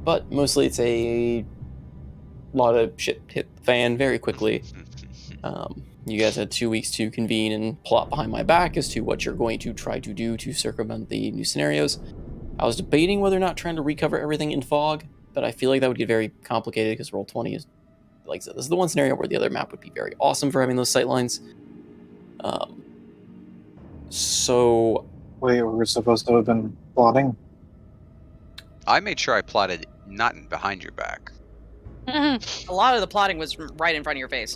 But mostly it's a lot of shit hit the fan very quickly. You guys had 2 weeks to convene and plot behind my back as to what you're going to try to do to circumvent the new scenarios. I was debating whether or not trying to recover everything in fog, but I feel like that would get very complicated because Roll20 is, like I said, this is the one scenario where the other map would be very awesome for having those sightlines. So... Wait, we're supposed to have been plotting? I made sure I plotted not behind your back. A lot of the plotting was right in front of your face.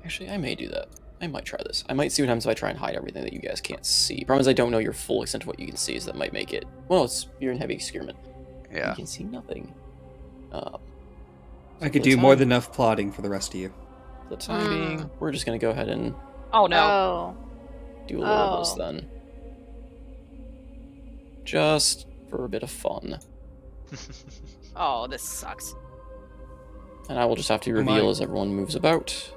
Actually, I may do that. I might try this. I might see what happens if I try and hide everything that you guys can't see. Problem is I don't know your full extent of what you can see, so that might make it... Well, you're in heavy excurement. Yeah. You can see nothing. I could do more than enough plotting for the rest of you. For the time being, we're just going to go ahead and Oh, no. do a little of this then. Just for a bit of fun. Oh, this sucks. And I will just have to reveal as everyone moves about.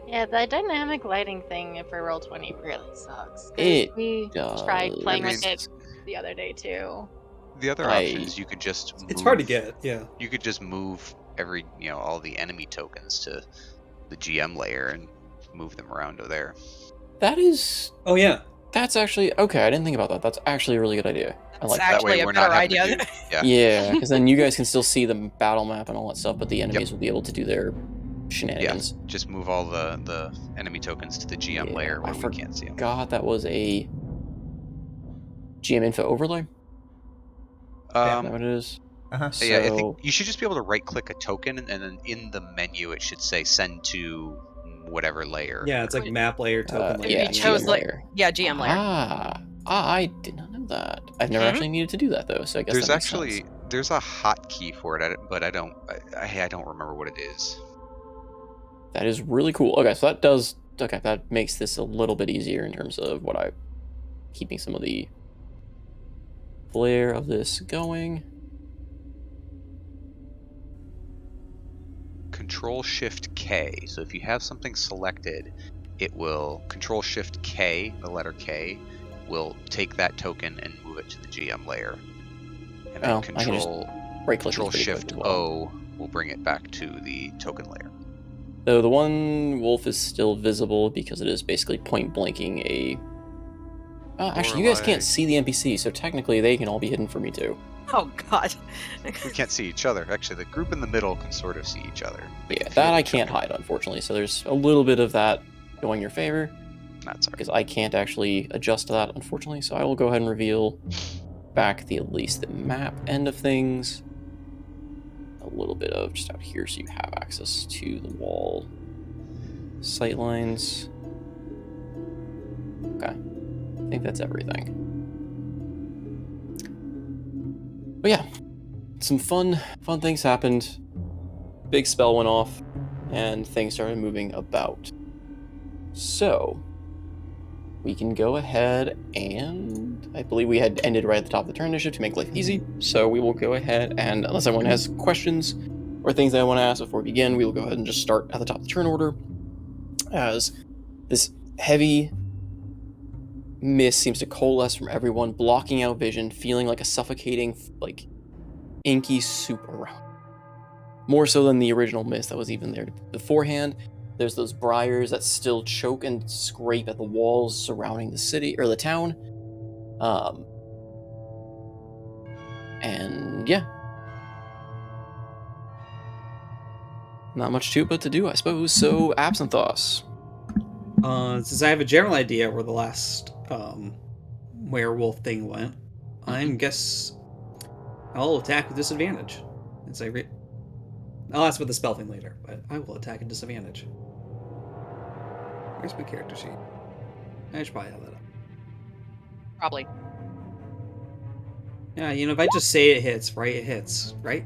Yeah, the dynamic lighting thing for Roll20 really sucks. 'Cause It we does. tried playing I with mean, it the other day too. The other option is you could just It's hard to get, yeah. You could just move all the enemy tokens to the GM layer and move them around over there. That is... Oh, yeah. That's actually... Okay, I didn't think about that. That's actually a really good idea. I like that way Actually, we're a not better having to idea. do- Yeah, because then you guys can still see the battle map and all that stuff, but the enemies will be able to do their shenanigans. Just move all the enemy tokens to the GM layer where we can't see them. God, that was a GM info overlay? Is that what it is? So, yeah, I think you should just be able to right-click a token, and then in the menu it should say send to whatever layer. Yeah, it's like map layer, token layer. yeah, you chose GM like layer. GM layer. I did not know that. I've never actually needed to do that though, so I guess There's that makes actually sense. there's a hotkey for it, but I don't remember what it is. That is really cool. Okay, so that makes this a little bit easier in terms of keeping some of the flair of this going. Control-Shift-K. So if you have something selected, it will Control-Shift-K, the letter K, will take that token and move it to the GM layer. And then Control-Shift-O will bring it back to the token layer. Though the one wolf is still visible because it is basically point blanking a... actually, you guys can't see the NPC, so technically they can all be hidden for me too. Oh, God. We can't see each other. Actually, the group in the middle can sort of see each other. Yeah, that I can't hide, unfortunately. So there's a little bit of that going your favor. That's all right. Because I can't actually adjust to that, unfortunately. So I will go ahead and reveal back at least the map end of things. A little bit of just out here so you have access to the wall sightlines. Okay. I think that's everything. But yeah, some fun things happened. Big spell went off, and things started moving about. So, we can go ahead and... I believe we had ended right at the top of the turn initiative to make life easy, so we will go ahead and, unless anyone has questions or things they want to ask before we begin, we will go ahead and just start at the top of the turn order, as this heavy mist seems to coalesce from everyone, blocking out vision, feeling like a suffocating, like, inky soup around. More so than the original mist that was even there beforehand. There's those briars that still choke and scrape at the walls surrounding the city, or the town. And yeah. Not much to it but to do, I suppose. So, Absinthoss. Since I have a general idea where the last werewolf thing went, I guess I'll attack with disadvantage. I'll ask about the spell thing later, but I will attack at disadvantage. Where's my character sheet? I should probably have that up. Probably. Yeah, if I just say it hits, right? It hits, right?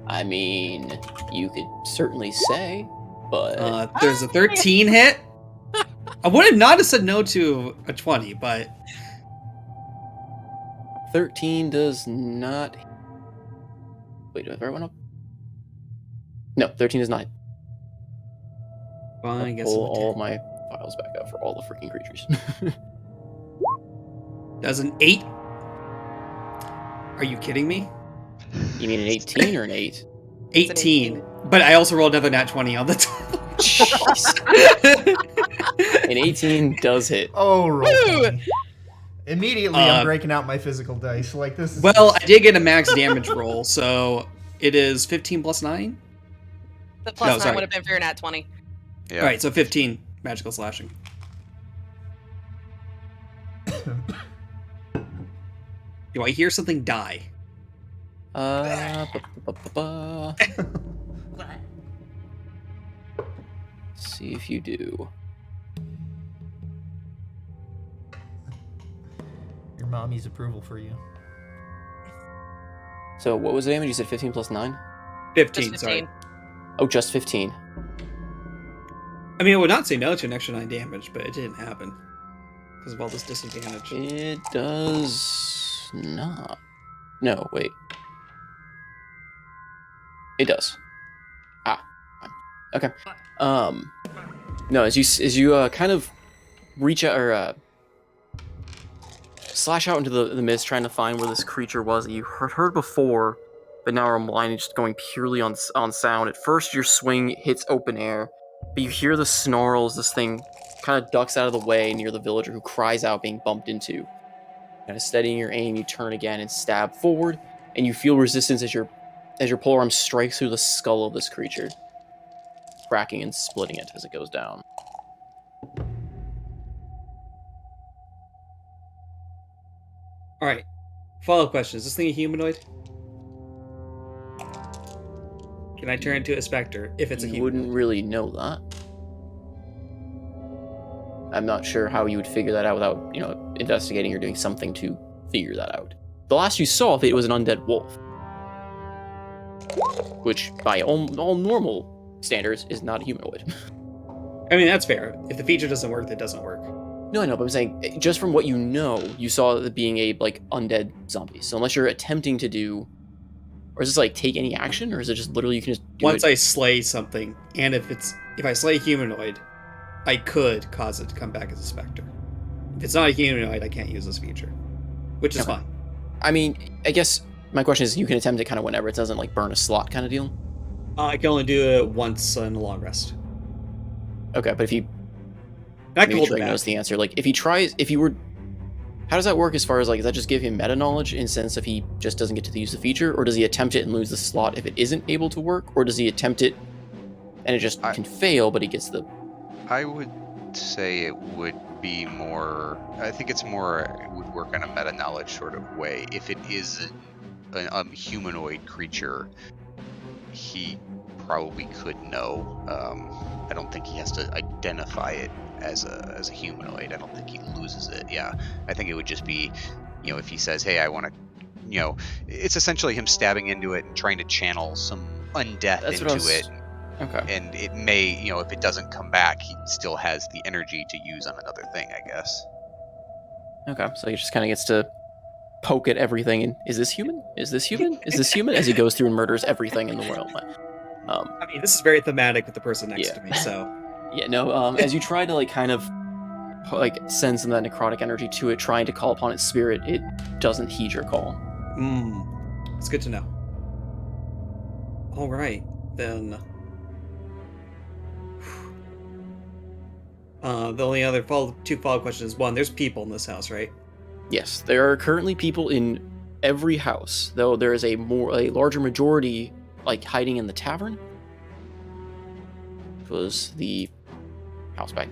I mean, you could certainly say, but... there's a 13 hit. I would have not have said no to a 20, but... 13 does not... Wait, do I have everyone up? No, 13 does not. Well, I guess pull all my files back up for all the freaking creatures. Does an 8? Are you kidding me? You mean an 18 or an 8? 18. But I also rolled another nat 20 on the top. Jeez. An 18 does hit. Oh, roll Woo! 20. Immediately, I'm breaking out my physical dice. Like this is. Well, I did get a max damage roll, so it is 15 plus 9. The plus No, 9 sorry. would have been for your nat 20. Yeah. All right, so 15 magical slashing. Do I hear something die? See if you do. Your mommy's approval for you. So what was the damage? You said 15 plus 9? 15, Just sorry. 15. Oh, just 15. I mean, I would not say no to an extra 9 damage, but it didn't happen. Because of all this disadvantage. It does not. No, wait. It does. Ah, fine. Okay. No, as you kind of reach out or slash out into the mist, trying to find where this creature was that you heard before, but now are blind, just going purely on sound. At first, your swing hits open air, but you hear the snarls. This thing kind of ducks out of the way near the villager, who cries out, being bumped into. Kind of steadying your aim, you turn again and stab forward, and you feel resistance as your polearm strikes through the skull of this creature, cracking and splitting it as it goes down. Alright. Follow-up question. Is this thing a humanoid? Can I turn into a specter if it's a You humanoid? wouldn't really know that. I'm not sure how you would figure that out without, investigating or doing something to figure that out. The last you saw of it was an undead wolf, which, by all normal standards, is not a humanoid. I mean, that's fair. If the feature doesn't work, it doesn't work. No, I know, but I'm saying, just from what you know, you saw it being a, undead zombie. So unless you're attempting to do... Or is this, take any action? Or is it just literally you can just do Once it? I slay something, and if I slay a humanoid, I could cause it to come back as a specter. If it's not a humanoid, I can't use this feature. Which is Okay. fine. I mean, I guess my question is, you can attempt it kind of whenever. It doesn't, burn a slot kind of deal? I can only do it once in a long rest. Okay, but if you... And I can Maybe hold it Trey back. knows the answer. How does that work as far as, does that just give him meta knowledge in sense if he just doesn't get to use the feature? Or does he attempt it and lose the slot if it isn't able to work? Or does he attempt it and it just can fail, but he gets the... I would say it would be more. I think it's more. It would work on a meta knowledge sort of way. If it is a humanoid creature, he probably could know. I don't think he has to identify it as a humanoid. I don't think he loses it. Yeah, I think it would just be, if he says, "Hey, I want to," it's essentially him stabbing into it and trying to channel some undeath That's what I into was- it. Okay. And it may, if it doesn't come back, he still has the energy to use on another thing, I guess. Okay, so he just kind of gets to poke at everything and, is this human? Is this human? Is this human? As he goes through and murders everything in the world. I mean, this is very thematic with the person next Yeah. to me, so... Yeah, no, as you try to, kind of, send some of that necrotic energy to it, trying to call upon its spirit, it doesn't heed your call. It's good to know. Alright, then... the only other two follow-up questions. One, there's people in this house, right? Yes, there are currently people in every house, though there is a larger majority, hiding in the tavern. Which was the house back.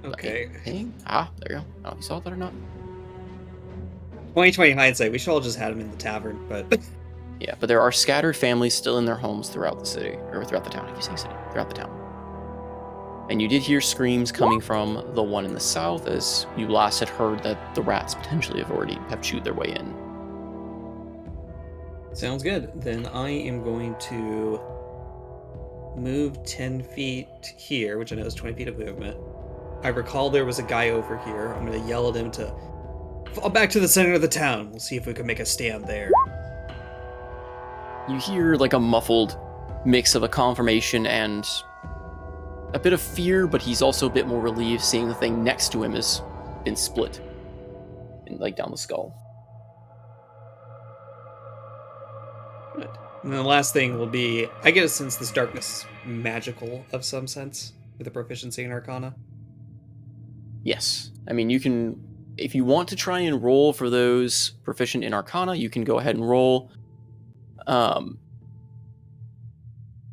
Okay. Thing? Ah, there you go. I don't know if you saw that or not. 2020 hindsight, we should all just had him in the tavern, but... Yeah, but there are scattered families still in their homes throughout the city, or throughout the town, if you say city, throughout the town. And you did hear screams coming from the one in the south, as you last had heard that the rats potentially have chewed their way in. Sounds good. Then I am going to move 10 feet here, which I know is 20 feet of movement. I recall there was a guy over here. I'm going to yell at him to fall back to the center of the town. We'll see if we can make a stand there. You hear a muffled mix of a confirmation and a bit of fear, but he's also a bit more relieved seeing the thing next to him has been split and like down the skull. Good. And then the last thing will be, I get a sense this darkness magical of some sense with a proficiency in Arcana. Yes. I mean, you can, if you want to try and roll for those proficient in Arcana, you can go ahead and roll.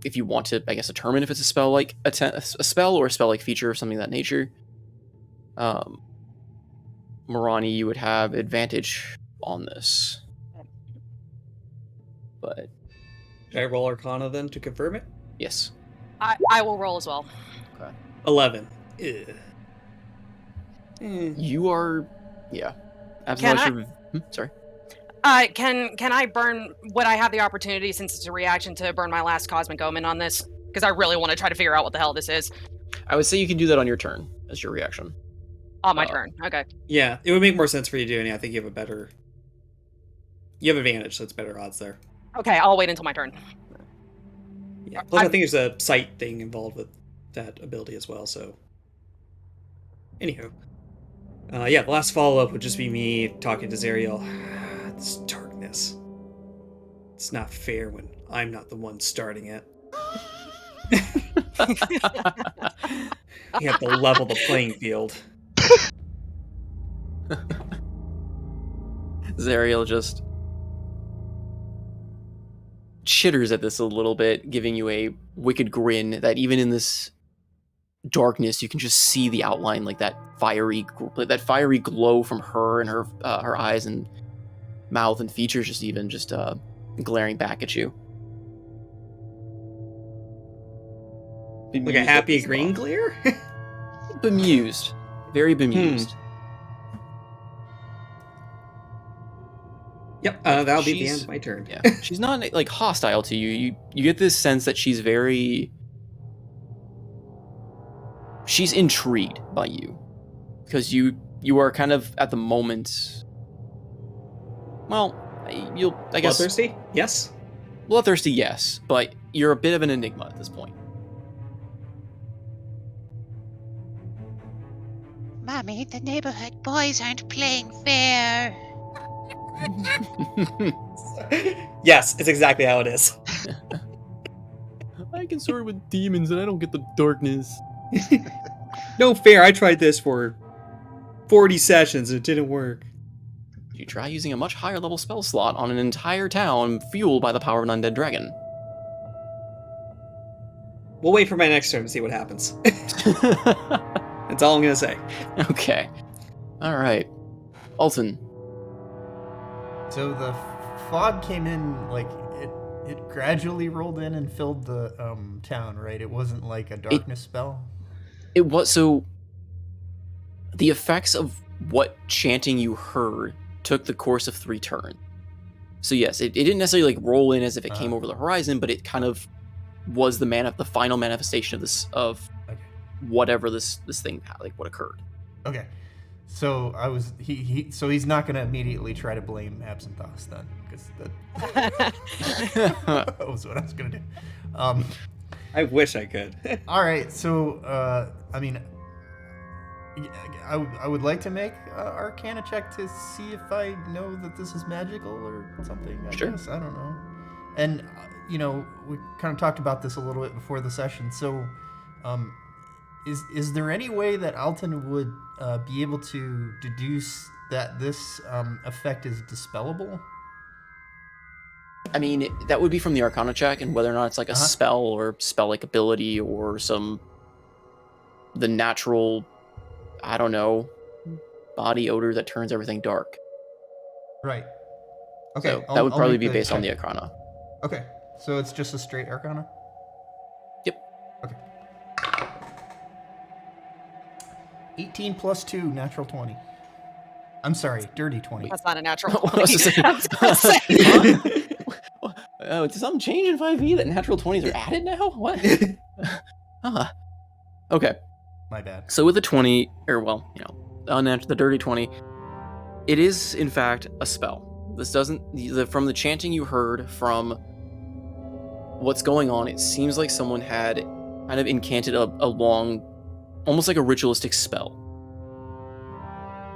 If you want to, I guess, determine if it's a spell like a spell or a spell like feature or something of that nature. Morani, you would have advantage on this. But Should I roll Arcana then to confirm it? yes. I will roll as well. 11. Ugh. You are, yeah. Can Absolutely. Sorry. Can I burn? Would I have the opportunity, since it's a reaction, to burn my last cosmic omen on this? Because I really want to try to figure out what the hell this is. I would say you can do that on your turn as your reaction. On my turn. Okay. Yeah, it would make more sense for you to do, and I think you have a better... You have advantage, so it's better odds there. Okay, I'll wait until my turn. Yeah. Plus, I think there's a sight thing involved with that ability as well, so... Anywho. Yeah, the last follow-up would just be me talking to Zariel. This darkness. It's not fair when I'm not the one starting it. You have to level the playing field. Zariel just chitters at this a little bit, giving you a wicked grin that even in this darkness you can just see the outline, like that fiery glow from her and her eyes and mouth and features just glaring back at you. Like a happy green glare? Bemused. Very bemused. Yep, that'll be the end of my turn. Yeah. She's not like hostile to you. You get this sense that she's intrigued by you. Because you are kind of at the moment, well, I guess Bloodthirsty? Yes. Bloodthirsty, yes, but you're a bit of an enigma at this point. Mommy, the neighborhood boys aren't playing fair. Yes, it's exactly how it is. I can sword with demons and I don't get the darkness. No fair, I tried this for 40 sessions and it didn't work. You try using a much higher level spell slot on an entire town fueled by the power of an undead dragon. We'll wait for my next turn to see what happens. That's all I'm gonna say. Okay. Alright. Alton. So the fog came in, like, it gradually rolled in and filled the town, right? It wasn't like a darkness spell? It was, so the effects of what chanting you heard took the course of 3 turns. So yes, it didn't necessarily like roll in as if it came over the horizon, but it kind of was the final manifestation of this, of whatever this thing, like what occurred. Okay. So so he's not gonna immediately try to blame Absinthoss then, because that was what I was gonna do. I wish I could. All right, so I mean, I would like to make an Arcana check to see if I know that this is magical or something. I guess I don't know. And we kind of talked about this a little bit before the session. So, is there any way that Alton would be able to deduce that this effect is dispellable? I mean, that would be from the Arcana check, and whether or not it's like a spell or spell-like ability or the natural, I don't know, body odor that turns everything dark. Right. Okay. So that would probably be based on the Arcana. Okay. So it's just a straight Arcana? Yep. Okay. 18 plus 2, natural 20. I'm sorry, dirty 20. That's not a natural I was 20. gonna say, did something change in 5e that natural 20s are added now? What? Okay. My bad. So with the 20, or well, the dirty 20, it is in fact a spell. This doesn't, from the chanting you heard, from what's going on, it seems like someone had kind of incanted a long, almost like a ritualistic spell.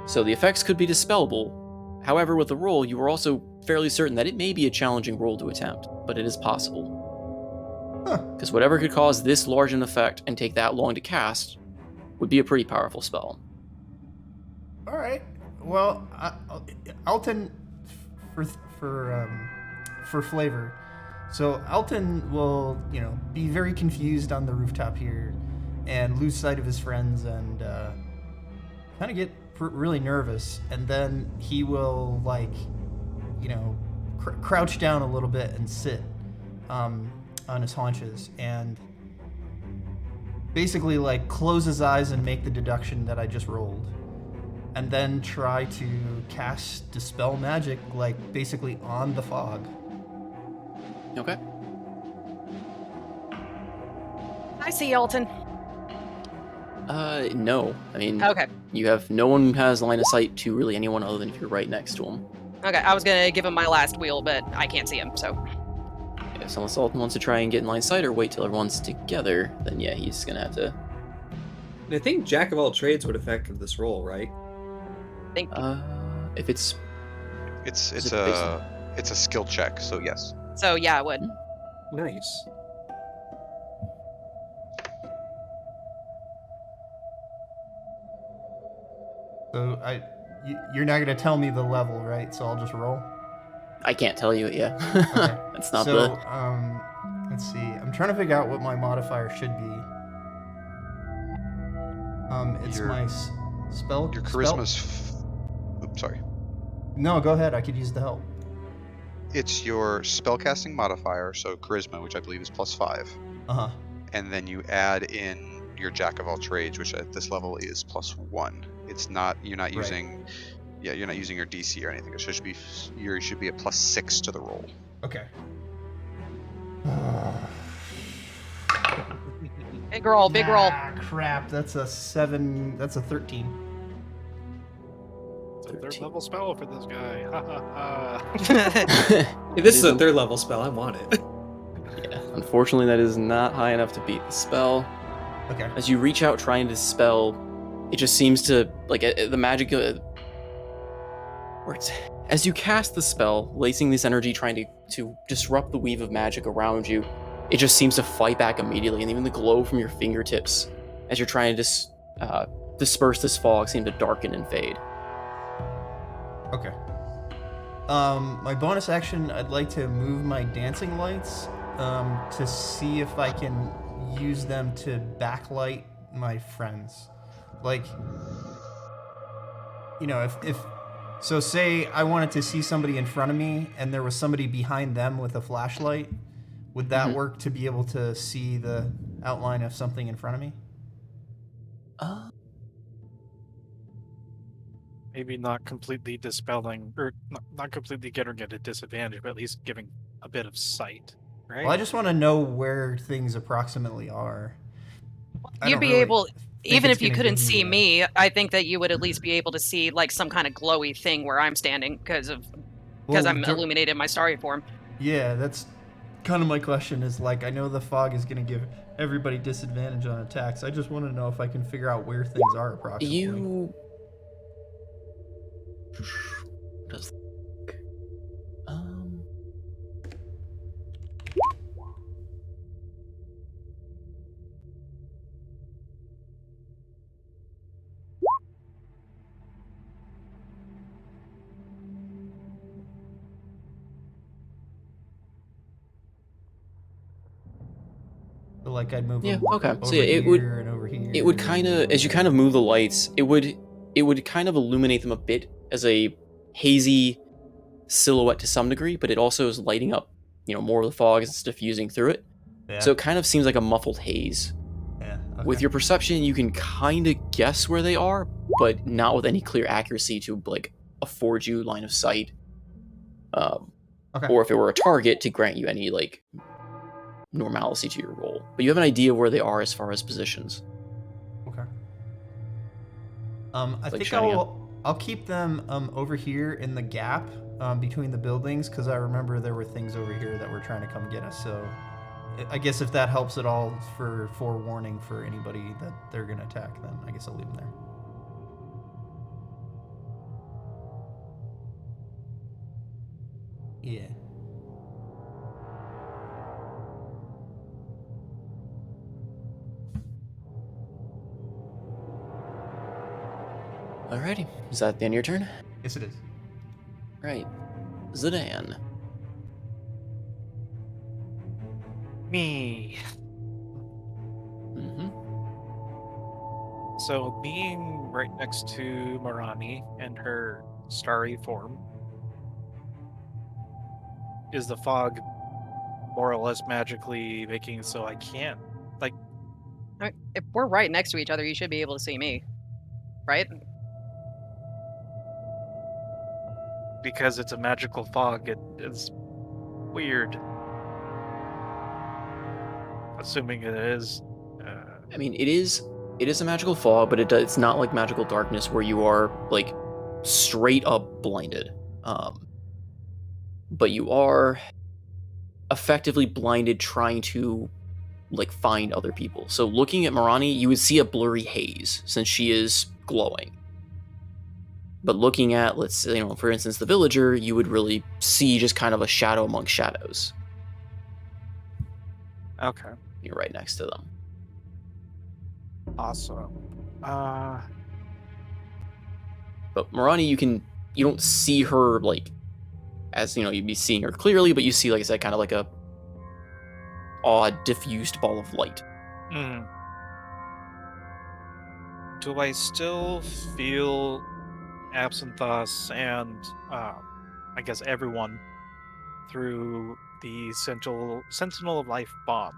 So the effects could be dispellable. However, with the roll, you are also fairly certain that it may be a challenging roll to attempt, but it is possible. Because whatever could cause this large an effect and take that long to cast would be a pretty powerful spell. All right. Well, Alton, for flavor. So Alton will, be very confused on the rooftop here, and lose sight of his friends, and kind of get really nervous, and then he will crouch down a little bit and sit on his haunches, and basically close his eyes and make the deduction that I just rolled, and then try to cast Dispel Magic basically on the fog. Okay. I see Alton. No. I mean, Okay. no one has line of sight to really anyone other than if you're right next to him. Okay, I was gonna give him my last wheel, but I can't see him, so. Yeah, so unless Alton wants to try and get in line of sight or wait till everyone's together, then yeah, he's gonna have to. I think Jack of all trades would affect this roll, right? Think. If it's. It's Is it a skill check, so yes. So yeah, I would. Nice. So you're not gonna tell me the level, right? So I'll just roll. I can't tell you it, yeah. Okay. That's not so, let's see. I'm trying to figure out what my modifier should be. It's my spell. Your charisma's. Oops, sorry. No, go ahead. I could use the help. It's your spellcasting modifier, so charisma, which I believe is +5. Uh-huh. And then you add in your jack of all trades, which at this level is +1. It's not you're not using you're not using your DC or anything. It should be you should be a +6 to the roll. Okay. Big roll, big roll. Crap, that's a 7. That's a 13. It's a third level spell for this guy. Ha ha ha. If this is a third level spell, I want it. Yeah, unfortunately, that is not high enough to beat the spell. Okay. As you reach out trying to dispel, it just seems to, the magic works. As you cast the spell, lacing this energy, trying to disrupt the weave of magic around you, it just seems to fight back immediately, and even the glow from your fingertips, as you're trying to disperse this fog, seem to darken and fade. Okay. My bonus action, I'd like to move my dancing lights to see if I can use them to backlight my friends. If so, say I wanted to see somebody in front of me and there was somebody behind them with a flashlight, would that work to be able to see the outline of something in front of me? Maybe not completely dispelling, or not completely getting at a disadvantage, but at least giving a bit of sight, right? Well, I just want to know where things approximately are. You'd be able, even if you couldn't see me, I think that you would at least be able to see some kind of glowy thing where I'm standing because I'm illuminated in my starry form. Yeah, that's kind of my question. Is I know the fog is going to give everybody disadvantage on attacks. I just want to know if I can figure out where things are approximately. I'd move them okay. over So yeah, here and over here. It would kind of, as you kind of move the lights, it would kind of illuminate them a bit as a hazy silhouette to some degree, but it also is lighting up, more of the fog as it's diffusing through it. Yeah. So it kind of seems like a muffled haze. Yeah. Okay. With your perception, you can kind of guess where they are, but not with any clear accuracy to afford you line of sight. Or if it were a target, to grant you any normalcy to your roll. But you have an idea of where they are as far as positions. Okay. I think I'll keep them over here in the gap between the buildings, because I remember there were things over here that were trying to come get us. So I guess if that helps at all for forewarning for anybody that they're going to attack, then I guess I'll leave them there. Yeah. Alrighty. Is that the end of your turn? Yes, it is. Right. Zidane. Me. Mm-hmm. So being right next to Marani and her starry form, is the fog more or less magically making it so I can't, like, I mean, if we're right next to each other, you should be able to see me, right? because it's a magical fog, it's weird. Assuming it is. I mean, it is a magical fog, but it's not like magical darkness where you are like straight up blinded. But you are effectively blinded trying to like find other people. So looking at Marani, you would see a blurry haze since she is glowing. But looking at, let's say, for instance, the villager, you would really see just kind of a shadow amongst shadows. Okay. You're right next to them. Awesome. But Marani, you don't see her like as you'd be seeing her clearly, but you see, like I said, kind of like a odd diffused ball of light. Mm. Do I still feel Absinthos and I guess everyone through the Sentinel of Life bond?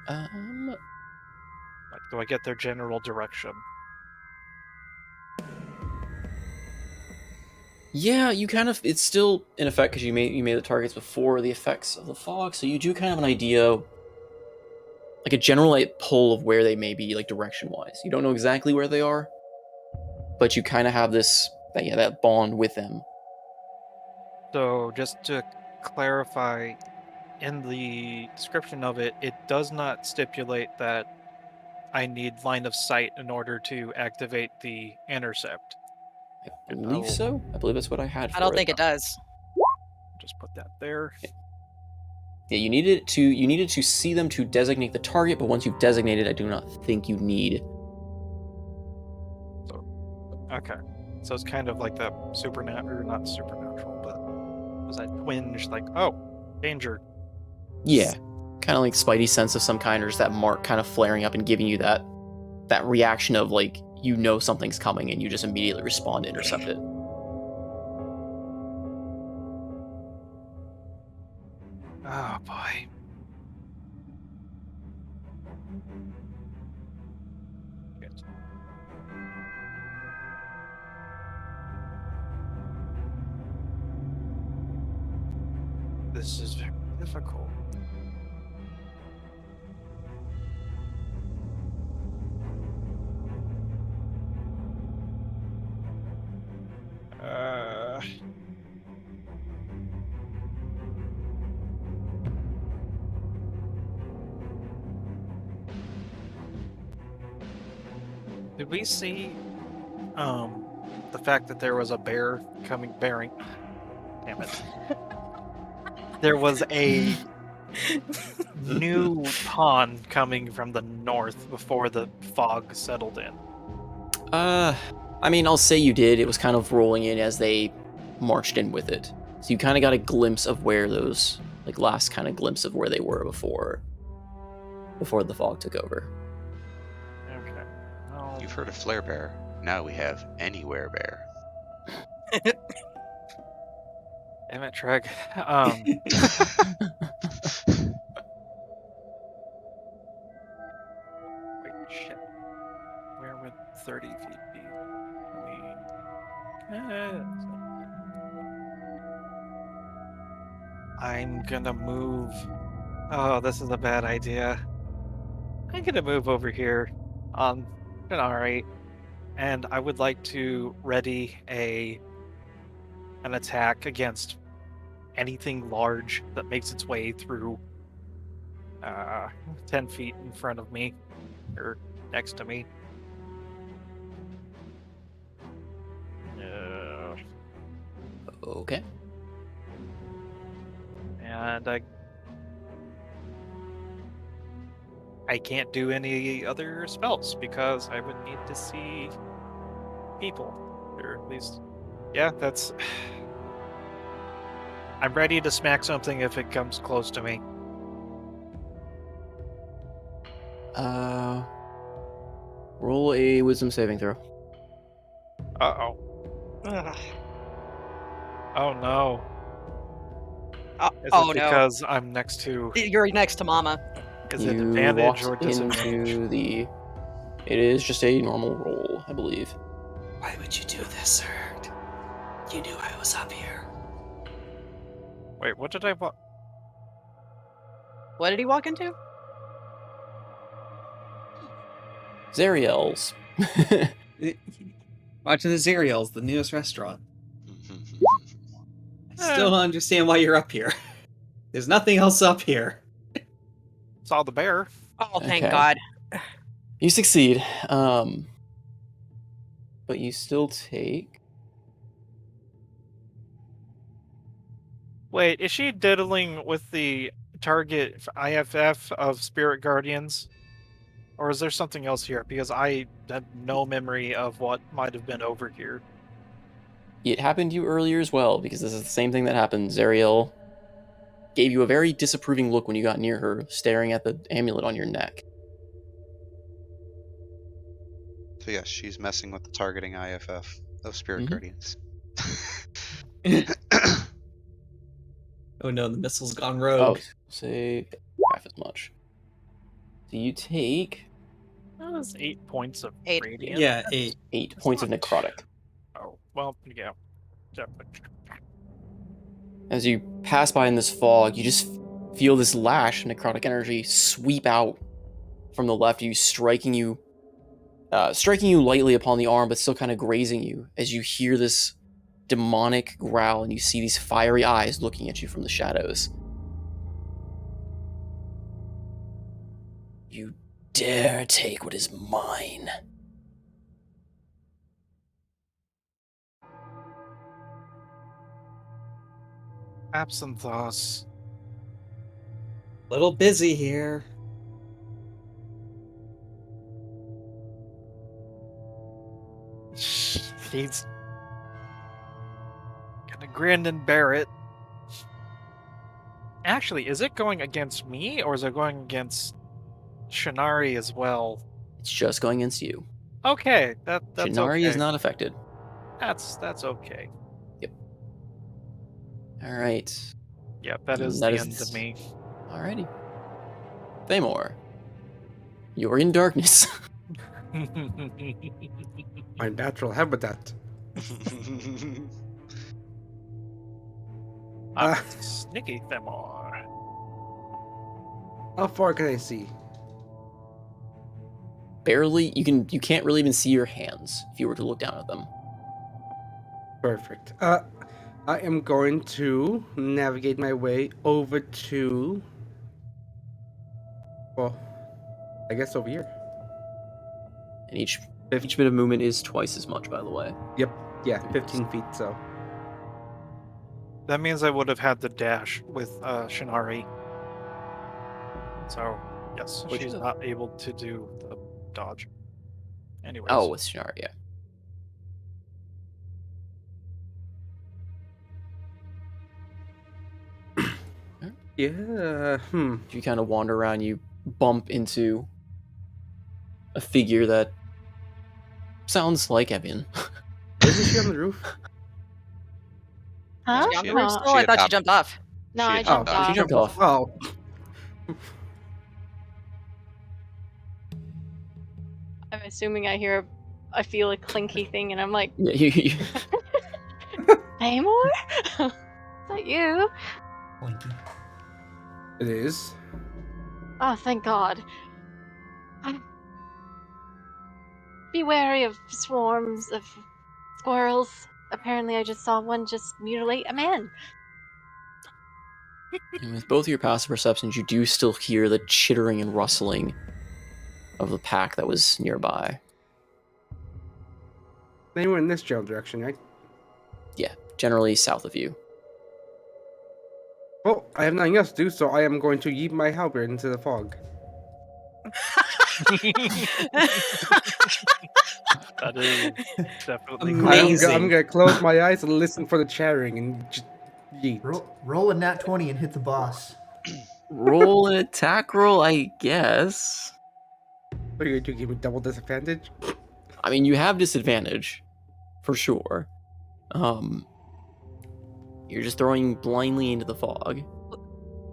Like, do I get their general direction? Yeah, you kind of, it's still in effect because you made the targets before the effects of the fog, so you do kind of have an idea, like a general pull of where they may be, like direction wise. You don't know exactly where they are, but you kind of have that bond with them. So just to clarify, in the description of it, it does not stipulate that I need line of sight in order to activate the intercept. I believe so. I believe that's what I had for I don't it. think it does. Just put that there. Yeah, you needed to see them to designate the target, but once you've designated, I do not think you need. So, okay. So it's kind of like that supernatural, or not supernatural, but was that twinge, like, oh, danger. Yeah, kind of like Spidey sense of some kind, or just that mark kind of flaring up and giving you that reaction of like something's coming and you just immediately respond to intercept it. Oh boy. Shit. This is very difficult. Did we see the fact that there was a bear bearing damn it. There was a new pond coming from the north before the fog settled in. I mean, I'll say you did. It was kind of rolling in as they marched in with it. So you kind of got a glimpse of where those, like last kind of glimpse of where they were before the fog took over. Okay. No. You've heard of Flare Bear. Now we have Anywhere Bear. Damn it, Treg. Wait, shit. Where would 30 feet be? I'm gonna move. Oh, this is a bad idea. I'm gonna move over here on Denari, and I would like to ready an attack against anything large that makes its way through 10 feet in front of me or next to me. Okay. and I can't do any other spells because I would need to see people, or at least, yeah, that's. I'm ready to smack something if it comes close to me. Roll a wisdom saving throw. Uh-oh. Ugh. Oh no. Is Oh it no. because I'm next to... You're next to Mama. Is it You advantage walked or disadvantage? into the. It is just a normal roll, I believe. Why would you do this, Zerg? You knew I was up here. Wait, what did I walk? What did he walk into? Zariel's. Watching the Zerials, the newest restaurant. Still don't understand why you're up here. There's nothing else up here. Saw the bear. Oh, thank Okay. God. You succeed, but you still take. Wait, is she diddling with the target IFF of Spirit Guardians? Or is there something else here? Because I had no memory of what might have been over here. It happened to you earlier as well, because this is the same thing that happened. Zariel gave you a very disapproving look when you got near her, staring at the amulet on your neck. So yes, she's messing with the targeting IFF of Spirit Mhm. Guardians. Oh no, the missile's gone Oh, rogue. say half as much. So you take That was 8 points of 8. radiant. Yeah, 8. 8 points of not- necrotic. Oh, well, yeah. Definitely. As you pass by in this fog, you just feel this lash of necrotic energy sweep out from the left, striking you lightly upon the arm, but still kind of grazing you as you hear this demonic growl and you see these fiery eyes looking at you from the shadows. You dare take what is mine. Absinthoss. Little busy here. He's gonna grin and bear it. Actually, is it going against me, or is it going against Shinari as well? It's just going against you. Okay, that's Shinari okay. is not affected. That's okay. All right. Yep, that is That the is end of me. Alrighty. Thamor, you're in darkness. My natural habitat. I'm Sneaky Thamor. How far can I see? Barely. You can't really even see your hands if you were to look down at them. Perfect. I am going to navigate my way over to... Well, I guess over here. And each bit of movement is twice as much, by the way. Yep. Yeah, 15 feet, so... That means I would have had the dash with Shinari. So, yes, Would you she's have? not able to do the dodge. Anyways. Oh, with Shinari, yeah. Yeah, You kind of wander around, you bump into a figure that sounds like Evian. Isn't she on the roof? Huh? She On the had- roof No, still? she I had thought she happened. jumped off. no, She I had jumped jumped off. She jumped off. Oh. I'm assuming I feel a clinky thing, and I'm like, Yeah, Paymore? Is that you? Blinky. It is. Oh, thank God. Be wary of swarms of squirrels. Apparently, I just saw one just mutilate a man. And with both of your passive perceptions, you do still hear the chittering and rustling of the pack that was nearby. Anywhere in this general direction, right? Yeah, generally south of you. Well, I have nothing else to do, so I am going to yeet my halberd into the fog. That is definitely Amazing. I'm gonna close my eyes and listen for the chattering and just yeet. Roll a nat 20 and hit the boss. Roll an attack roll, I guess. What are you going to give me double disadvantage? I mean, you have disadvantage, for sure. You're just throwing blindly into the fog.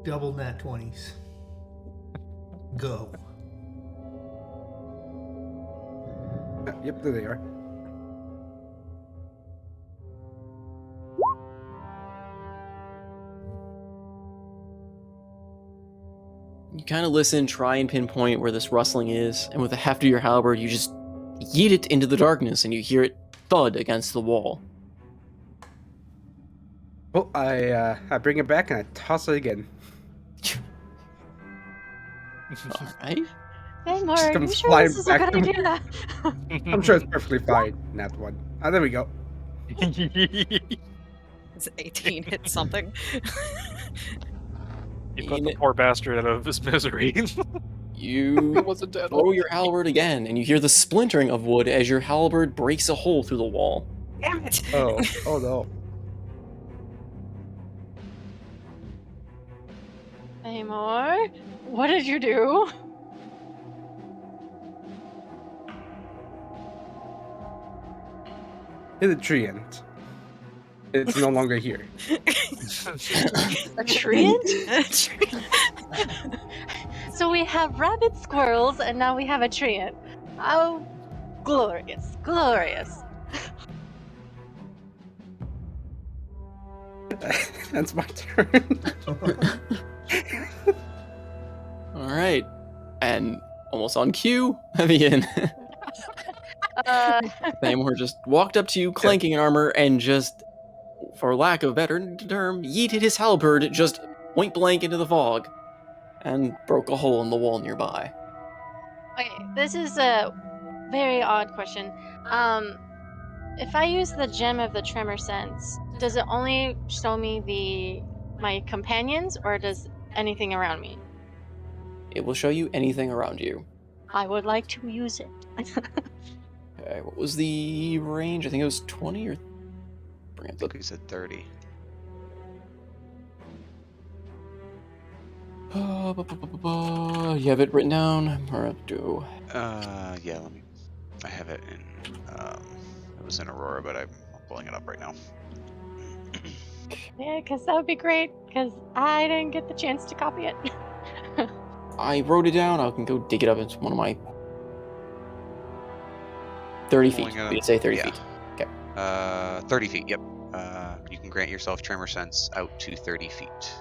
Double nat 20s. Go. Yep, there they are. You kind of listen, try and pinpoint where this rustling is, and with the heft of your halberd, you just yeet it into the darkness, and you hear it thud against the wall. Well, I bring it back and I toss it again. All right. Thaymor, Just are you comes sure flying this is a back good to me. idea? I'm sure it's perfectly fine. Nat one. Ah, there we go. It's 18 hit something. You put the poor bastard out of his misery. You throw your halberd again, and you hear the splintering of wood as your halberd breaks a hole through the wall. Damn it! Oh no. Thaymor, what did you do? Hit a tree and it's no longer here. A treant? So we have rabbit squirrels, and now we have a treant. Oh, glorious, glorious. That's my turn. All right, and almost on cue, Evian. Thaymor just walked up to you, clanking an armor, and just, for lack of a better term, yeeted his halberd just point blank into the fog, and broke a hole in the wall nearby. Okay, this is a very odd question. If I use the gem of the tremor sense, does it only show me my companions, or does anything around me? It will show you anything around you. I would like to use it. Okay, what was the range? I think it was 20 or... Bring I up think the... we said 30. You have it written down? Or do... Yeah, let me... I have it in... it was in Aurora, but I'm pulling it up right now. Yeah, because that would be great, because I didn't get the chance to copy it. I wrote it down. I can go dig it up. It's one of my 30 feet. You say 30 feet. Okay. 30 feet, yep. You can grant yourself tremor sense out to 30 feet.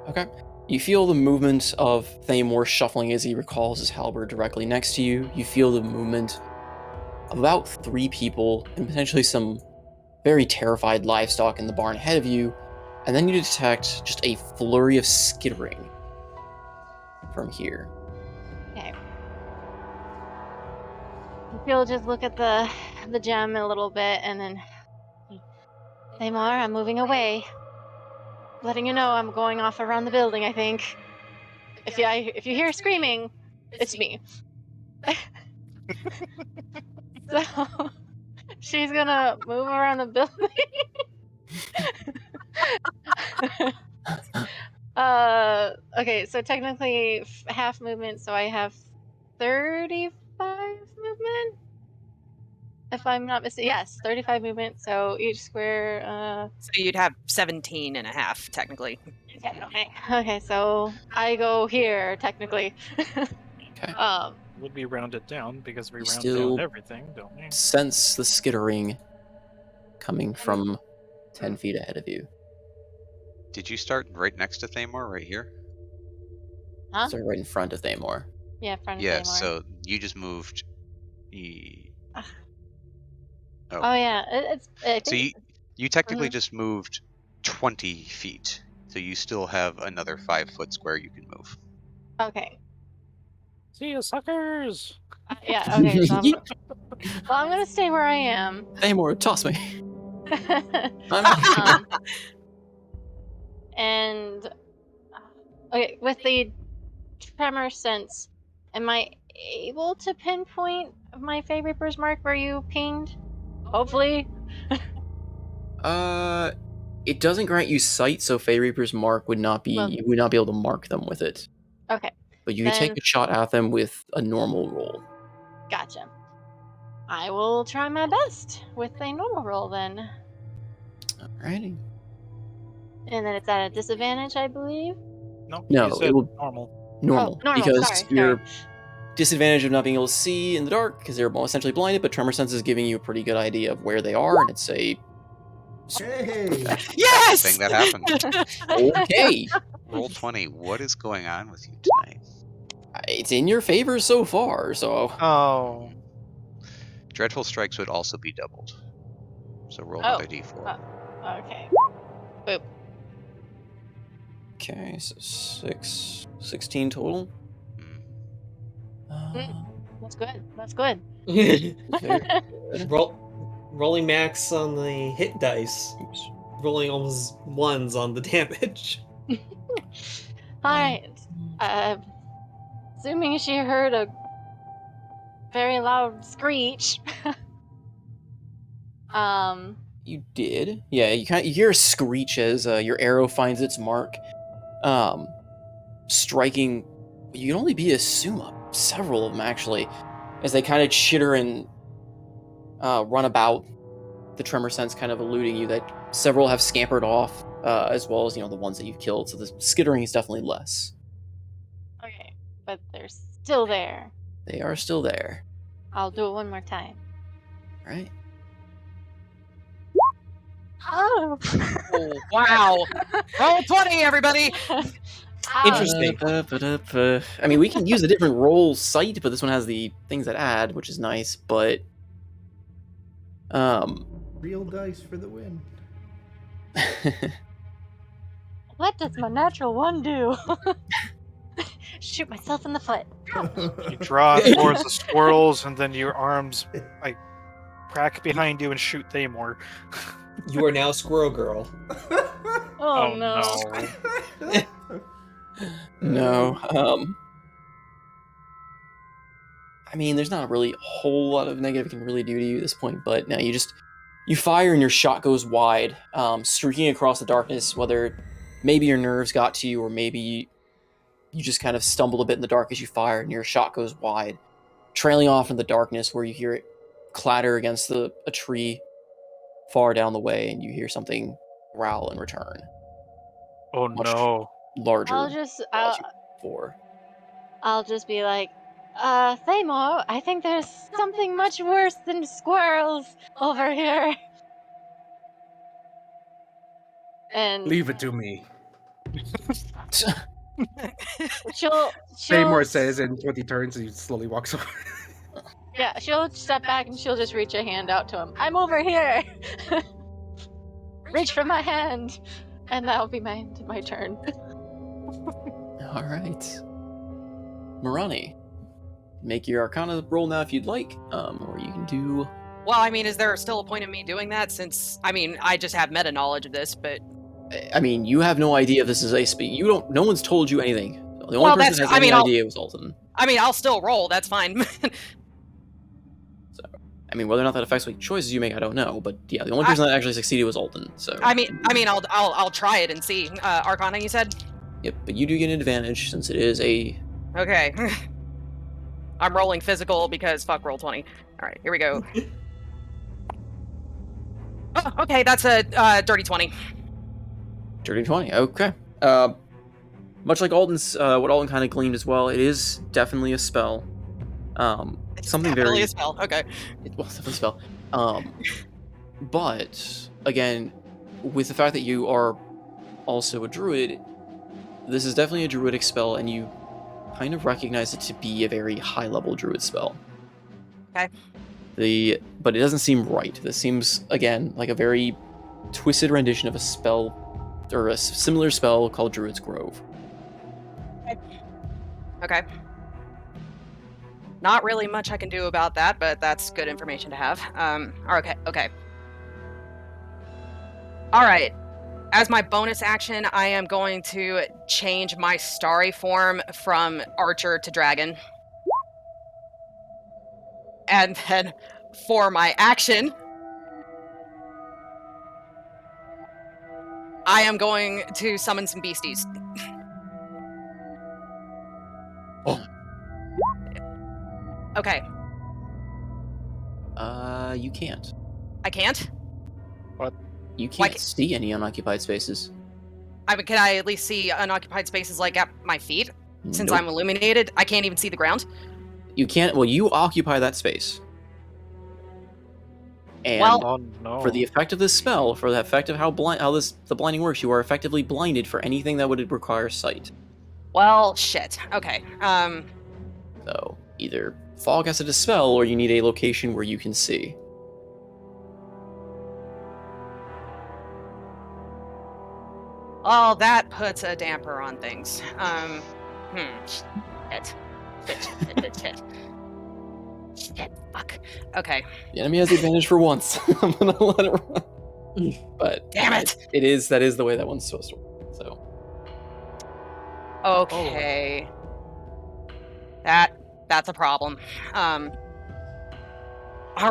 Okay. You feel the movement of Thaymor shuffling as he recalls his halberd directly next to you. You feel the movement of about 3 people and potentially some very terrified livestock in the barn ahead of you. And then you detect just a flurry of skittering from here. Okay. You'll just look at the gem a little bit, and then... Thaymor, I'm moving away. Letting you know I'm going off around the building, I think. If you hear screaming, it's me. So she's gonna move around the building. Okay, so technically half movement, so I have 35 movement? If I'm not mistaken. Yes, 35 movement, so each square, So you'd have 17 and a half, technically. Yeah, okay, so I go here, technically. Okay. Would be rounded down because we You round still down everything, don't we? sense the skittering coming from 10 feet ahead of you. Did you start right next to Thaymor, right here? Huh? So right in front of Thaymor. Yeah, front of Yeah, Thaymor. so you just moved... Oh yeah, I think... So you technically Mhm. just moved 20 feet. So you still have another 5-foot square you can move. Okay. See you, suckers! Yeah, okay, so I'm gonna stay where I am. Thaymor, toss me. And Okay, with the tremor sense, am I able to pinpoint my Fey Reaper's mark where you pinged? Hopefully. It doesn't grant you sight, so Fey Reaper's mark would not be. Well, You would not be able to mark them with it. okay. But you could take Then- a shot at them with a normal roll. Gotcha. I will try my best with a normal roll then. Alrighty. And then it's at a disadvantage, I believe. No, No, you said it will normal. normal, Oh, normal, because sorry. your disadvantage of not being able to see in the dark because they're essentially blinded. But tremor sense is giving you a pretty good idea of where they are, and it's a Hey! Yes! Thing that happened. okay. Roll 20. What is going on with you tonight? It's in your favor so far. So Oh. Dreadful strikes would also be doubled. So roll Oh. another d4. Okay. Boop. okay, so 16 total. Mm. That's good. That's good. Very good. Rolling max on the hit dice. Oops. Rolling almost ones on the damage. Alright. Assuming she heard a very loud screech. You did, yeah. You hear a screech as your arrow finds its mark, striking. You can only be several of them actually, as they kind of chitter and run about. The tremor sense kind of eluding you. That several have scampered off, as well as the ones that you've killed. So the skittering is definitely less. Okay, but they're still there. They are still there. I'll do it one more time. Right. Oh! Oh, wow. Roll 20, everybody. Interesting. I mean, we can use a different roll site, but this one has the things that add, which is nice. But Real dice for the win. What does my natural one do? Shoot myself in the foot. You draw towards the squirrels, and then your arms like crack behind you and shoot Thamor. You are now Squirrel Girl. Oh, no. No. I mean, there's not really a whole lot of negative it can really do to you at this point, but now you fire and your shot goes wide, streaking across the darkness, whether maybe your nerves got to you or maybe you just kind of stumble a bit in the dark as you fire and your shot goes wide, trailing off in the darkness where you hear it clatter against a tree far down the way and you hear something growl in return. Oh Much no. larger I'll than just, it was before. I'll just be like, Thamor, I think there's something much worse than squirrels over here. And Leave it to me. she'll Thamor says in 20 turns, and he slowly walks over. Yeah, she'll step back and she'll just reach a hand out to him. I'm over here. Reach for my hand, and that'll be my turn. All right, Marani, make your Arcana roll now if you'd like, or you can do. Well, I mean, is there still a point in me doing that? Since, I mean, I just have meta knowledge of this, but I mean, you have no idea if this is a speed. You don't. No one's told you anything. The only person that has any idea was Alton. I mean, I'll still roll. That's fine. So, I mean, whether or not that affects what choices you make, I don't know. But yeah, the only person that actually succeeded was Alton. So I mean, I'll try it and see. Arcana, you said? Yep, but you do get an advantage since it is a. Okay. I'm rolling physical because fuck roll 20. All right, here we go. Oh, okay, that's a dirty 20. Dirty 20. Okay. Much like Alden's, what Alden kind of gleaned as well, it is definitely a spell. Something Definitely very. a spell. Okay. Well, definitely a spell. But again, with the fact that you are also a druid, this is definitely a druidic spell, and you kind of recognize it to be a very high-level druid spell. Okay. But it doesn't seem right. This seems again like a very twisted rendition of a spell, or a similar spell called Druid's Grove. Okay. Not really much I can do about that, but that's good information to have. Okay. All right. As my bonus action, I am going to change my starry form from archer to dragon. And then for my action, I am going to summon some beasties. Oh. Okay. You can't. I can't? You can't see any unoccupied spaces. I mean, can I at least see unoccupied spaces like at my feet? Since Nope. I'm illuminated, I can't even see the ground. You can't. Well, you occupy that space. And Well, Oh no. for the effect of this spell, for the effect of how the blinding works, you are effectively blinded for anything that would require sight. well, shit. Okay. So either fog has to dispel, or you need a location where you can see. Well, that puts a damper on things. Shit. Fuck. Okay. The enemy has the advantage for once. I'm gonna let it run. But Damn it! that is the way that one's supposed to work. So Okay. That's a problem. All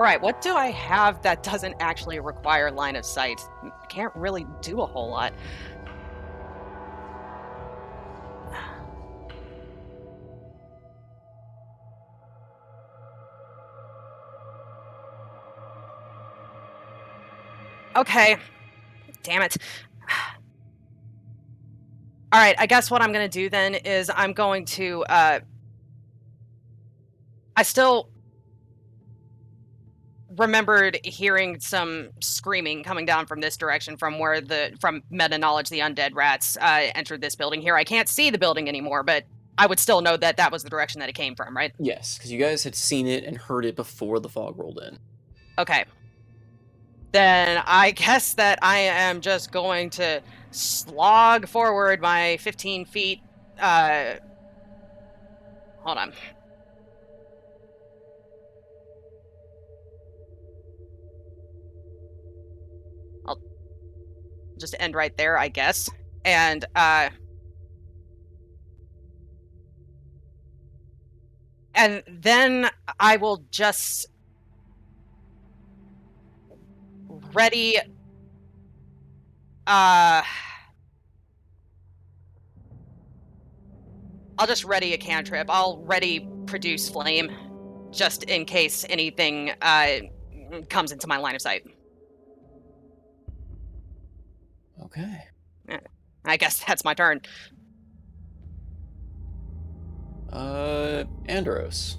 right, what do I have that doesn't actually require line of sight? Can't really do a whole lot. Okay. Damn it. All right, I guess what I'm going to do then is I'm going to I still remembered hearing some screaming coming down from this direction from meta knowledge the undead rats entered this building here. I can't see the building anymore, but I would still know that that was the direction that it came from, right? yes, because you guys had seen it and heard it before the fog rolled in. Okay. Then I guess that I am just going to slog forward my 15 feet. Hold on. I'll just end right there, I guess. And then I will just ready I'll just ready a cantrip. I'll ready produce flame just in case anything comes into my line of sight. Okay. I guess that's my turn. Andros.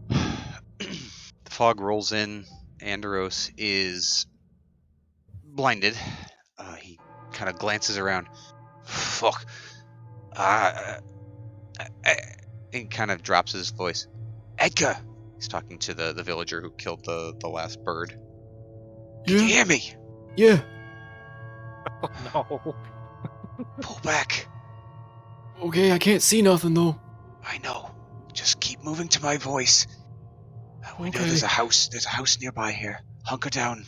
The fog rolls in. Andros is blinded. He kind of glances around. Fuck. He kind of drops his voice. Edgar! He's talking to the villager who killed the last bird. Can you hear me? Yeah. Oh no. Pull back. Okay, I can't see nothing though. I know. Just keep moving to my voice. We know Okay. there's a house nearby here. Hunker down.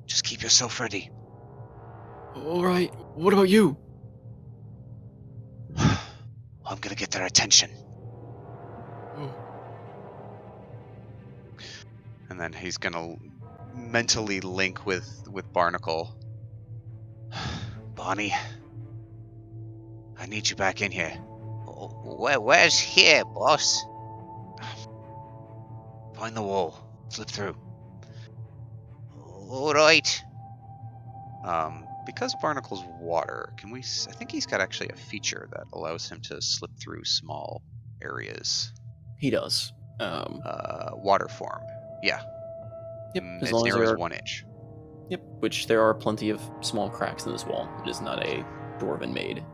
Just keep yourself ready. All right. What about you? I'm gonna get their attention. Oh. And then he's gonna mentally link with Barnacle. Bonnie, I need you back in here. Where's here, boss? Find the wall. Slip through. All right. Because Barnacle's water, I think he's got actually a feature that allows him to slip through small areas. He does. Water form. Yeah. Yep. As It's long as narrow there as are, 1 inch. Yep. Which there are plenty of small cracks in this wall. It is not a dwarven made.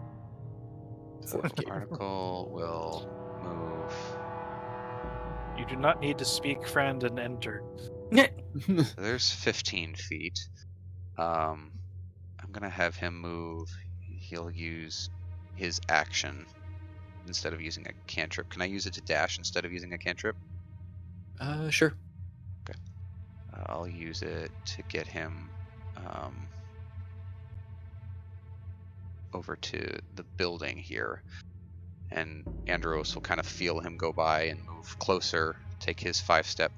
Barnacle will move. You do not need to speak friend and enter. So there's 15 feet. I'm gonna have him move. He'll use his action instead of using a cantrip. Can I use it to dash instead of using a cantrip? Sure. Okay. I'll use it to get him over to the building here, and Andros will kind of feel him go by and move closer, take his step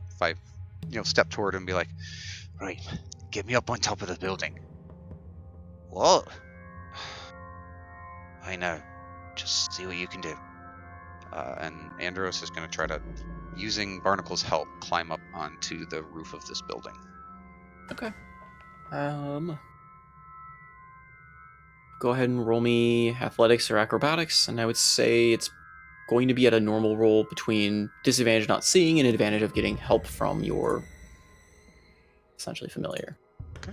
toward him and be like, right, get me up on top of the building. What? I know. Just see what you can do. And Andros is going to try to, using Barnacle's help, climb up onto the roof of this building. Okay. Go ahead and roll me athletics or acrobatics, and I would say it's going to be at a normal roll between disadvantage not seeing and advantage of getting help from your essentially familiar. Okay.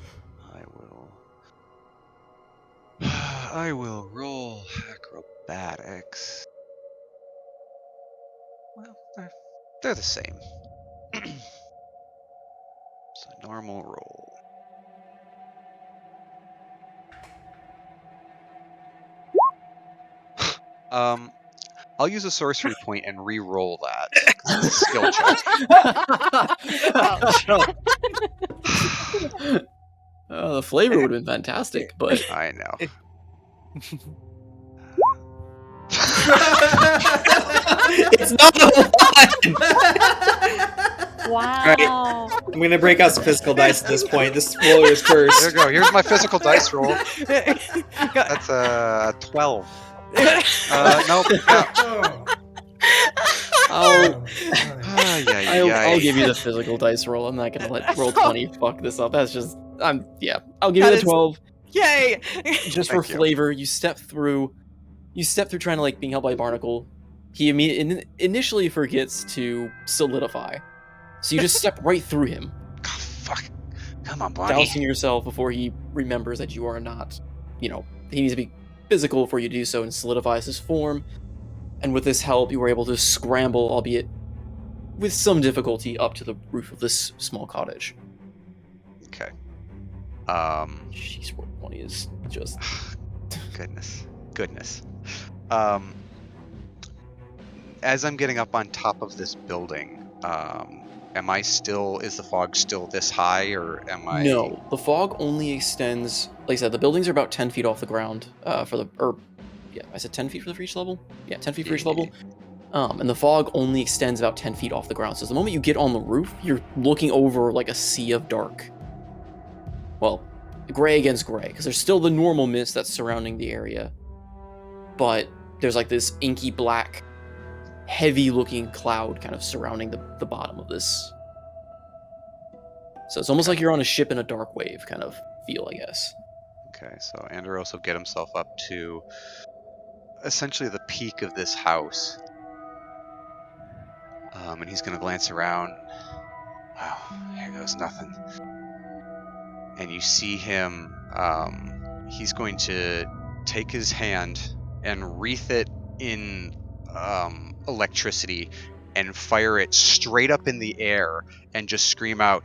I will roll acrobatics. Well, they're the same. So normal roll. I'll use a sorcery point and re-roll that. It's a skill check. The flavor would have been fantastic, but I know. It's not a one! Wow. I'm gonna break out some physical dice at this point. This roller is There you cursed. go. Here's my physical dice roll. That's a 12. Nope. I'll I'll give you the physical dice roll. I'm not gonna let roll 20 fuck this up. That's just I'll give That you is- the 12 Yay! just for Thank you. flavor. You step through trying to like being helped by Barnacle. He initially forgets to solidify, so you just step right through him, God, fuck. Come on, Bonnie. dousing yourself before he remembers that you are not, he needs to be physical for you to do so, and solidifies his form. And with this help, you were able to scramble, albeit with some difficulty, up to the roof of this small cottage. Okay. Jeez, roll 20 is just... Goodness. As I'm getting up on top of this building, is the fog still this high, or am I... No, the fog only extends, like I said, the buildings are about 10 feet off the ground, I said 10 feet for each level? Yeah, 10 feet for each level. And the fog only extends about 10 feet off the ground, so the moment you get on the roof, you're looking over like a sea of dark. Well, gray against gray, because there's still the normal mist that's surrounding the area, but there's like this inky black, heavy-looking cloud kind of surrounding the bottom of this. So it's almost like you're on a ship in a dark wave kind of feel, I guess. Okay, so Andros will get himself up to essentially the peak of this house. And he's going to glance around. Wow, here goes nothing. And you see him, he's going to take his hand and wreath it in electricity and fire it straight up in the air and just scream out,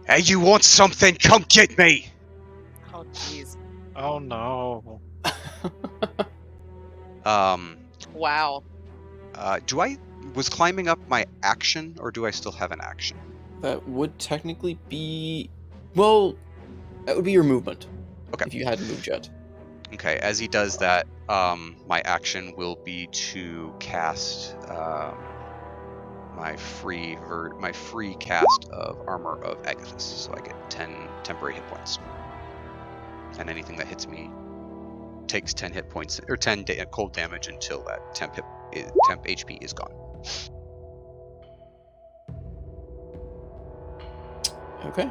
"Hey, you want something? Come get me!" Oh, jeez. Oh no. Wow. Was climbing up my action, or do I still have an action? That would technically be... Well, that would be your movement. Okay. If you hadn't moved yet. Okay, as he does that, my action will be to cast my free cast of Armor of Agathis, so I get 10 temporary hit points. And anything that hits me takes 10 hit points, or 10 cold damage until that temp HP is gone. Okay.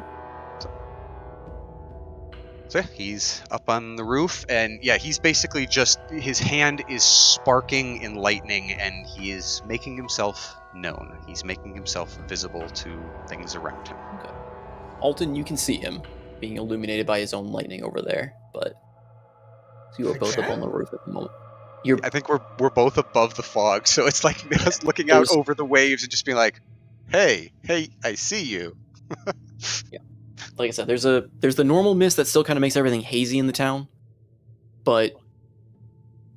So yeah, he's up on the roof, and yeah, he's basically just, his hand is sparking in lightning, and he is making himself known. He's making himself visible to things around him. Okay. Alton, you can see him being illuminated by his own lightning over there, but so you are both up on the roof at the moment. I think we're both above the fog, so it's like us looking out over the waves and just being like, hey, I see you. Yeah. Like I said, there's the normal mist that still kind of makes everything hazy in the town, but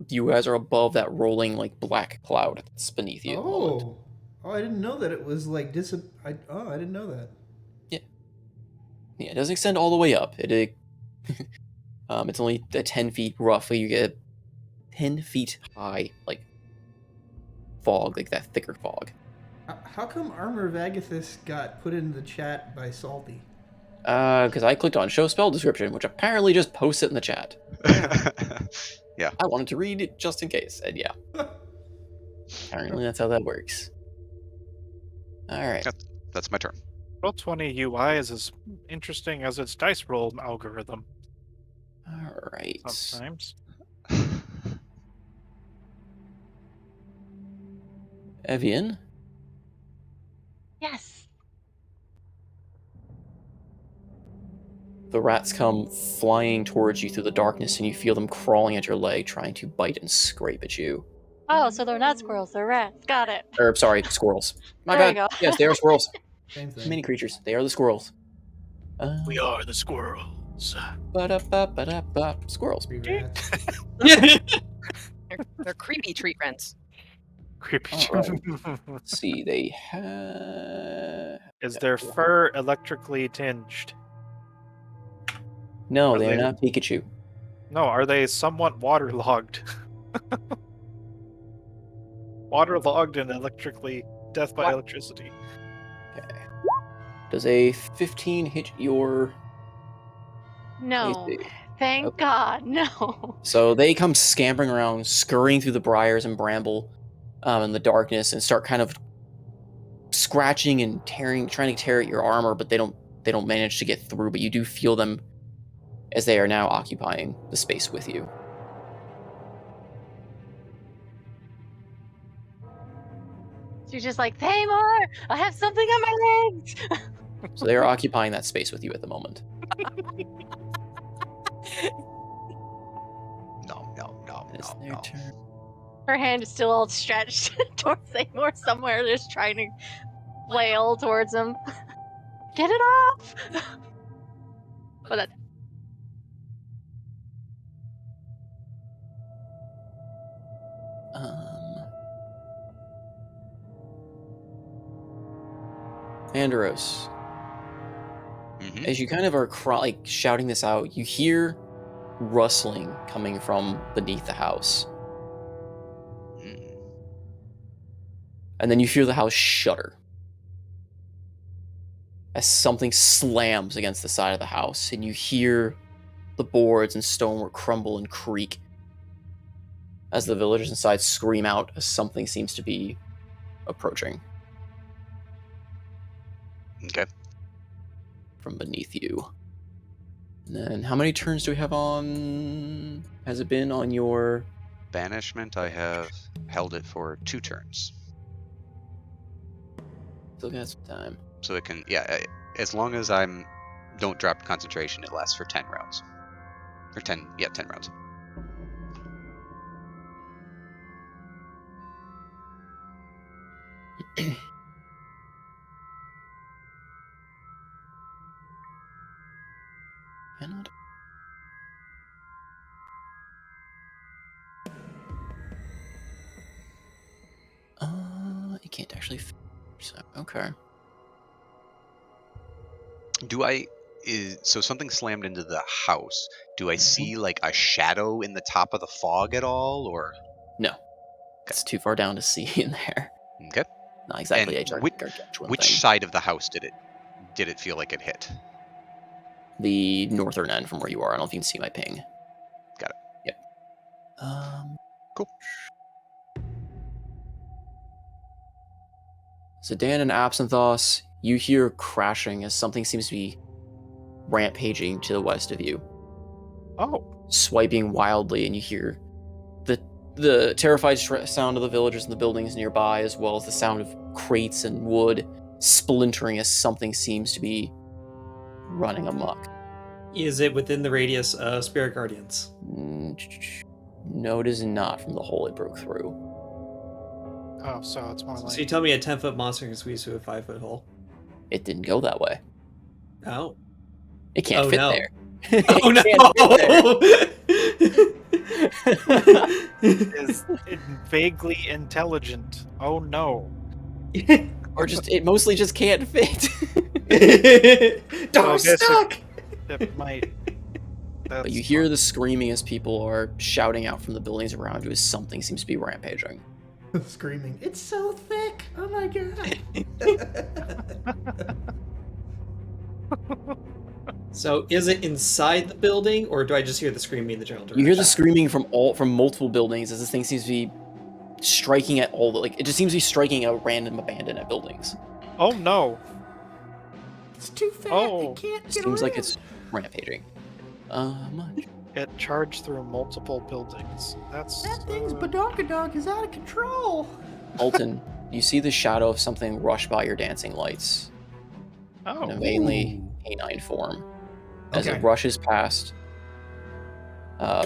you guys are above that rolling like black cloud that's beneath you. At the moment. I didn't know that it was like I didn't know that. Yeah, it doesn't extend all the way up. It It's only 10 feet roughly. You get 10 feet high, like fog, like that thicker fog. How come Armor of Agathis got put into the chat by Salty? Because I clicked on show spell description, which apparently just posts it in the chat. Yeah. I wanted to read it just in case, and yeah. Apparently that's how that works. Alright. That's my turn. Roll20 UI is as interesting as its dice roll algorithm Alright. sometimes. Evian? Yes. The rats come flying towards you through the darkness, and you feel them crawling at your leg, trying to bite and scrape at you. Oh, so they're not squirrels, they're rats. Got it. Or, sorry, squirrels. My There you bad. go. Yes, they are squirrels. Same thing. Mini creatures. They are the squirrels. We are the squirrels. Ba-da-ba-ba-da-ba. Squirrels. Three rats. They're creepy treatments. Creepy. Alright. Let's see, they have... Is their fur electrically tinged? No, Are they are they- not Pikachu. No, are they somewhat waterlogged? Waterlogged and electrically death by What? electricity. Okay. Does a 15 hit your No. AC? Thank Okay. God, no. So they come scampering around, scurrying through the briars and bramble in the darkness, and start kind of scratching and trying to tear at your armor, but they don't manage to get through. But you do feel them as they are now occupying the space with you. She's just like, Tamar, I have something on my legs. So they are occupying that space with you at the moment. No. It is their turn. Her hand is still all stretched towards Tamar somewhere, just trying to flail towards him. Get it off! But that, Andros, Mhm. as you kind of are shouting this out, you hear rustling coming from beneath the house. Mm. And then you hear the house shudder as something slams against the side of the house, and you hear the boards and stonework crumble and creak as the villagers inside scream out as something seems to be approaching Okay. from beneath you. And then how many turns do we have on? Has it been on your... Banishment, I have held it for 2 turns. Still got some time. So it can, as long as don't drop concentration, it lasts for 10 rounds. Or 10 rounds. Cannot. You can't actually. So okay. So something slammed into the house. Do I see like a shadow in the top of the fog at all, or? No, it's too far down to see in there. Okay. Not exactly And a gargantuan which thing. side of the house did it feel like it hit? The northern end from where you are. I don't know if you can see my ping. Got it. Yep. Cool. Zidane and Absinthos, you hear crashing as something seems to be rampaging to the west of you. Oh, Swiping wildly, and you hear the terrified sound of the villagers in the buildings nearby, as well as the sound of crates and wood splintering as something seems to be running amok. Is it within the radius of Spirit Guardians? No, it is not from the hole it broke through. oh, so it's more So like you tell me a 10-foot monster can squeeze through a 5-foot hole? It didn't go that way. Oh. It can't Oh, fit no. there. Oh It no! is vaguely intelligent. Oh no. Or just it mostly just can't fit. Door So I guess stuck! It might But you hear the screaming as people are shouting out from the buildings around you as something seems to be rampaging. Screaming, it's so thick! Oh my god! So is it inside the building, or do I just hear the screaming in the general direction? You hear the screaming from multiple buildings as this thing seems to be striking at all it just seems to be striking at random abandoned buildings. Oh no! It's too fat, Oh. it can't It get seems around. like it's rampaging. Much. It charged through multiple buildings. That's That thing's badonkadonk is out of control! Alton, you see the shadow of something rush by your dancing lights in a Oh. vainly canine form. As Okay. it rushes past, Oh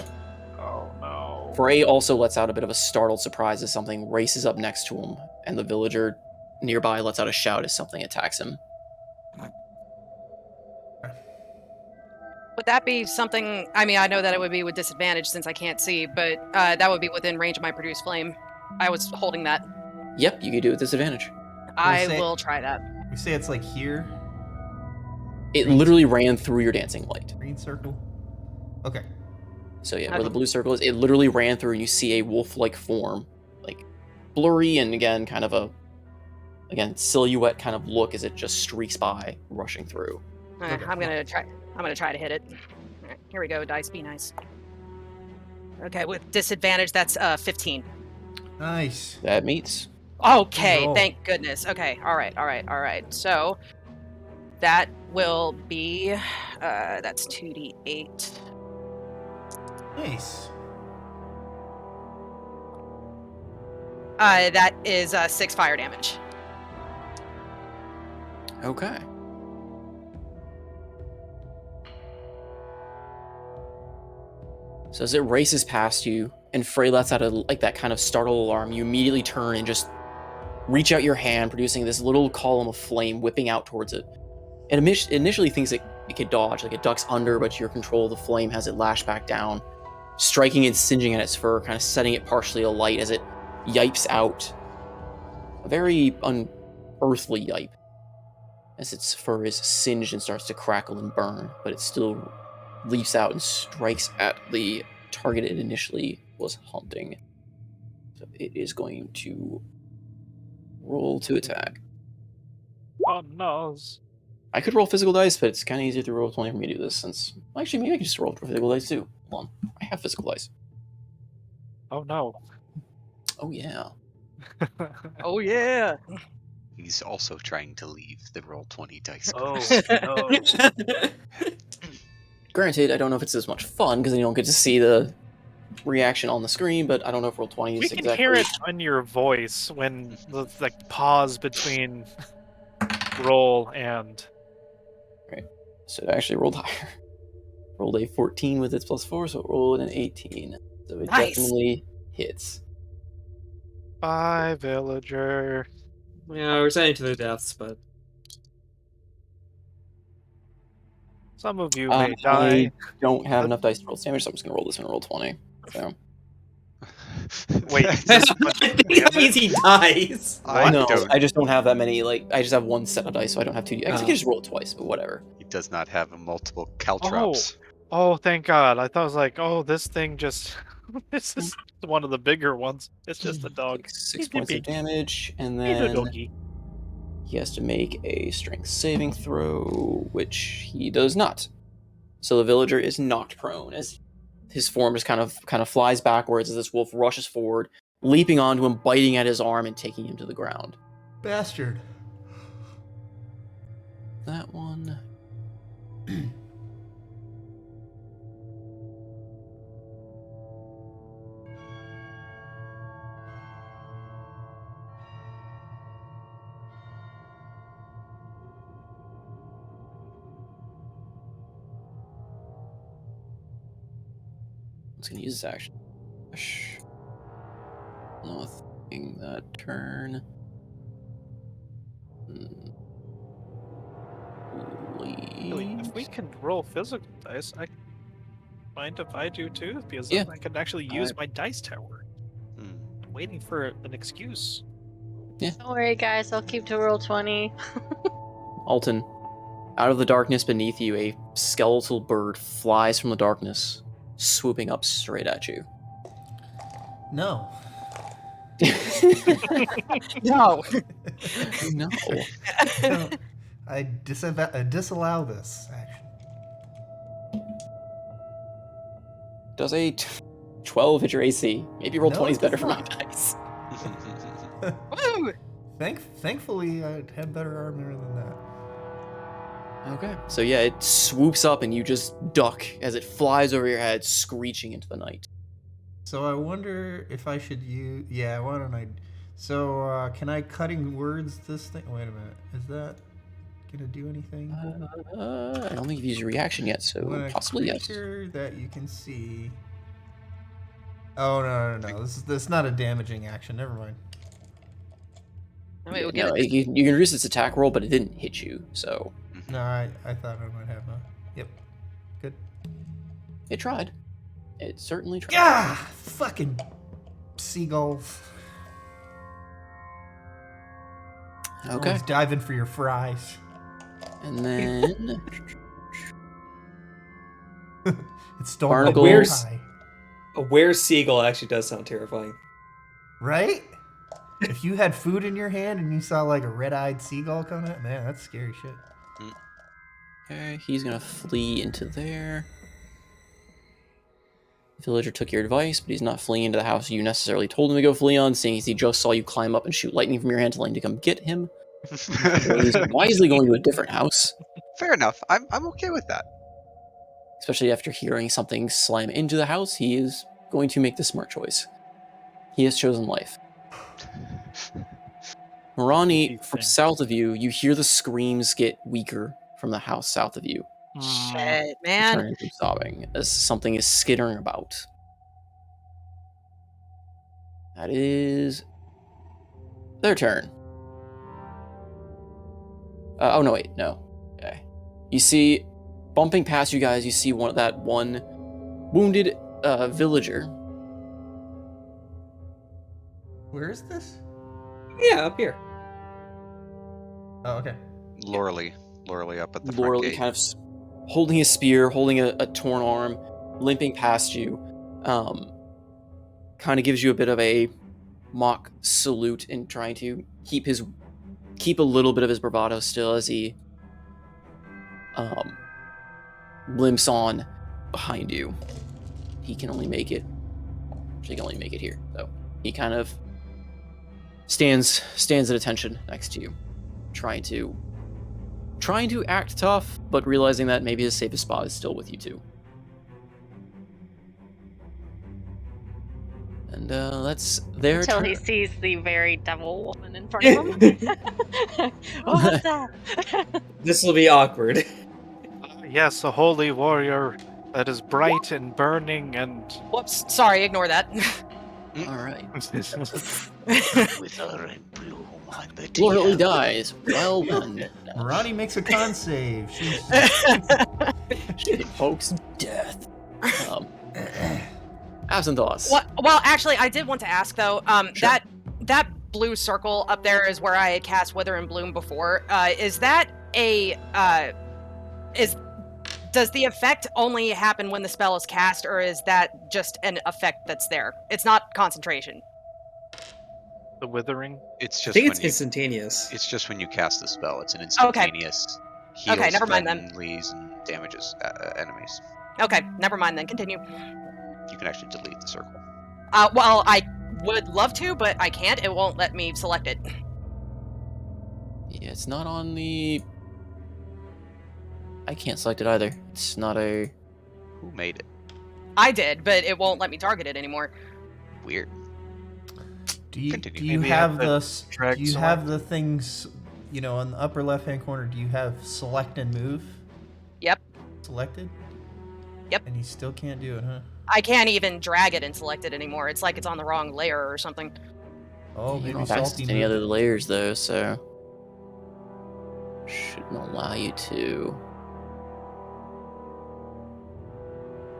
no. Frey also lets out a bit of a startled surprise as something races up next to him, and the villager nearby lets out a shout as something attacks him. Would that be something? I mean, I know that it would be with disadvantage since I can't see, but that would be within range of my produce flame. I was holding that. Yep, you can do it with disadvantage. I say- will try that. We say it's like here, It literally ran through your dancing light. green circle. Okay. So yeah, where the blue circle is, it literally ran through and you see a wolf-like form, like blurry and again kind of a silhouette kind of look as it just streaks by, rushing through. I'm gonna try to hit it. All right, here we go. Dice, be nice. Okay, with disadvantage, that's 15. Nice. That meets. Okay, roll. thank goodness. Okay, all right. So that will be that's 2d8. Nice. That is 6 fire damage. Okay. So as it races past you, and Frey lets out that kind of startled alarm, you immediately turn and just reach out your hand, producing this little column of flame whipping out towards it. It initially thinks it could dodge, like it ducks under, but your control of the flame has it lash back down, striking and singeing at its fur, kind of setting it partially alight as it yipes out. A very unearthly yipe, as its fur is singed and starts to crackle and burn, but it still leaps out and strikes at the target it initially was hunting. So it is going to roll to attack. Oh no. I could roll physical dice, but it's kind of easier to roll 20 for me to do this since... Actually, maybe I can just roll physical dice too. Hold on. I have physical dice. Oh no. Oh, yeah. Oh yeah. He's also trying to leave the roll 20 dice. Oh course. no. Granted, I don't know if it's as much fun because then you don't get to see the reaction on the screen, but I don't know if roll 20 is We can exactly... hear it on your voice when the pause between roll and. So it actually rolled higher. Rolled a 14 with its +4, so it rolled an 18. So it Nice. definitely hits. Bye, villager. Yeah, we're sending to their deaths, but Some of you may die. I don't have enough dice to roll damage, so I'm just going to roll this and roll 20. So. Wait, is this a bunch of that means he dies. No, I just don't have that many, I just have one set of dice, so I don't have two. I can just roll it twice, but whatever. He does not have a multiple caltrops. Oh, thank God. I thought it was like, oh, this thing just. This is one of the bigger ones. It's just a dog. 6 points of damage, and He's a then doggy. he has to make a strength saving throw, which he does not. So the villager is knocked prone as his form just kind of flies backwards as this wolf rushes forward, leaping onto him, biting at his arm, and taking him to the ground. Bastard. That one. It's gonna use his action. Nothing that turn. Really, if we can roll physical dice, I mind if I do too, because Yeah. then I can actually use my dice tower. I'm waiting for an excuse. Don't worry, guys. I'll keep to roll 20. Alton, out of the darkness beneath you, a skeletal bird flies from the darkness, swooping up straight at you. No. No. No. No. I disallow this action. Does a 12 hit your AC? Maybe roll No, 20 is it better does for my not. dice. Woo! Thankfully, I had better armor than that. Okay. So yeah, it swoops up and you just duck as it flies over your head, screeching into the night. So I wonder if I should use... Yeah, why don't I... So, can I cutting words this thing? Wait a minute. Is that gonna do anything? I don't think you've used your reaction yet, so When a possibly yes. creature that you can see... Oh, no. This is not a damaging action. Never mind. I mean, we'll No, give it. you can reduce its attack roll, but it didn't hit you, so No, I thought I might have a... Yep. Good. it tried. It certainly tried. Yeah! Fucking seagulls. Okay. Always diving for your fries. And then It's stolen Barnacle. my Where's- pie. A were seagull actually does sound terrifying. Right? If you had food in your hand and you saw like a red-eyed seagull coming at, man, that's scary shit. okay, he's gonna flee into there. Villager took your advice, but he's not fleeing into the house you necessarily told him to go flee on, seeing as he just saw you climb up and shoot lightning from your hand, telling him to come get him. So he's wisely going to a different house, Fair enough. I'm okay with that. especially after hearing something slam into the house. He is going to make the smart choice. He has chosen life. Morani, from south of you, you hear the screams get weaker from the house south of you, Shit, man. turning into sobbing as something is skittering about. That is their turn. Oh no, wait, no. Okay. You see, bumping past you guys, you see one wounded villager. Where is this? Yeah, up here. Oh, okay. Loreley up at the front Loreley gate. kind of holding a spear, holding a torn arm, limping past you. Kind of gives you a bit of a mock salute in trying to keep a little bit of his bravado still as he limps on behind you. He can only make it here. So he kind of stands at attention next to you, trying to act tough, but realizing that maybe his safest spot is still with you two. And that's their Until turn. he sees the very devil woman in front of him. What was that? This will be awkward. Yes, a holy warrior that is bright and burning and. Whoops. Sorry, ignore that. All right. With her in bloom on the Loreley DM. dies. Well done. Marani makes a con save. She's She invokes death. Absinthe. Well, actually, I did want to ask though. Sure. That blue circle up there is where I had cast Wither and Bloom before. Is that a does the effect only happen when the spell is cast, or is that just an effect that's there? It's not concentration. The withering. It's I just think when it's you, instantaneous. it's just when you cast the spell. It's an Okay. instantaneous heals Okay, never mind then. friendlies and damages enemies. Okay, never mind then. Continue. You can actually delete the circle. Well, I would love to, but I can't. It won't let me select it. Yeah, it's not on the. I can't select it either. It's not a. Who made it? I did, but it won't let me target it anymore. Weird. Do you Continue. Maybe have have the to s- drag do you have select. the things, you know, in the upper left hand corner? Do you have select and move Yep. selected? Yep. And you still can't do it, huh? I can't even drag it and select it anymore. It's like it's on the wrong layer or something. Oh, You maybe don't have access salty to any moved other it. layers though, so shouldn't allow you to.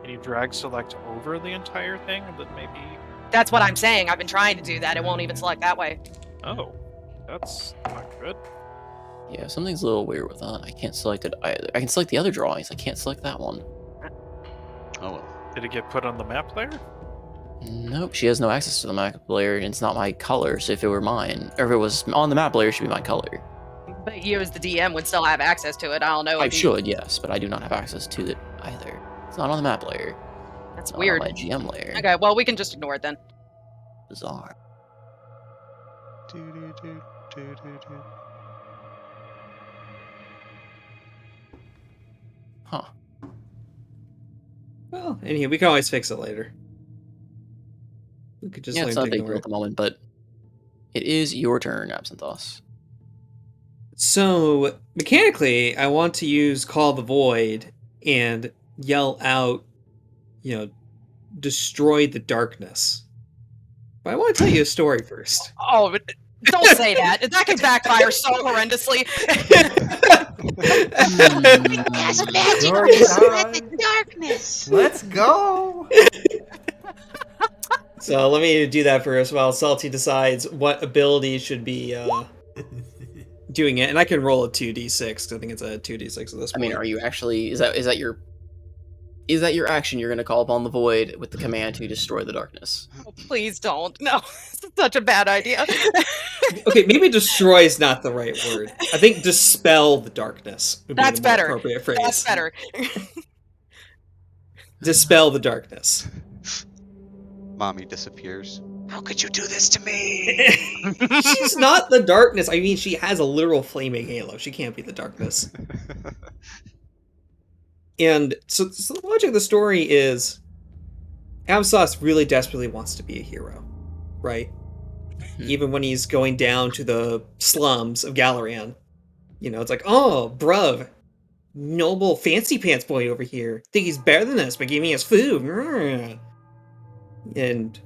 Can you drag select over the entire thing, and then maybe? That's what I'm saying. I've been trying to do that. It won't even select that way. Oh, that's not good. Yeah, something's a little weird with that. I can't select it either. I can select the other drawings. I can't select that one. Oh well. Did it get put on the map layer? Nope, she has no access to the map layer, and it's not my color. So if it were mine, or if it was on the map layer, it should be my color. But you, as the DM, would still have access to it. I don't know. I if you- should, yes, but I do not have access to it either. It's not on the map layer. That's Not weird. on my GM layer. Okay, well, we can just ignore it then. Bizarre. Huh. Well, anyway, we can always fix it later. We could just Yeah, learn it's to not a big ignore deal it. at the moment, but it is your turn, Absinthoss. So, mechanically, I want to use Call the Void and yell out, destroy the darkness. But I want to tell you a story first. Oh, but don't say that. That could backfire so horrendously. There's magic Story to spread time. the darkness. Let's go. So let me do that first while Salty decides what ability should be doing it. And I can roll a 2d6 because I think it's a 2d6 at this I point. mean, are you actually? Is that your action? You're going to call upon the void with the command to destroy the darkness. Oh, please don't. No, it's such a bad idea. Okay, maybe destroy is not the right word. I think dispel the darkness would be That's the more better. appropriate phrase. That's better. Dispel the darkness. Mommy disappears. How could you do this to me? She's not the darkness. I mean, she has a literal flaming halo. She can't be the darkness. And so the logic of the story is Absinthoss really desperately wants to be a hero, right? Even when he's going down to the slums of Galaran. It's like, oh, bruv, noble fancy pants boy over here. Think he's better than us by giving us food. And,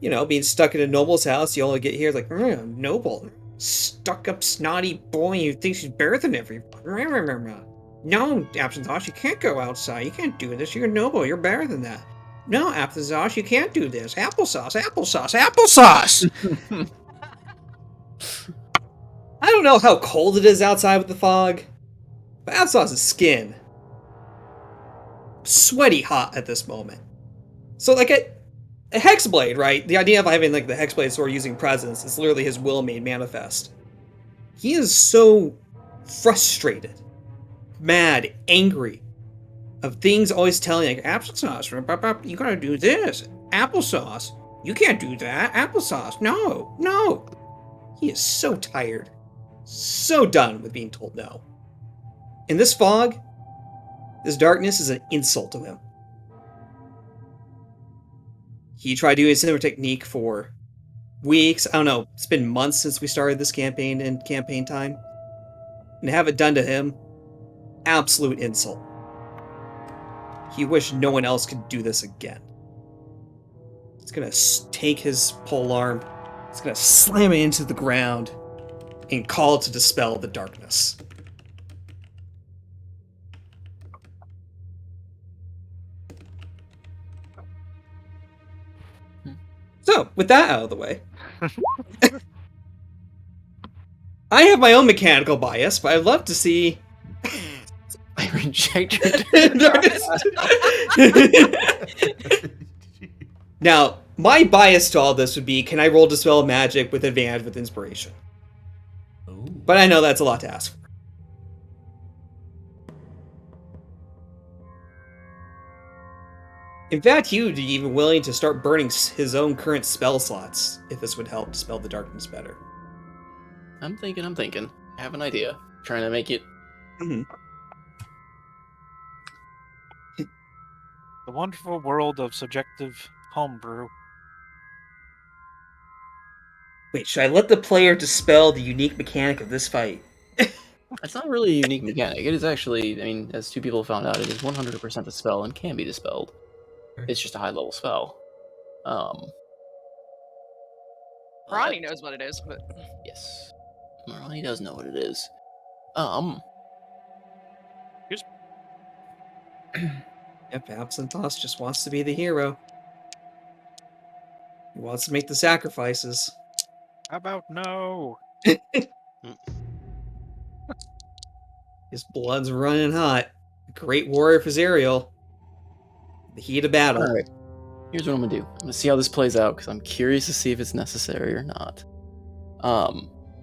being stuck in a noble's house, you only get here like, noble. Stuck up snotty boy who thinks he's better than everyone. No, Absinthoss, you can't go outside. You can't do this. You're a noble. You're better than that. No, Absinthoss, you can't do this. Applesauce. I don't know how cold it is outside with the fog, but Absinthoss's skin sweaty hot at this moment. So, like a Hexblade, right? The idea of having like the Hexblade sword using presence is literally his will made manifest. He is so frustrated, mad, angry, of things always telling like Applesauce, you gotta do this. Applesauce, you can't do that. Applesauce, no. He is so tired, so done with being told no. And this fog, this darkness is an insult to him. He tried doing a similar technique for weeks. I don't know, it's been months since we started this campaign and campaign time. And to have it done to him, absolute insult. He wished no one else could do this again. He's gonna take his polearm, he's gonna slam it into the ground, and call to dispel the darkness. So, with that out of the way, I have my own mechanical bias, but I'd love to see I reject your darkness. Now, my bias to all this would be, can I roll Dispel Magic with advantage with Inspiration? Ooh. But I know that's a lot to ask for. In fact, he would be even willing to start burning his own current spell slots if this would help dispel the darkness better. I'm thinking. I have an idea. Trying to make it. Mm-hmm. The wonderful world of subjective homebrew. Wait, should I let the player dispel the unique mechanic of this fight? It's not really a unique mechanic. It is actually, I mean, as two people found out, it is 100% a spell and can be dispelled. It's just a high level spell. Ronnie knows what it is, but Yes. Ronnie does know what it is. Yep, Absinthoss just wants to be the hero. He wants to make the sacrifices. How about no? His blood's running hot. A great warrior for Zariel. The heat of battle. All right. Here's what I'm gonna do. I'm gonna see how this plays out because I'm curious to see if it's necessary or not.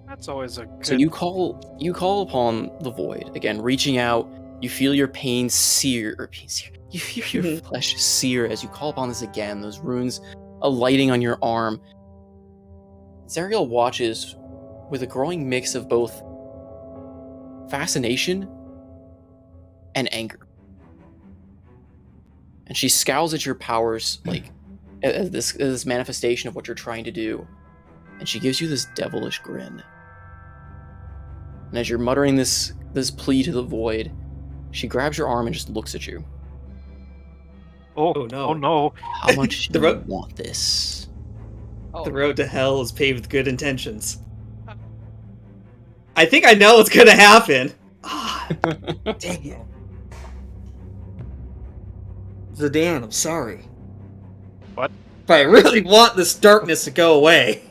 That's always a good. So you call upon the void again, reaching out. You feel your pain sear, or pain sear. You feel your flesh sear as you call upon this again. Those runes alighting on your arm. Zariel watches with a growing mix of both fascination and anger. And she scowls at your powers like as this manifestation of what you're trying to do. And she gives you this devilish grin. And as you're muttering this plea to the void, she grabs your arm and just looks at you. Oh no. Oh no! How much do The you ro- want this? The road to hell is paved with good intentions. I think I know what's gonna happen. Ah, dang it. Zidane, I'm sorry. What? But I really want this darkness to go away.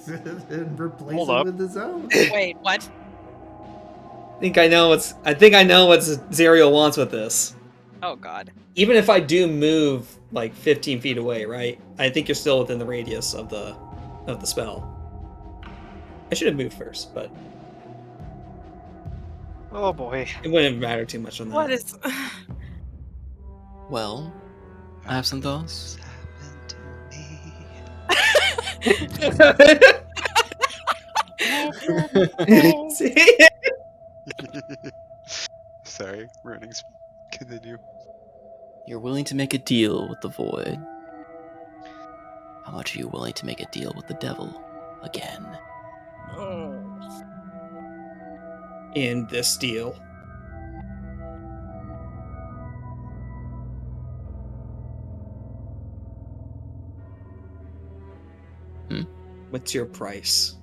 And replace Hold it up. with his own. Wait, what? I think I know what Zariel wants with this. Oh god. Even if I do move like 15 feet away, right? I think you're still within the radius of the spell. I should have moved first, but Oh boy! it wouldn't matter too much on that. What is Well, I have some thoughts. Sorry, runnings. Continue. You're willing to make a deal with the void. How much are you willing to make a deal with the devil again? In this deal. What's your price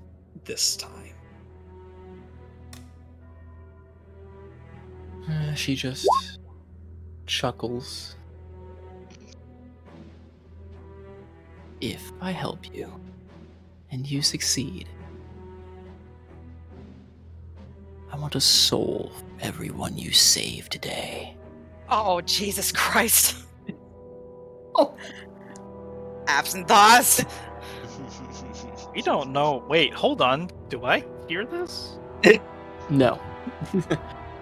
this time? She just chuckles. If I help you, and you succeed, I want a soul for everyone you save today. Oh, Jesus Christ. Oh. Absent thoughts. We don't know. Wait, hold on. Do I hear this? No.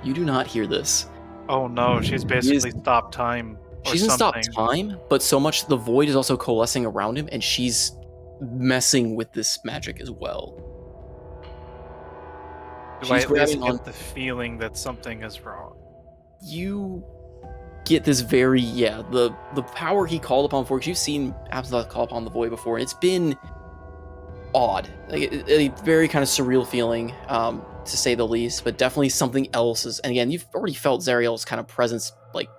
You do not hear this. Oh no, she's basically stopped time. Or She doesn't something. stop time, but so much the void is also coalescing around him, and she's messing with this magic as well. Do I She's at least grabbing get on. the feeling that something is wrong? You get this very the power he called upon for, because you've seen Absalom call upon the void before, and it's been odd, like a very kind of surreal feeling, to say the least, but definitely something else is. And again, you've already felt Zariel's kind of presence like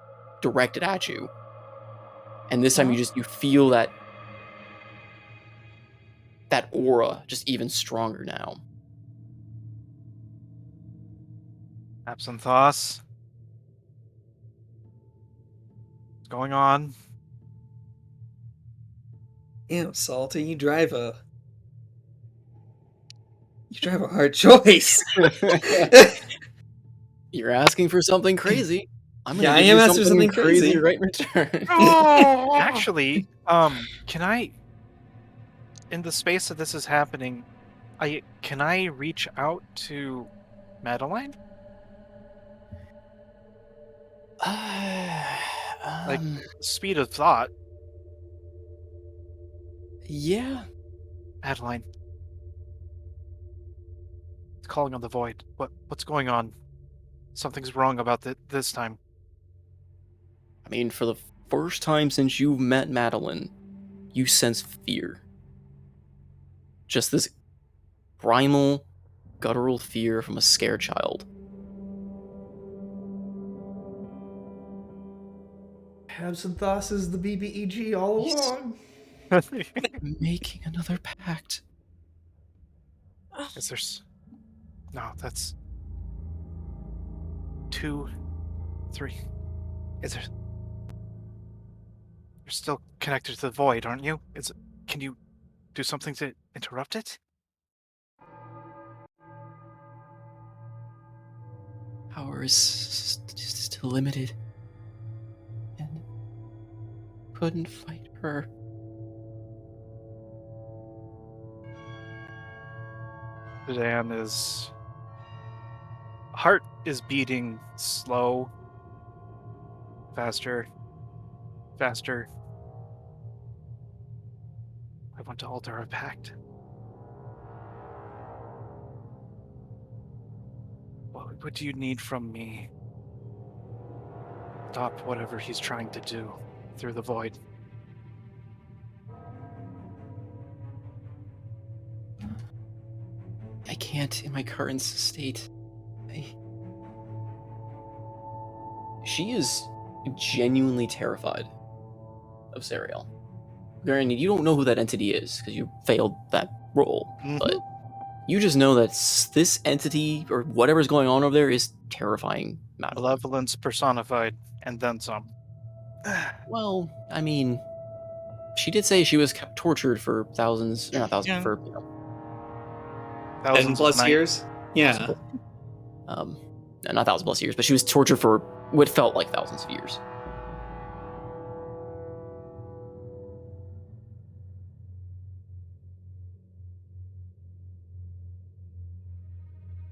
directed at you, and this time you feel that aura just even stronger now. Absinthoss? What's going on? Damn, Salty, you drive a hard choice. You're asking for something crazy. I'm gonna Yeah, I give am you asking for something crazy. right in return. Actually, can I, in the space that this is happening, can I reach out to Madeline? Like, speed of thought. Yeah. Madeline. It's calling on the void. What's going on? Something's wrong about this time. I mean, for the first time since you've met Madeline, you sense fear. Just this primal, guttural fear from a scared child. Absinthoss is the BBEG all along. Making another pact. Is there... No, that's... 2, 3... Is there... You're still connected to the void, aren't you? Can you do something to interrupt it? power is still limited. And couldn't fight her. Sudan's heart is beating slow, faster, faster. I want to alter our pact. What do you need from me? Stop whatever he's trying to do through the void. I can't in my current state. She is genuinely terrified of Zariel. Granted, you don't know who that entity is because you failed that roll, but you just know that this entity or whatever's going on over there is terrifying Madeline. Malevolence personified, and then some. Well, I mean, she did say she was tortured for thousands, or not thousands, Yeah. for 10 Thousands plus of years? Yeah. no, not thousand plus years, but she was tortured for what felt like thousands of years.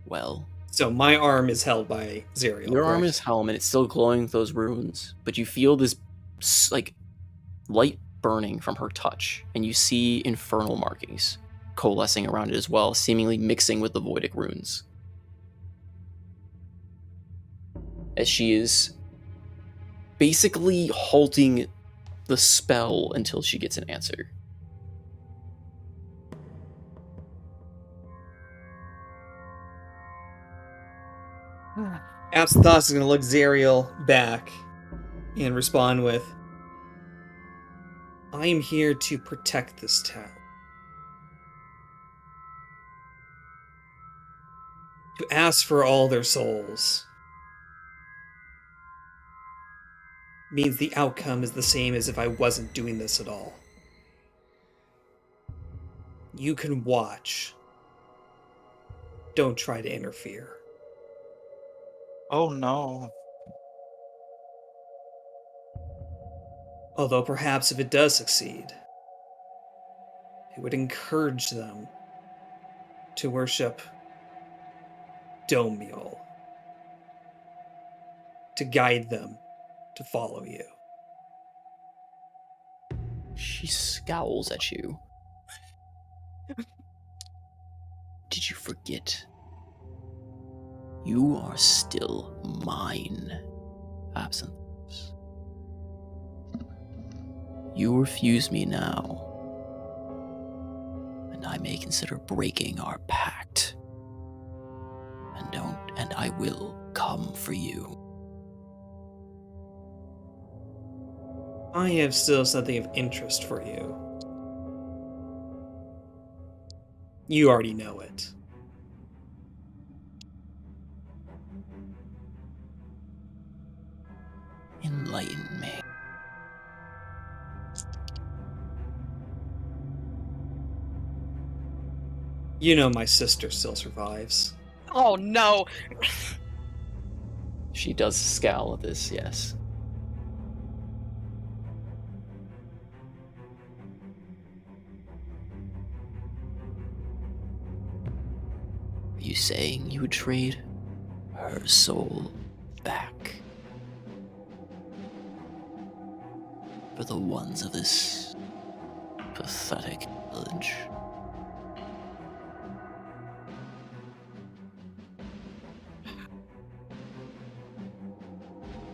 Well, So my arm is held by Zariel. your arm correct? is held and it's still glowing with those runes, but you feel this like light burning from her touch, and you see infernal markings coalescing around it as well, seemingly mixing with the voidic runes. As she is basically halting the spell until she gets an answer. Absinthoth is going to look Zariel back and respond with, I am here to protect this town. To ask for all their souls means the outcome is the same as if I wasn't doing this at all. You can watch. Don't try to interfere. Oh no. Although perhaps if it does succeed, it would encourage them to worship Domiel, to guide them to follow you. She scowls at you. Did you forget? You are still mine, Absinthe. You refuse me now, and I may consider breaking our pact. And I will come for you. I have still something of interest for you. You already know it. Enlighten me. You know my sister still survives. Oh no! She does scowl at this, yes. Are you saying you would trade her soul back for the ones of this pathetic village?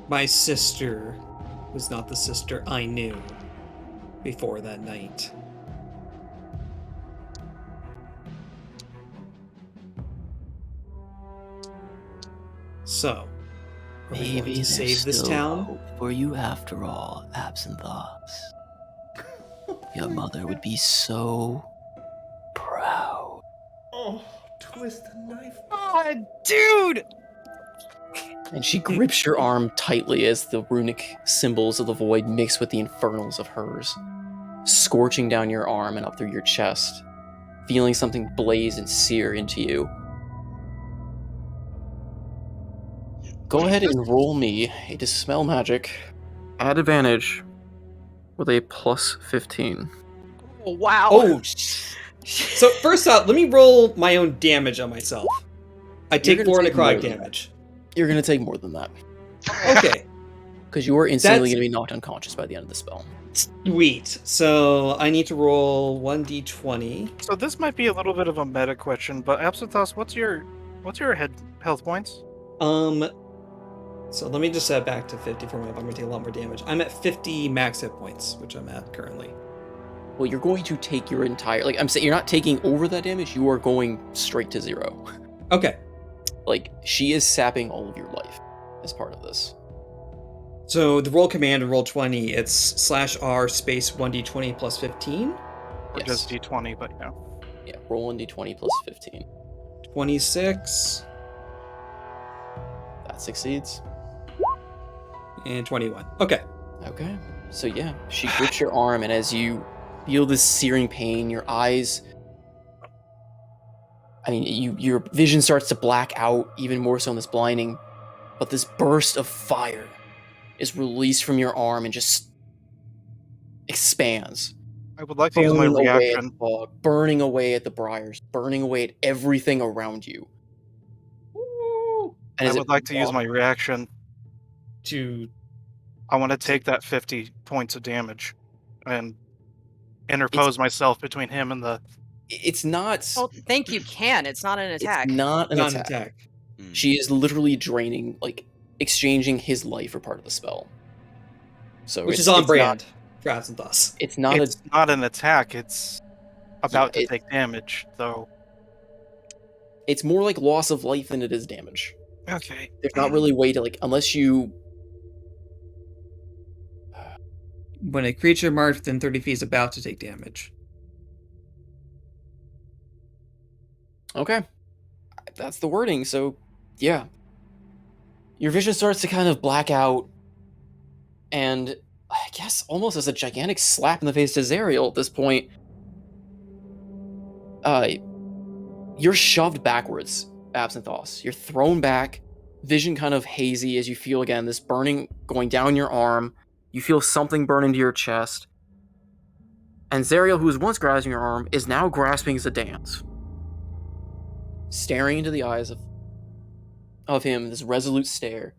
My sister was not the sister I knew before that night. So, are we going Maybe to there's save this still town? hope for you after all, Absinthe. Your mother would be so proud. Oh, twist the knife. Oh, dude! And she grips your arm tightly as the runic symbols of the void mix with the infernals of hers, scorching down your arm and up through your chest, feeling something blaze and sear into you. Go ahead and roll me a Dispel Magic at advantage with a plus 15. Oh, wow. Oh, so first off, let me roll my own damage on myself. I take gonna 4 take more necrotic than that. damage. You're going to take more than that. Okay, Because you are instantly That's- going to be knocked unconscious by the end of the spell. sweet. So I need to roll 1d20. So this might be a little bit of a meta question, but Absinthoss, what's your health points? So let me just set back to 50 for my. I'm gonna take a lot more damage. I'm at 50 max hit points, which I'm at currently. Well, you're going to take your entire... Like, I'm saying you're not taking over that damage. You are going straight to 0. Okay, Like, she is sapping all of your life as part of this. so the roll command and roll 20. It's /r space 1d20 plus 15. Or Yes. just d20, but yeah. Yeah, roll 1d20 plus 15. 26 That succeeds. and 21. Okay. Okay. So yeah, she grips your arm, and as you feel this searing pain, your eyes... I mean, your vision starts to black out, even more so in this blinding, but this burst of fire is released from your arm and just expands, I would like to use my burning away at reaction. the fog, burning away at the briars, burning away at everything around you. And I as would it like to use my reaction. To I want to take that 50 points of damage and interpose myself between him and the... it's not Well, think you can. It's not an attack. it's not an not an attack. attack. She is literally draining, like exchanging his life for part of the spell. So Which it's, is on it's brand for Absinthoss. It's not It's not an attack, it's about to it- take damage, though. it's more like loss of life than it is damage. Okay. There's not really a way to, like, unless you... When a creature marked within 30 feet is about to take damage. Okay. That's the wording, so yeah. Your vision starts to kind of black out, and I guess almost as a gigantic slap in the face to Zariel at this point, you're shoved backwards, Absinthoss. You're thrown back, vision kind of hazy as you feel again this burning going down your arm. You feel something burn into your chest. And Zariel, who was once grasping your arm, is now grasping Zidane's. Staring into the eyes of him, this resolute stare,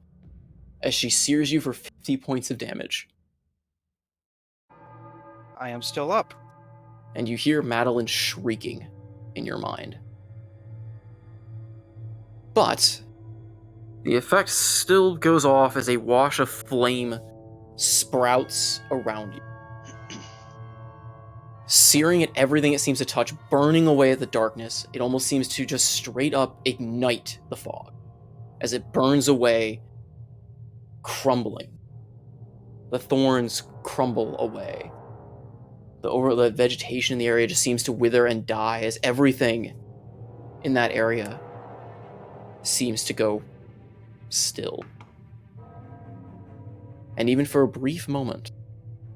as she sears you for 50 points of damage. I am still up. And you hear Madeline shrieking in your mind. But the effect still goes off as a wash of flame sprouts around you, searing at everything it seems to touch, burning away at the darkness. It almost seems to just straight up ignite the fog as it burns away, crumbling. The thorns crumble away. The vegetation in the area just seems to wither and die as everything in that area seems to go still. And even for a brief moment,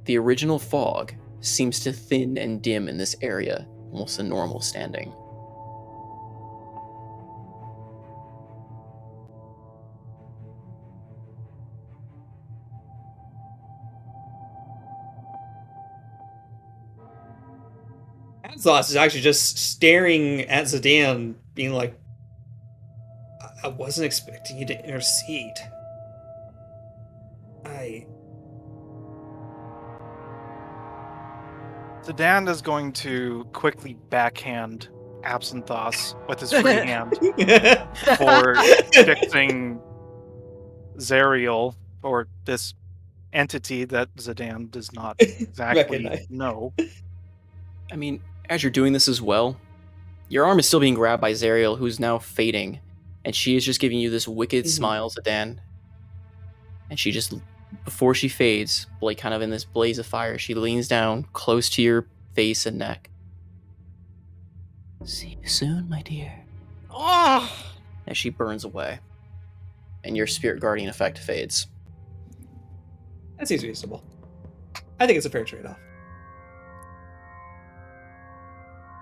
the original fog seems to thin and dim in this area, almost a normal standing. Absinthoss is actually just staring at Zidane, being like, I wasn't expecting you to intercede. Zidane is going to quickly backhand Absinthoss with his free hand for fixing Zariel, or this entity that Zidane does not exactly Recognize. know. I mean, as you're doing this as well, your arm is still being grabbed by Zariel, who's now fading, and she is just giving you this wicked smile, Zidane. And she just, before she fades, like kind of in this blaze of fire, she leans down close to your face and neck. See you soon, my dear. Oh, As she burns away, and your spirit guardian effect fades. That seems reasonable. I think it's a fair trade-off.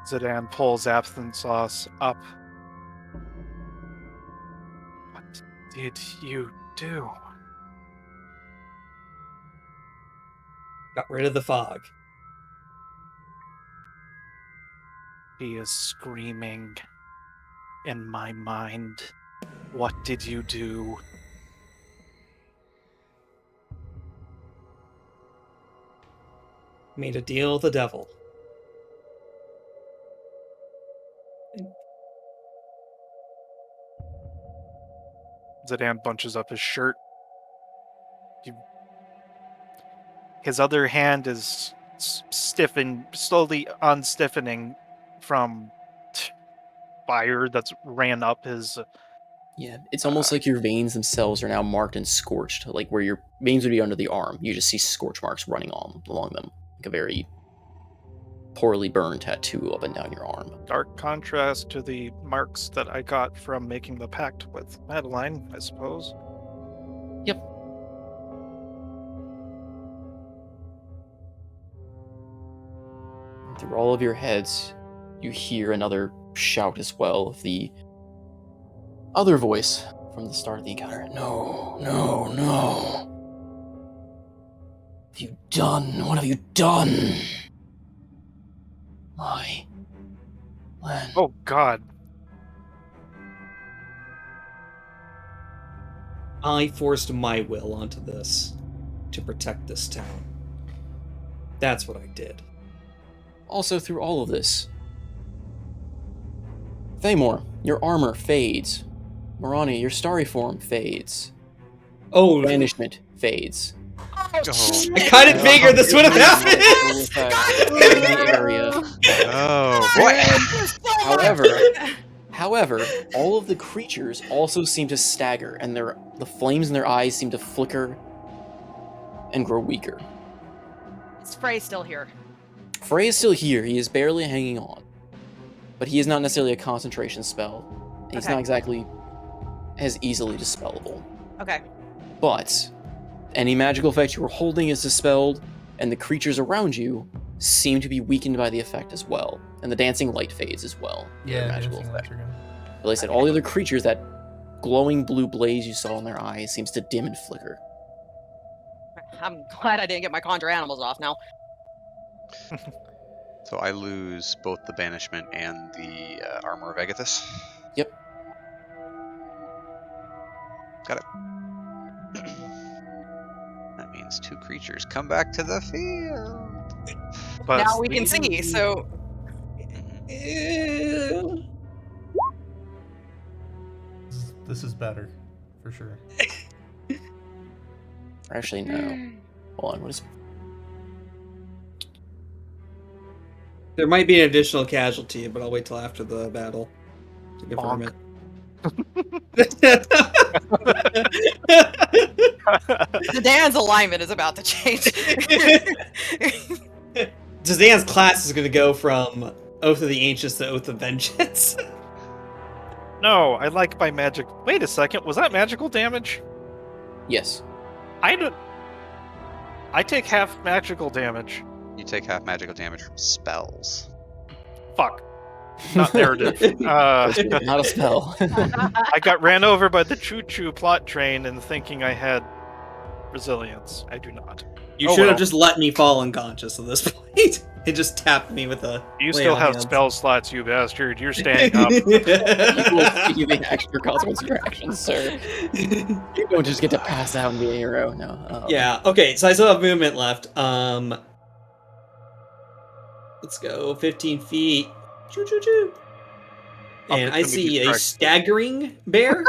Zidane pulls Absinthoss up. What did you do? Got rid of the fog. He is screaming in my mind. What did you do? Made a deal with the devil. Zidane bunches up his shirt. His other hand is slowly unstiffening from fire that's ran up his. Yeah, it's almost like your veins themselves are now marked and scorched, like where your veins would be under the arm. You just see scorch marks running along them, like a very poorly burned tattoo up and down your arm. Dark contrast to the marks that I got from making the pact with Madeline, I suppose. Yep. Through all of your heads, you hear another shout as well of the other voice from the start of the encounter. No, no, no. What have you done? What have you done? My land. Oh, God. I forced my will onto this to protect this town. That's what I did. Also, through all of this, Thamor, your armor fades. Morani, your starry form fades. Oh, Banishment fades. I kind of figured this would have happened. In the area. Oh boy! However, all of the creatures also seem to stagger, and the flames in their eyes seem to flicker and grow weaker. Is Frey still here? Frey is still here. He is barely hanging on, but he is not necessarily a concentration spell. He's not exactly as easily dispellable. Okay. But any magical effect you were holding is dispelled, and the creatures around you seem to be weakened by the effect as well. And the dancing light fades as well. Yeah, magical dancing effect. lights are good. But like I said, all the other creatures, that glowing blue blaze you saw in their eyes seems to dim and flicker. I'm glad I didn't get my conjure animals off now. So I lose both the banishment and the armor of Agathis. Yep. Got it. That means 2 creatures come back to the field. But Now we can see, so... This is better, for sure. Actually, no. Hold on, what is... There might be an additional casualty, but I'll wait till after the battle to confirm it. Zidane's alignment is about to change. Zidane's class is going to go from Oath of the Ancients to Oath of Vengeance. no, I like my magic. Wait a second, was that magical damage? Yes. I take half magical damage. You take half magical damage from spells. Fuck. Not narrative. Not a spell. I got ran over by the choo-choo plot train and thinking I had resilience. I do not. You should have just let me fall unconscious at this point. It just tapped me with a. You still have spell slots, you bastard. You're standing up. You will receiving extra consequence of your actions, sir. You don't just get to pass out and be a hero. No. Yeah. Okay. So I still have movement left. Let's go 15 feet. Choo choo choo. And I see a staggering bear.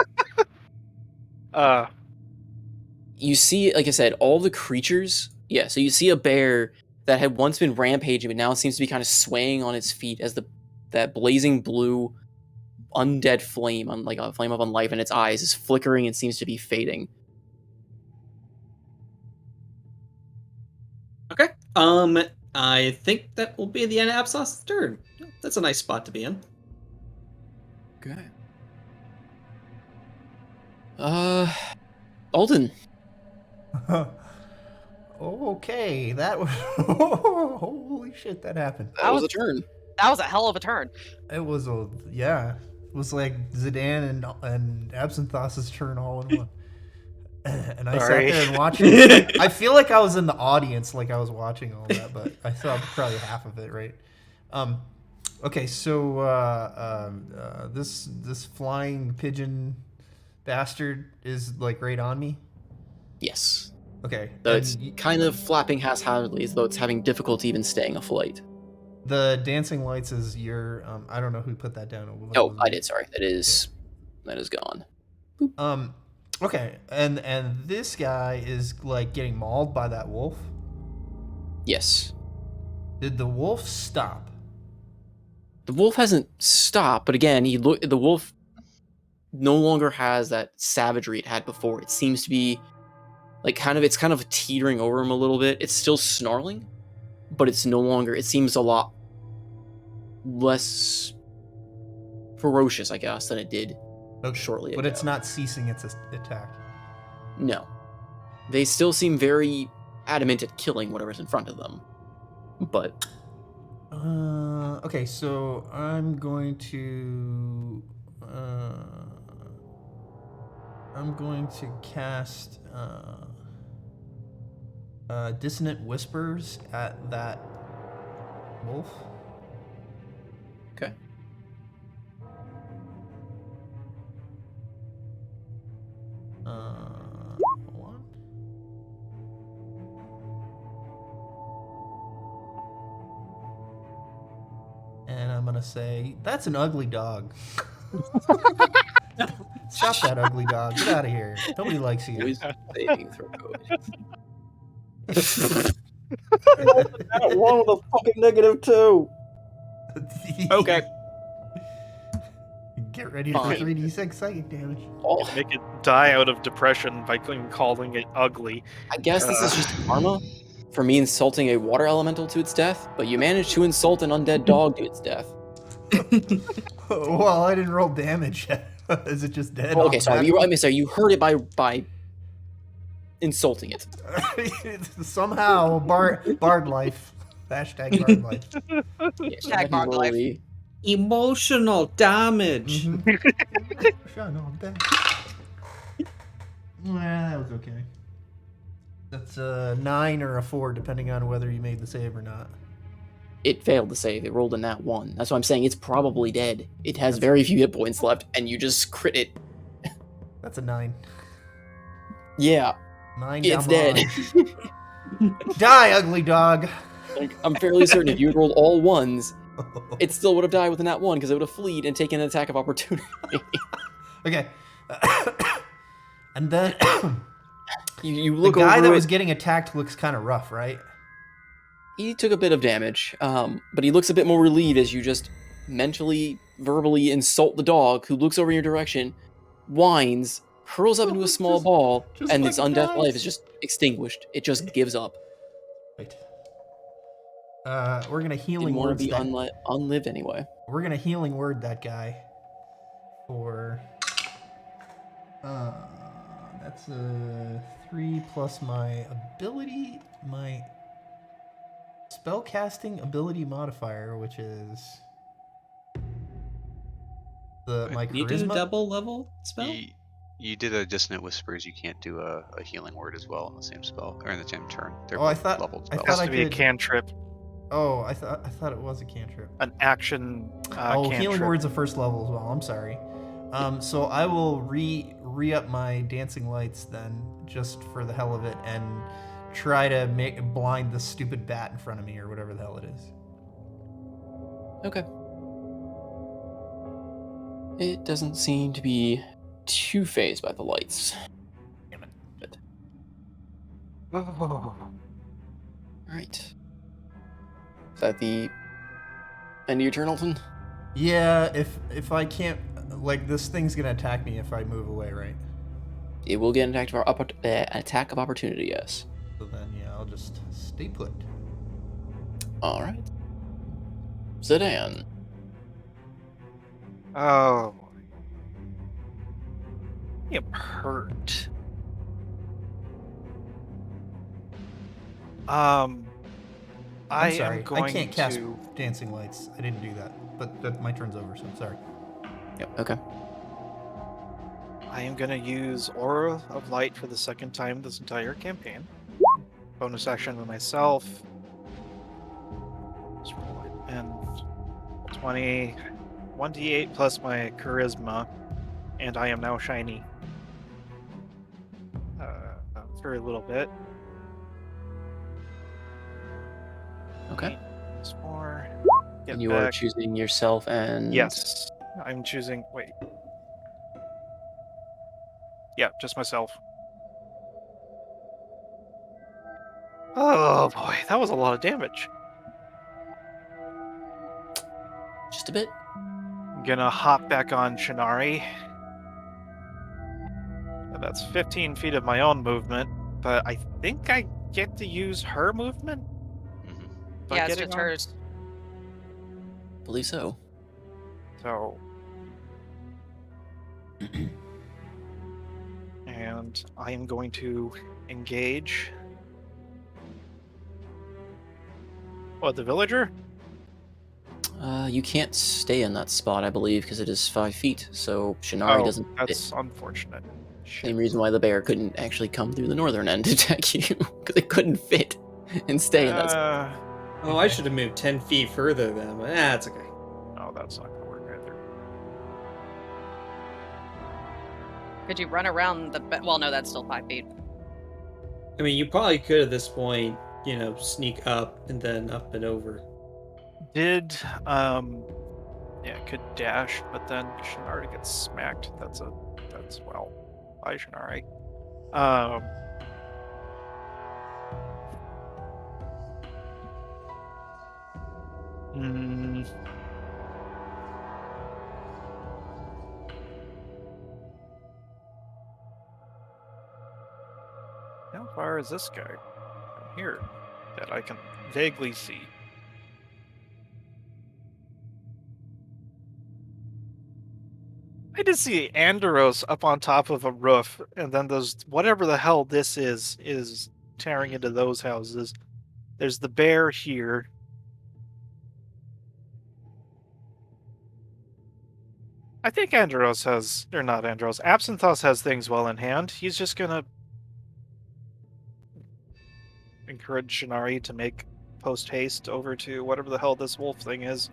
You see, like I said, all the creatures. Yeah, so you see a bear that had once been rampaging, but now it seems to be kind of swaying on its feet as that blazing blue undead flame, like a flame of unlife in its eyes, is flickering and seems to be fading. Okay. I think that will be the end of Absal's turn. That's a nice spot to be in. Okay. Alden. Okay, that was... Holy shit, that happened. That was a turn. That was a hell of a turn. It was a... Yeah. It was like Zidane and Absinthos's turn all in one. And I Sorry. sat there and watched it. I feel like I was in the audience, like I was watching all that, but I saw probably half of it, right? Okay, so this flying pigeon bastard is like right on me. Yes. Okay, Though and it's kind of flapping haphazardly as though it's having difficulty even staying afloat. the dancing lights is your. I don't know who put that down. What Oh, was I it? did. Sorry, that is gone. Okay, and this guy is like getting mauled by that wolf. Yes. Did the wolf stop? The wolf hasn't stopped, but again, the wolf no longer has that savagery it had before. It seems to be like it's kind of teetering over him a little bit. It's still snarling, but it's no longer. It seems a lot less ferocious, I guess, than it did shortly ago. But it's not ceasing its attack. No. They still seem very adamant at killing whatever's in front of them. But Okay, so I'm going to cast Dissonant Whispers at that wolf. okay. Hold on. And I'm gonna say, that's an ugly dog. Stop that ugly dog. Get out of here. Nobody likes you. Always saving throw code. One with a fucking -2. Okay. Get ready for Fine. 3d6 psychic damage. Oh, Make it die out of depression by calling it ugly. I guess this is just karma for me insulting a water elemental to its death, but you managed to insult an undead dog to its death. Well, I didn't roll damage. Is it just dead? Oh, okay, sorry. You heard it by insulting it. Somehow, bard life. Hashtag bard life. Yeah, Hashtag bard life. really- Emotional damage. Shut up, damn. Well, that was okay. That's a 9 or a 4, depending on whether you made the save or not. It failed to save. It rolled a nat 1. That's why I'm saying it's probably dead. It has very few hit points left, and you just crit it. That's a 9. Yeah, 9 it's down dead. below. Die, ugly dog. Like, I'm fairly certain if you had rolled all ones, it still would have died with a nat 1 because it would have fleed and taken an attack of opportunity. Okay. And then you the look guy over that it, was getting attacked looks kind of rough, right? he took a bit of damage, but he looks a bit more relieved as you just mentally, verbally insult the dog, who looks over in your direction, whines, curls up into a small ball, just and its like undeath dies. life is just extinguished. It just gives up. Right. We're gonna Didn't healing want to words be that. unlived anyway. We're gonna healing word that guy. For. That's a 3 plus my ability, my spellcasting ability modifier, which is my You did a charisma. double level spell? You did a Dissonant Whispers. You can't do a healing word as well in the same spell or in the same turn. They're Oh, I both thought- leveled I spells. Has thought to be a could- cantrip, Oh, I thought it was a cantrip. an action. Oh, healing cantrip. word's a first level as well. I'm sorry. So I will re-up my dancing lights then, just for the hell of it, and try to blind the stupid bat in front of me or whatever the hell it is. Okay. It doesn't seem to be too phased by the lights. Damn it. But, Oh. right. Is that the end of your turn, Alton? Yeah, if I can't, like, this thing's gonna attack me if I move away, right? It will get an attack of opportunity, yes. So then, yeah, I'll just stay put. Alright. Zidane. Oh. I am hurt. I'm I sorry, am going I can't cast to. dancing lights. I didn't do that, but my turn's over, so I'm sorry. Yep, okay. I am going to use Aura of Light for the second time this entire campaign. Bonus action with myself. And 20, 1d8 plus my charisma, and I am now shiny. For a little bit. Okay. Plus 4. Get And you are back. choosing yourself and... Yes. I'm choosing... Wait. Yeah, just myself. Oh boy, that was a lot of damage. Just a bit. I'm gonna hop back on Shinari. That's 15 feet of my own movement, but I think I get to use her movement by Yeah, it's getting just on. hers. Believe so. So... and I am going to engage... What, the villager? You can't stay in that spot, I believe, because it is 5 feet, so Shinari doesn't fit. That's unfortunate. Same reason why the bear couldn't actually come through the northern end to attack you, because it couldn't fit and stay in that spot. Oh, I should have moved 10 feet further then, but that's okay. Oh, that's not gonna work either. Could you run around the... Well, no, that's still 5 feet. I mean, you probably could at this point, you know, sneak up and then up and over. Did, yeah, could dash, but then Shinari gets smacked. That's, well, bye, Shinari. Hmm. How far is this guy from here that I can vaguely see? I did see Andros up on top of a roof, and then those whatever the hell this is tearing into those houses. There's the bear here. I think Andros has, or not Andros, Absinthos has things well in hand. He's just gonna encourage Shinari to make post haste over to whatever the hell this wolf thing is,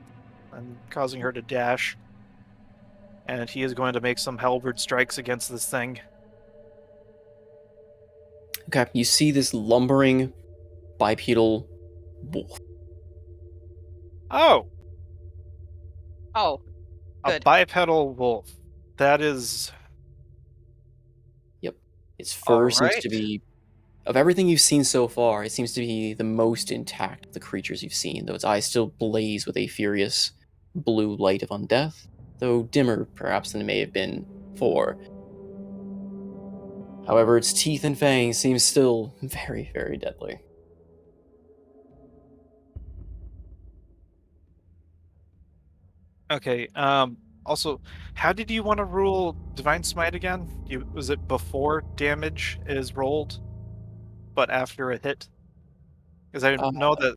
and causing her to dash. And he is going to make some halberd strikes against this thing. Okay, you see this lumbering bipedal wolf. Oh! Oh, A good. bipedal wolf. That is... Yep. Its fur seems to Alright. be... Of everything you've seen so far, it seems to be the most intact of the creatures you've seen, though its eyes still blaze with a furious blue light of undeath, though dimmer perhaps than it may have been before. However, its teeth and fangs seem still very, very deadly. Okay, also, how did you want to rule Divine Smite again? Was it before damage is rolled, but after a hit? Because I know that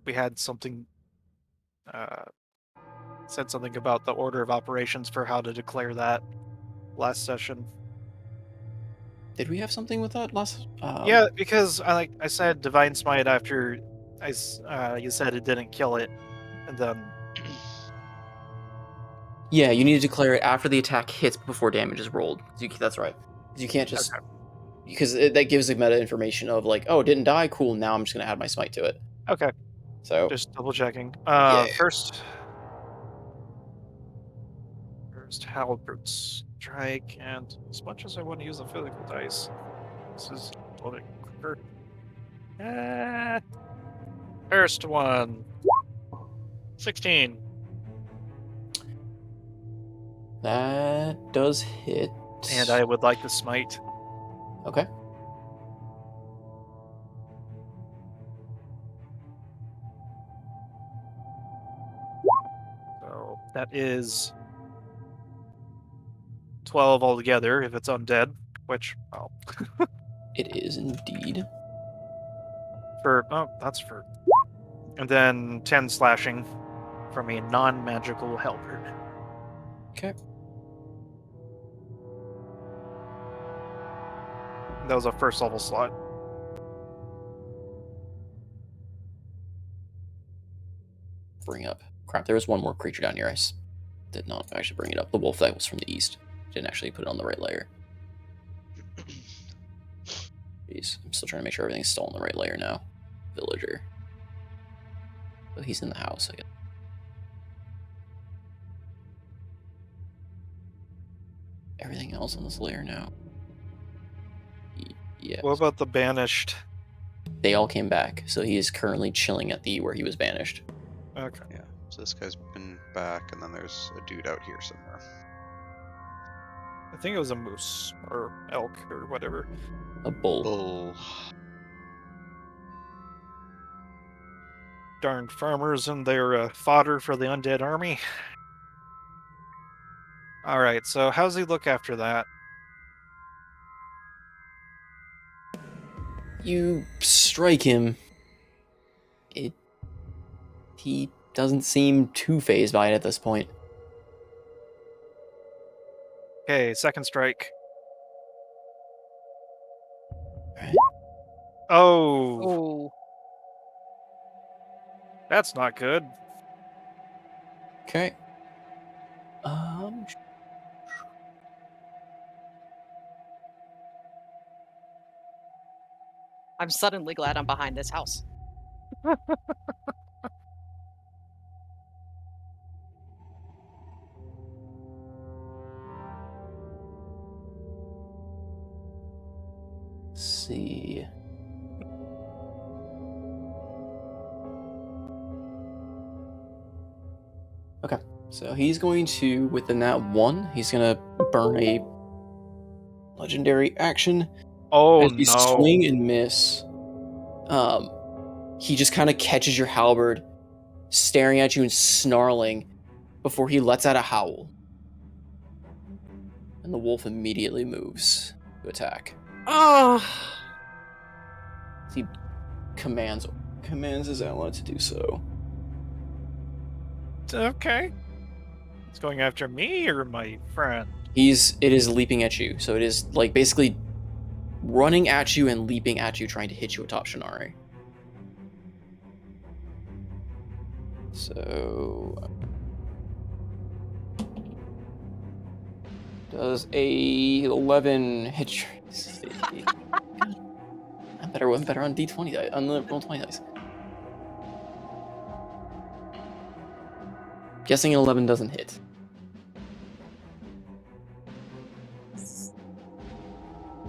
we had something said something about the order of operations for how to declare that last session. Did we have something with that last? Yeah, because I said Divine Smite after you said it didn't kill it, and then Yeah, you need to declare it after the attack hits before damage is rolled. That's right. You can't just... Okay. Because that gives the meta information of like, oh, it didn't die, cool, now I'm just going to add my smite to it. Okay, So, just double checking. Yeah. First halberd strike, and as much as I want to use the physical dice, this is a little bit quicker. First one. 16. that does hit. And I would like to smite. Okay. So that is 12 altogether if it's undead, which, well, It is indeed. that's for... And then 10 slashing from a non-magical halberd. Okay. That was a first level slot. Bring up. Crap, there was one more creature down here. I did not actually bring it up. The wolf that was from the east. Didn't actually put it on the right layer. Jeez, I'm still trying to make sure everything's still on the right layer now. Villager. But he's in the house, I guess. Everything else on this layer now. Yeah. What about the banished? They all came back, so he is currently chilling at the where he was banished. Okay. Yeah. So this guy's been back, and then there's a dude out here somewhere. I think it was a moose or elk or whatever. A bull. Bull. Darn farmers and their fodder for the undead army. Alright, so how's he look after that? You strike him. He doesn't seem too phased by it at this point. Okay, second strike. Alright. Oh, Oh, that's not good. Okay. I'm suddenly glad I'm behind this house. Let's see. Okay, so he's going to, within that one, he's gonna burn a legendary action. Oh As you no. swing and miss, he just kind of catches your halberd, staring at you and snarling, before he lets out a howl. And the wolf immediately moves to attack. Oh, He commands his ally to do so. Okay. It's going after me or my friend? It is leaping at you, so it is like basically running at you and leaping at you, trying to hit you atop Shinari. So does a 11 hit you? I'm better on D20 dice, on the roll 20 dice. Guessing an 11 doesn't hit.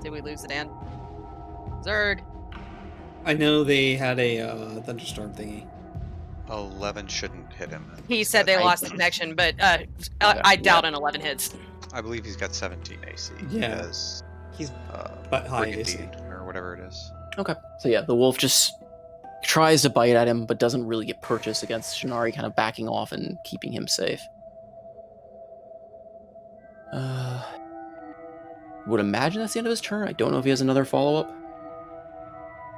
did we lose it, Dan? Zerg. I know they had a thunderstorm thingy. 11 shouldn't hit him. He said they lost the connection, but I doubt an 11 hits. I believe he's got 17 AC. Yeah. Because, He's but high AC. Brigandine, or whatever it is. Okay. So yeah, the wolf just tries to bite at him, but doesn't really get purchased against Shinari, kind of backing off and keeping him safe. Would imagine that's the end of his turn. I don't know if he has another follow-up.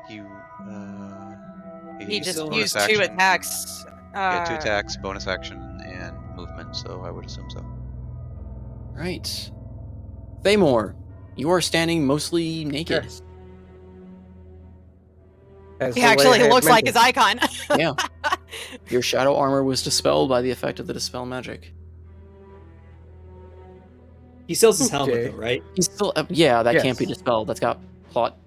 He just bonus used action. 2 attacks. Yeah, 2 attacks, bonus action, and movement, so I would assume so. Right. Thamor, you are standing mostly naked. Yes. As He the way actually I had looks like his mentioned. icon. Yeah. Your shadow armor was dispelled by the effect of the dispel magic. He sells his helmet Okay. though, right? He's still, yeah, that can't be Yes. dispelled. That's got plot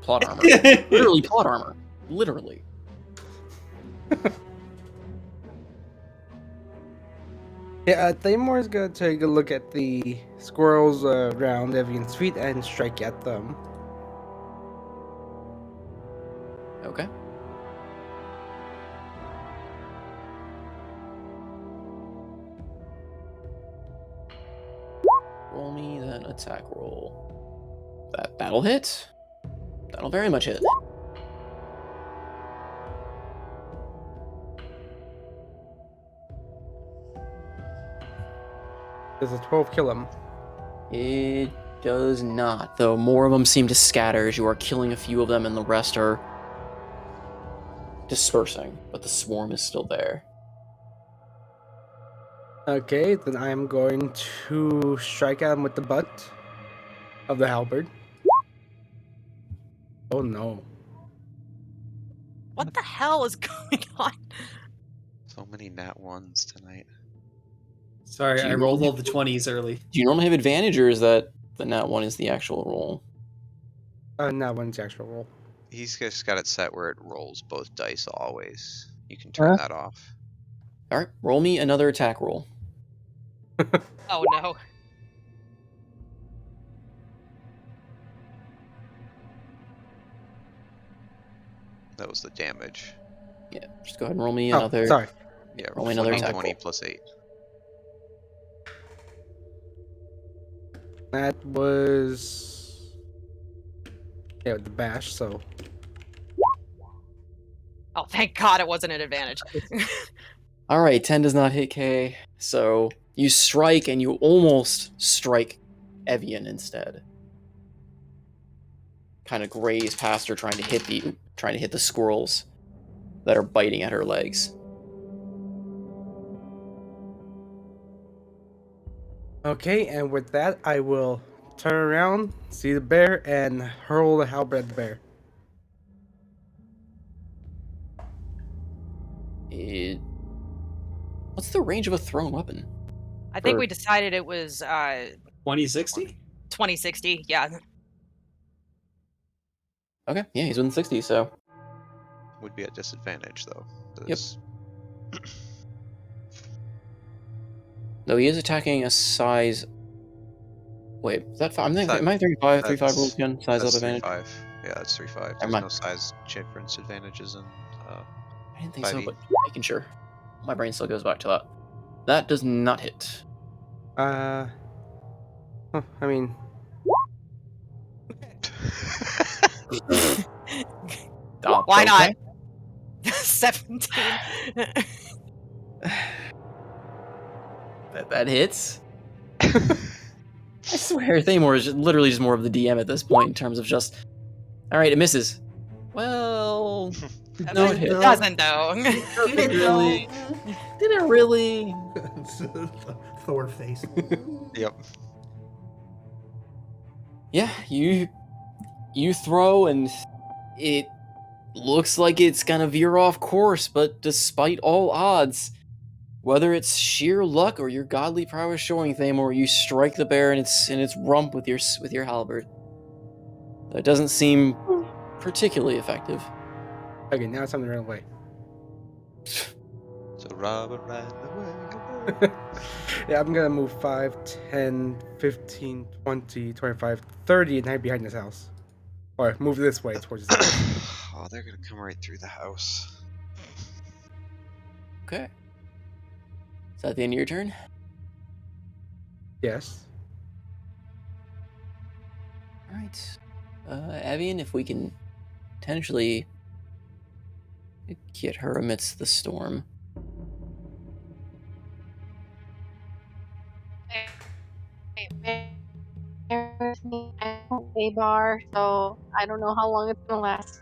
armor. Literally plot armor. Literally. Yeah, Thamor's gonna take a look at the squirrels around Evian's feet and strike at them. Okay. Roll me that attack roll. That'll hit. That'll very much hit. Does a 12 kill him? It does not, though more of them seem to scatter as you are killing a few of them and the rest are dispersing, but the swarm is still there. Okay, then I'm going to strike at him with the butt of the halberd. Oh no. What the hell is going on? So many nat ones tonight. Sorry, Do I you rolled normally- all the 20s early. Do you normally have advantage, or is that the nat one is the actual roll? Not one's actual roll. He's just got it set where it rolls both dice always. You can turn that off. All right, roll me another attack roll. Oh no. That was the damage. Yeah, just go ahead and roll me Oh, another. sorry. Yeah, Roll me another attack 20 roll. plus 8. That was. Yeah, with the bash, so. Oh, thank God it wasn't an advantage. All right, 10 does not hit K, so you strike and you almost strike Evian instead. Kind of graze past her, trying to hit the squirrels that are biting at her legs. Okay, and with that, I will turn around, see the bear, and hurl the halberd at the bear. What's the range of a thrown weapon? I think For- we decided it was 2060? 2060. Yeah. Okay, yeah, he's within 60, so Would be at disadvantage though. Yep. 'cause- though he is attacking a size. Wait, is that am I 35 That's- rules again? Size That's up advantage? 3-5. Yeah, that's 3-5. Never There's mind. no size difference advantages in I didn't think so, 5e. but making sure. My brain still goes back to that. That does not hit. I mean, Oh, Why not? okay. 17. That hits. I swear, Thamor is literally just more of the DM at this point in terms of just. All right, it misses. Well, no, it It hit. doesn't though. Did it really? Did it really? Thor face. Yep. Yeah, you throw and it looks like it's gonna veer off course, but despite all odds, whether it's sheer luck or your godly prowess showing, Thamor, you strike the bear in its rump with your halberd. It doesn't seem particularly effective. okay, now it's time to run away. So Robert ran away. Yeah, I'm gonna move 5, 10, 15, 20, 25, 30, and hide behind this house. Or move this way towards this house. Oh, they're gonna come right through the house. Okay. Is that the end of your turn? Yes. All right. Evian, if we can potentially get her amidst the storm. Bear with me. I don't a bar, so I don't know how long it's gonna last.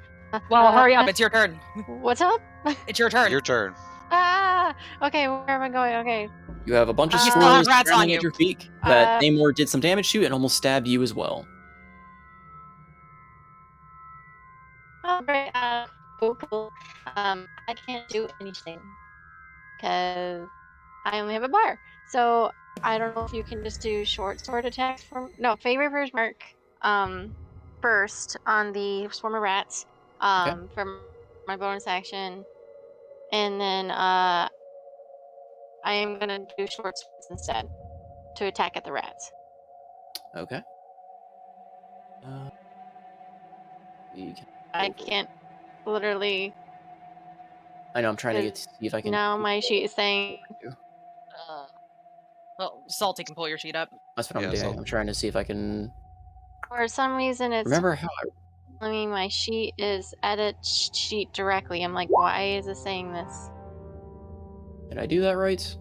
Well, hurry up. It's your turn. What's up? It's your turn. Your turn. Ah! Okay, where am I going? Okay. You have a bunch of You still have squirrels rats on scrambling at you. your feet that Uh, Thamor did some damage to and almost stabbed you as well. Oh, great. Cool. I can't do anything because I only have a bar. So I don't know if you can just do short sword attacks from Fey Reverse Mark first on the swarm of rats for my bonus action, and then I am gonna do short swords instead to attack at the rats. Okay. We can I go for- can't literally. I know. I'm trying to get to see if I can. Now my sheet is saying. Well, Salty can pull your sheet up. That's what I'm Yeah, doing. so- I'm trying to see if I can For some reason, it's remember how. I mean, my sheet is edit sheet directly. I'm like, why is it saying this? Did I do that right?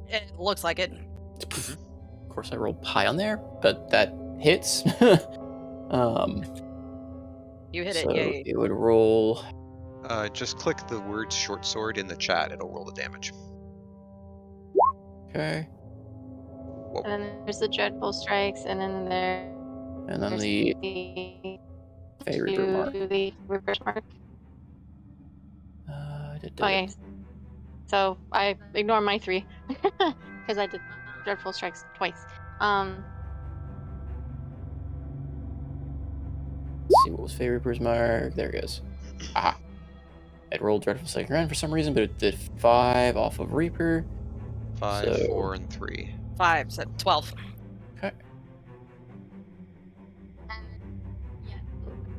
It looks like it. Of course, I rolled high on there, but that hits. You hit So it. Yay. it would roll. Just click the word short sword in the chat. It'll roll the damage. Okay. Whoa. And then there's the dreadful strikes, and then And then there's the the Fairy Brew mark. do the reverse mark. Da. Okay, so I ignore my 3 because I did dreadful strikes twice. Let's see what was Fairy Brew's mark. There it goes. Aha. It rolled Dreadful Strike again for some reason, but it did 5 off of Reaper. 5, So- 4, and 3. 5, so 12. Okay.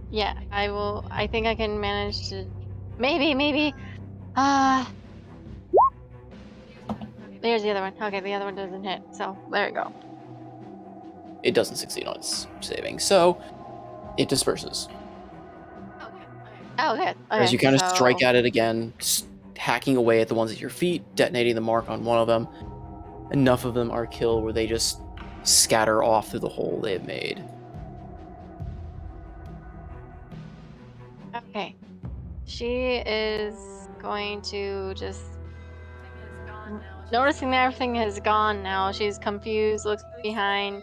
Yeah, I will. I think I can manage to. Maybe. There's the other one. Okay, the other one doesn't hit. So there we go. It doesn't succeed on its saving, so it disperses. Oh, good. As you Okay, kind of strike so- at it again, hacking away at the ones at your feet, detonating the mark on one of them. Enough of them are killed where they just scatter off through the hole they have made. Okay. She is going to just. Noticing that everything is gone now, she's confused, looks behind,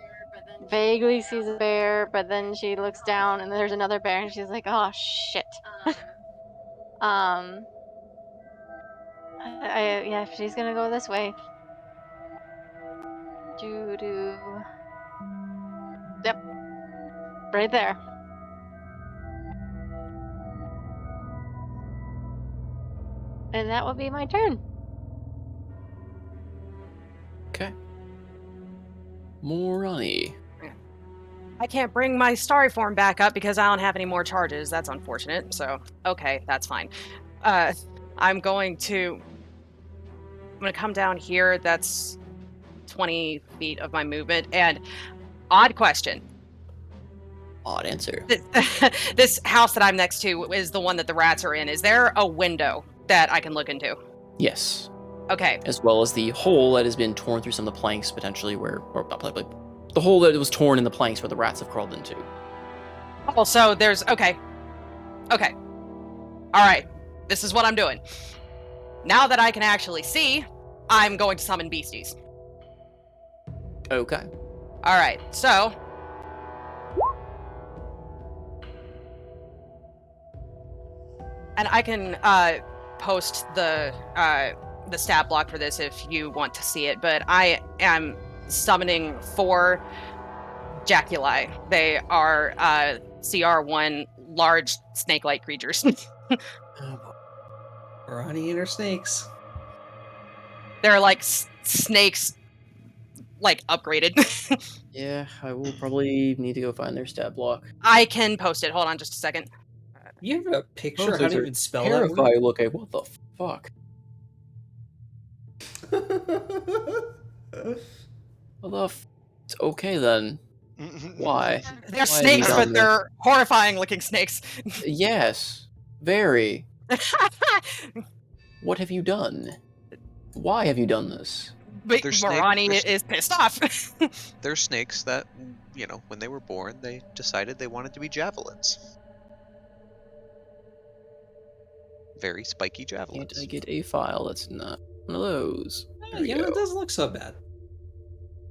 vaguely sees a bear, but then she looks down and there's another bear and she's like, oh shit. Yeah, she's gonna go this way. Yep. Right there. And that will be my turn. Okay. Morani. I can't bring my starry form back up because I don't have any more charges. That's unfortunate. So, okay, that's fine. I'm going to come down here. That's 20 feet of my movement. And odd question. Odd answer. This house that I'm next to is the one that the rats are in. Is there a window that I can look into? Yes. Okay. As well as the hole that has been torn through some of the planks, potentially or not plank, but the hole that was torn in the planks where the rats have crawled into. Oh, so there's okay. All right. This is what I'm doing. Now that I can actually see, I'm going to summon beasties. Okay. All right. So and I can post the stat block for this if you want to see it, but I am summoning 4 Jaculi. They are CR1 large snake-like creatures. Ronnie and her snakes. They're like snakes, like upgraded. Yeah, I will probably need to go find their stat block. I can post it. Hold on just a second. You have a picture? Those How do you are even spell that word? terrifying looking. What the fuck? What the okay then. Why? They're Why snakes, have you but done they're horrifying looking snakes. Yes. Very. What have you done? Why have you done this? But They're Morani is pissed off. They're snakes that, when they were born, they decided they wanted to be javelins. Very spiky javelins. Can't I get a file that's not one of those? There we It go. doesn't look so bad.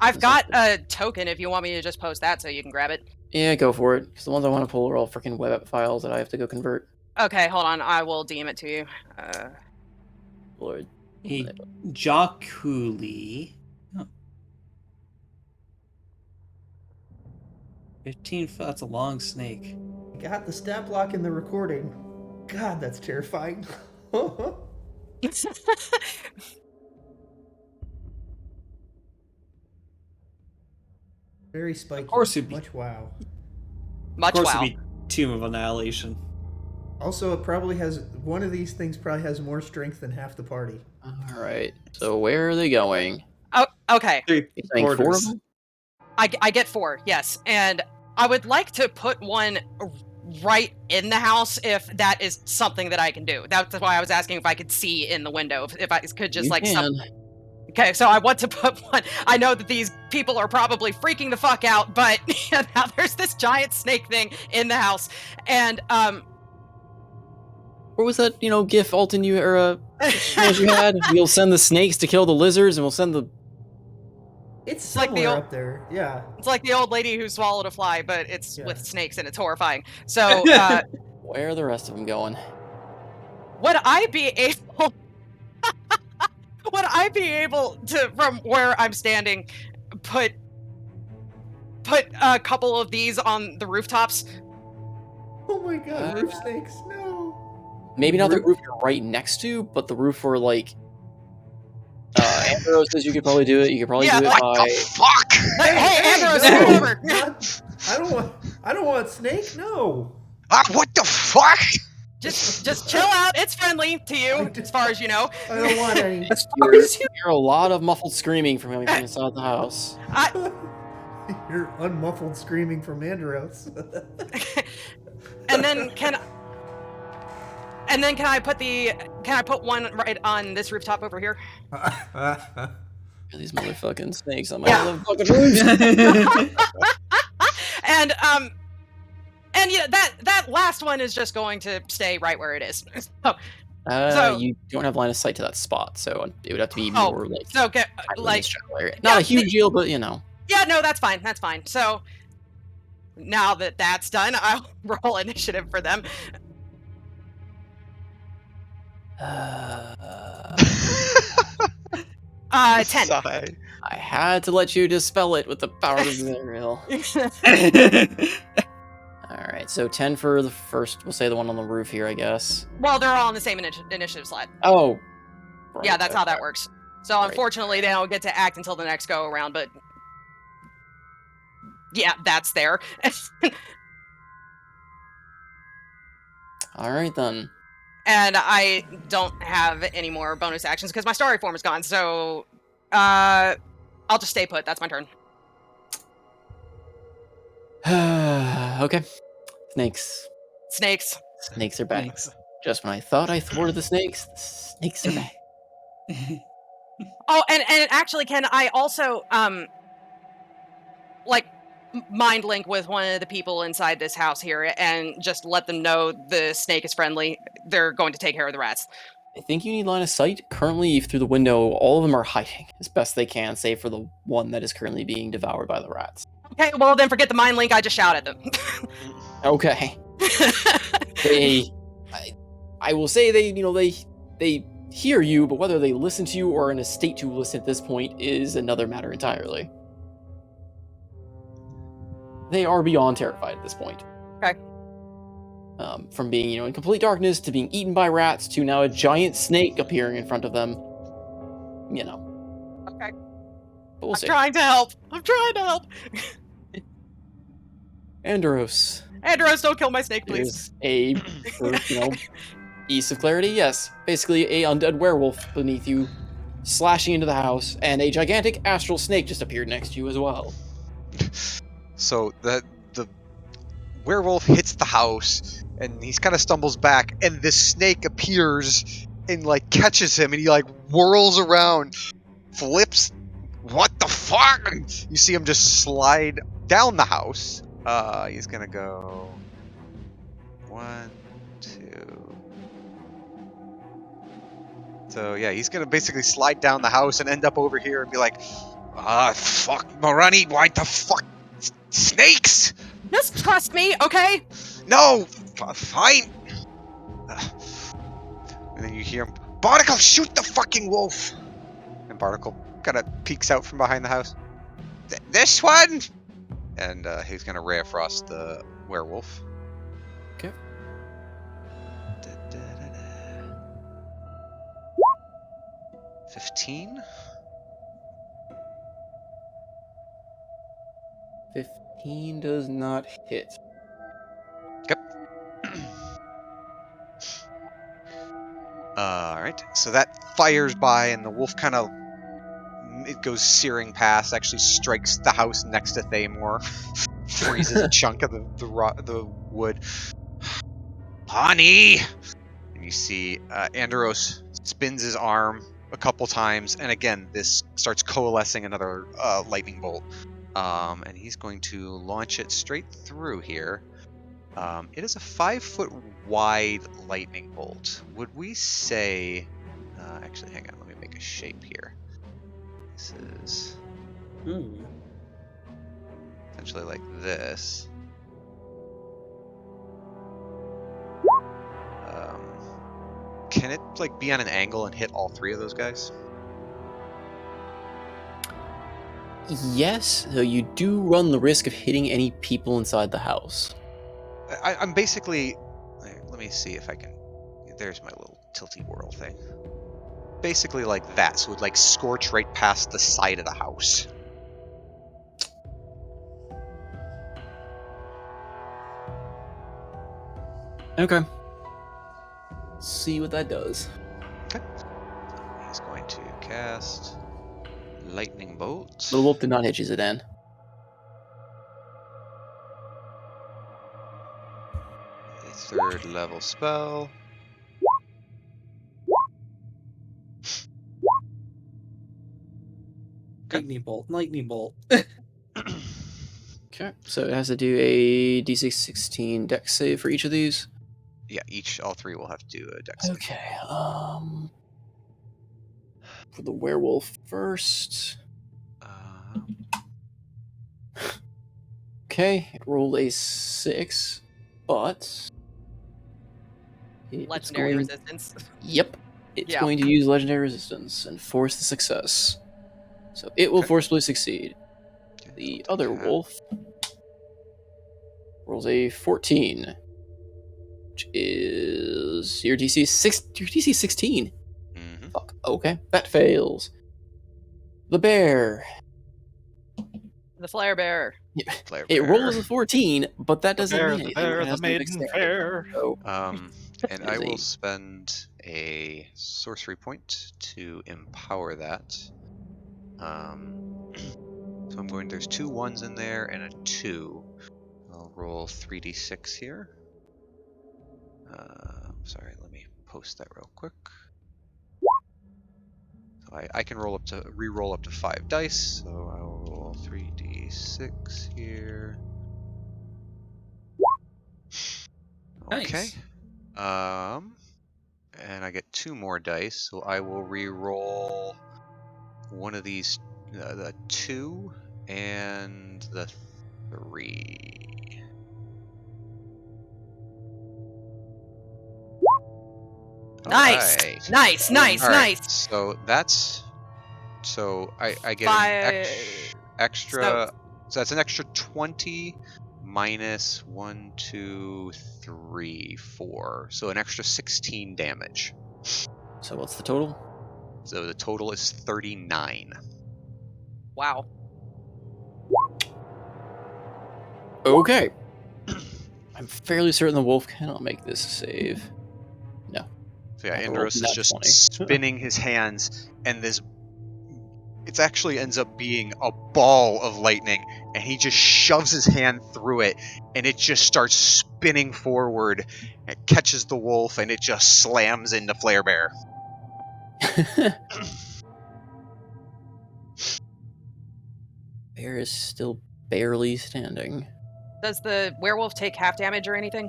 I've got a token if you want me to just post that so you can grab it. Yeah, go for it. Because the ones I want to pull are all freaking web app files that I have to go convert. Okay, hold on. I will DM it to you. Lord. A Jaculi. Oh. 15 foot. That's a long snake. Got the stat block in the recording. God, that's terrifying. Very spiky. Of course it'd be. Much wow. Much Of course, wow. it'd be Tomb of Annihilation. Also, it probably has one of these things probably has more strength than half the party. Alright. So where are they going? Oh, okay. 3 You saying 4 of quarters. them? I get 4, yes. And I would like to put one right in the house if that is something that I can do. That's why I was asking if I could see in the window. If I could just You can. Okay, so I want to put one. I know that these people are probably freaking the fuck out, but now there's this giant snake thing in the house. And What was that, GIF Alton you or you had? We'll send the snakes to kill the lizards and we'll send the It's like the somewhere old- up there. Yeah. It's like the old lady who swallowed a fly, but it's Yeah. with snakes and it's horrifying. So, Where are the rest of them going? would I be able? Would I be able to, from where I'm standing, put a couple of these on the rooftops? Oh my god, roof snakes! No. Maybe not the Roof- roof you're right next to, but the roof where like Andro says you could probably do it. You could probably Yeah, do it What by. the fuck? Hey, Andrew, no! scoot over. Not, I don't want snake. No. What the fuck? Just chill out. It's friendly to you, as far as you know. I don't want any. As far as you hear a lot of muffled screaming from coming from inside the house. You're unmuffled screaming from Andros. And then can I put one right on this rooftop over here? These motherfucking snakes on my Yeah. motherfucking roof. And yeah, that last one is just going to stay right where it is. So- You don't have line of sight to that spot, so it would have to be Oh, more like so get highly in like this general area. Not a huge deal, but you know. yeah, no, that's fine. That's fine. So now that that's done, I'll roll initiative for them. 10. Sigh. I had to let you dispel it with the power of the rail. Alright, so 10 for the first, we'll say the one on the roof here, I guess. Well, they're all on the same initiative slot. Oh. Right, Yeah, that's how that works. So Right. unfortunately, they don't get to act until the next go around, but yeah, that's there. Alright then. And I don't have any more bonus actions because my story form is gone. So I'll just stay put. That's my turn. Okay. Snakes. Snakes. Snakes are back. Thanks. Just when I thought I thwarted the snakes are back. Oh, and actually, can I also like mind link with one of the people inside this house here and just let them know the snake is friendly? They're going to take care of the rats. I think you need line of sight. Currently, through the window, all of them are hiding as best they can, save for the one that is currently being devoured by the rats. Okay, well then forget the mind link. I just shout at them. Okay. I will say they hear you, but whether they listen to you or are in a state to listen at this point is another matter entirely. They are beyond terrified at this point. Okay. From being, in complete darkness to being eaten by rats to now a giant snake appearing in front of them. Okay. But we'll see. I'm trying to help. Andros. Andros, don't kill my snake, please. Is piece of clarity, yes. Basically, a undead werewolf beneath you, slashing into the house, and a gigantic astral snake just appeared next to you as well. So the werewolf hits the house, and he kind of stumbles back, and this snake appears and catches him, and he whirls around, flips. What the fuck? You see him just slide down the house. He's gonna go 1, 2. So yeah, he's gonna basically slide down the house and end up over here and be like, fuck, Morani, why the fuck? Snakes! Just trust me, okay? No! Fine! And then you hear him, Barnacle, shoot the fucking wolf! And Barnacle kind of peeks out from behind the house. This one! And he's gonna Ray of Frost the werewolf. Okay. 15? 15 does not hit. Alright, so that fires by, and the wolf it goes searing past, actually strikes the house next to Thamor, freezes a chunk of the wood. Honey! And you see Andros spins his arm a couple times, and again, this starts coalescing another lightning bolt. And he's going to launch it straight through here. It is a 5-foot wide lightning bolt. Would we say... actually, hang on, let me make a shape here. This is Hmm. Essentially like this. Can it like be on an angle and hit all three of those guys? Yes, though you do run the risk of hitting any people inside the house. I'm basically. Let me see if I can. There's my little tilty whirl thing. Basically like that, so it would like scorch right past the side of the house. Okay. See what that does. Okay. He's going to cast lightning bolt. The wolf did not hit you, Zidane. A third level spell. Lightning bolt. Lightning bolt. Okay, so it has to do a D6 16 dex save for each of these. Yeah, all three will have to do a dex save. Okay, for the werewolf first. Okay, it rolled a 6, but it's Legendary going. resistance. Yep, it's Yeah. going to use legendary resistance and force the success. So it will Okay. forcibly succeed. Okay, The I'll take other that. wolf rolls a 14, which is your DC 6. Your DC 16. Mm-hmm. Fuck. Okay, that fails. The bear. The flare bear. Flare It bear. rolls a 14, but that The doesn't bear, mean the anything. bear, It the has no maiden dexterity. fair. So And I Is will a- spend a sorcery point to empower that. So I'm going. There's 2 1s in there and a 2. I'll roll 3d6 here. Sorry, let me post that real quick. So I can re-roll up to 5 dice. So I'll roll 3d6 here. Okay. Nice. And I get 2 more dice, so I will re-roll one of these, the 2 and the 3. Nice. Alright. Nice. Nice. Alright, Nice. so I get Five. extra, so that's an extra 20 minus 1, 2, 3, 4. So an extra 16 damage. So what's the total? So the total is 39. Wow. Okay. I'm fairly certain the wolf cannot make this save. No. So yeah, I rolled Indros is nat just 20. spinning his hands, and it actually ends up being a ball of lightning, and he just shoves his hand through it, and it just starts spinning forward. It catches the wolf, and it just slams into Flare Bear. Bear is still barely standing. Does the werewolf take half damage or anything?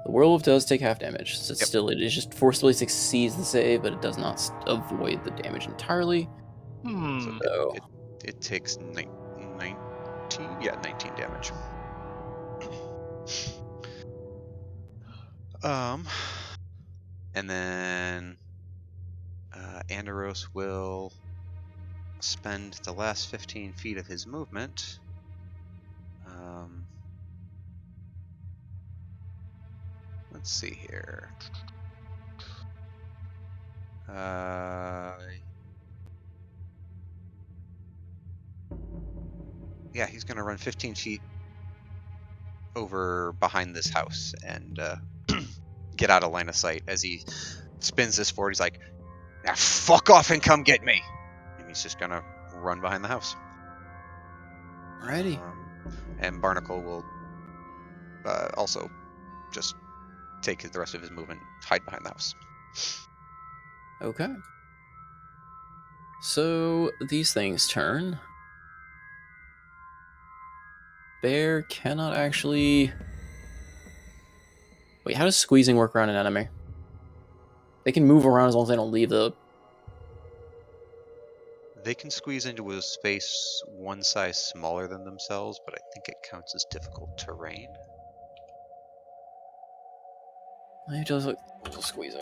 The werewolf does take half damage. So Yep. still, it is just forcibly succeeds the save, but it does not avoid the damage entirely. So It takes 19 damage. And then Anderos will spend the last 15 feet of his movement. Let's see here. Yeah, he's going to run 15 feet over behind this house and get out of line of sight. As he spins this forward, he's like, "Now fuck off and come get me!" And he's just going to run behind the house. Alrighty. And Barnacle will also just take the rest of his movement, hide behind the house. Okay. So these things turn. Bear cannot actually. Wait, how does squeezing work around an enemy? They can move around as long as they don't leave the. They can squeeze into a space one size smaller than themselves, but I think it counts as difficult terrain. It does look squeezing.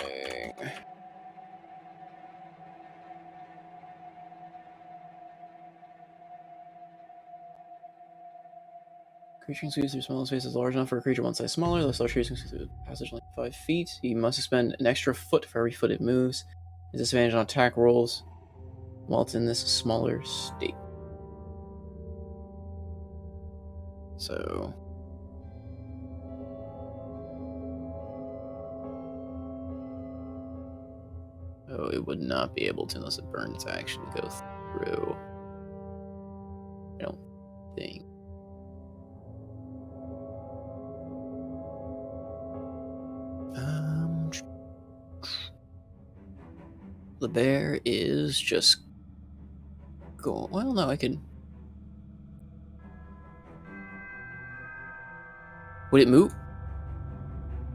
Creature can squeeze through small spaces large enough for a creature one size smaller. The large creature can squeeze through a passage length 5 feet. He must expend an extra foot for every foot it moves. His disadvantage on attack rolls while it's in this smaller state. So. Oh, it would not be able to unless it burns action to go through. I don't think. The bear is just going. Well, no, I can. Would it move?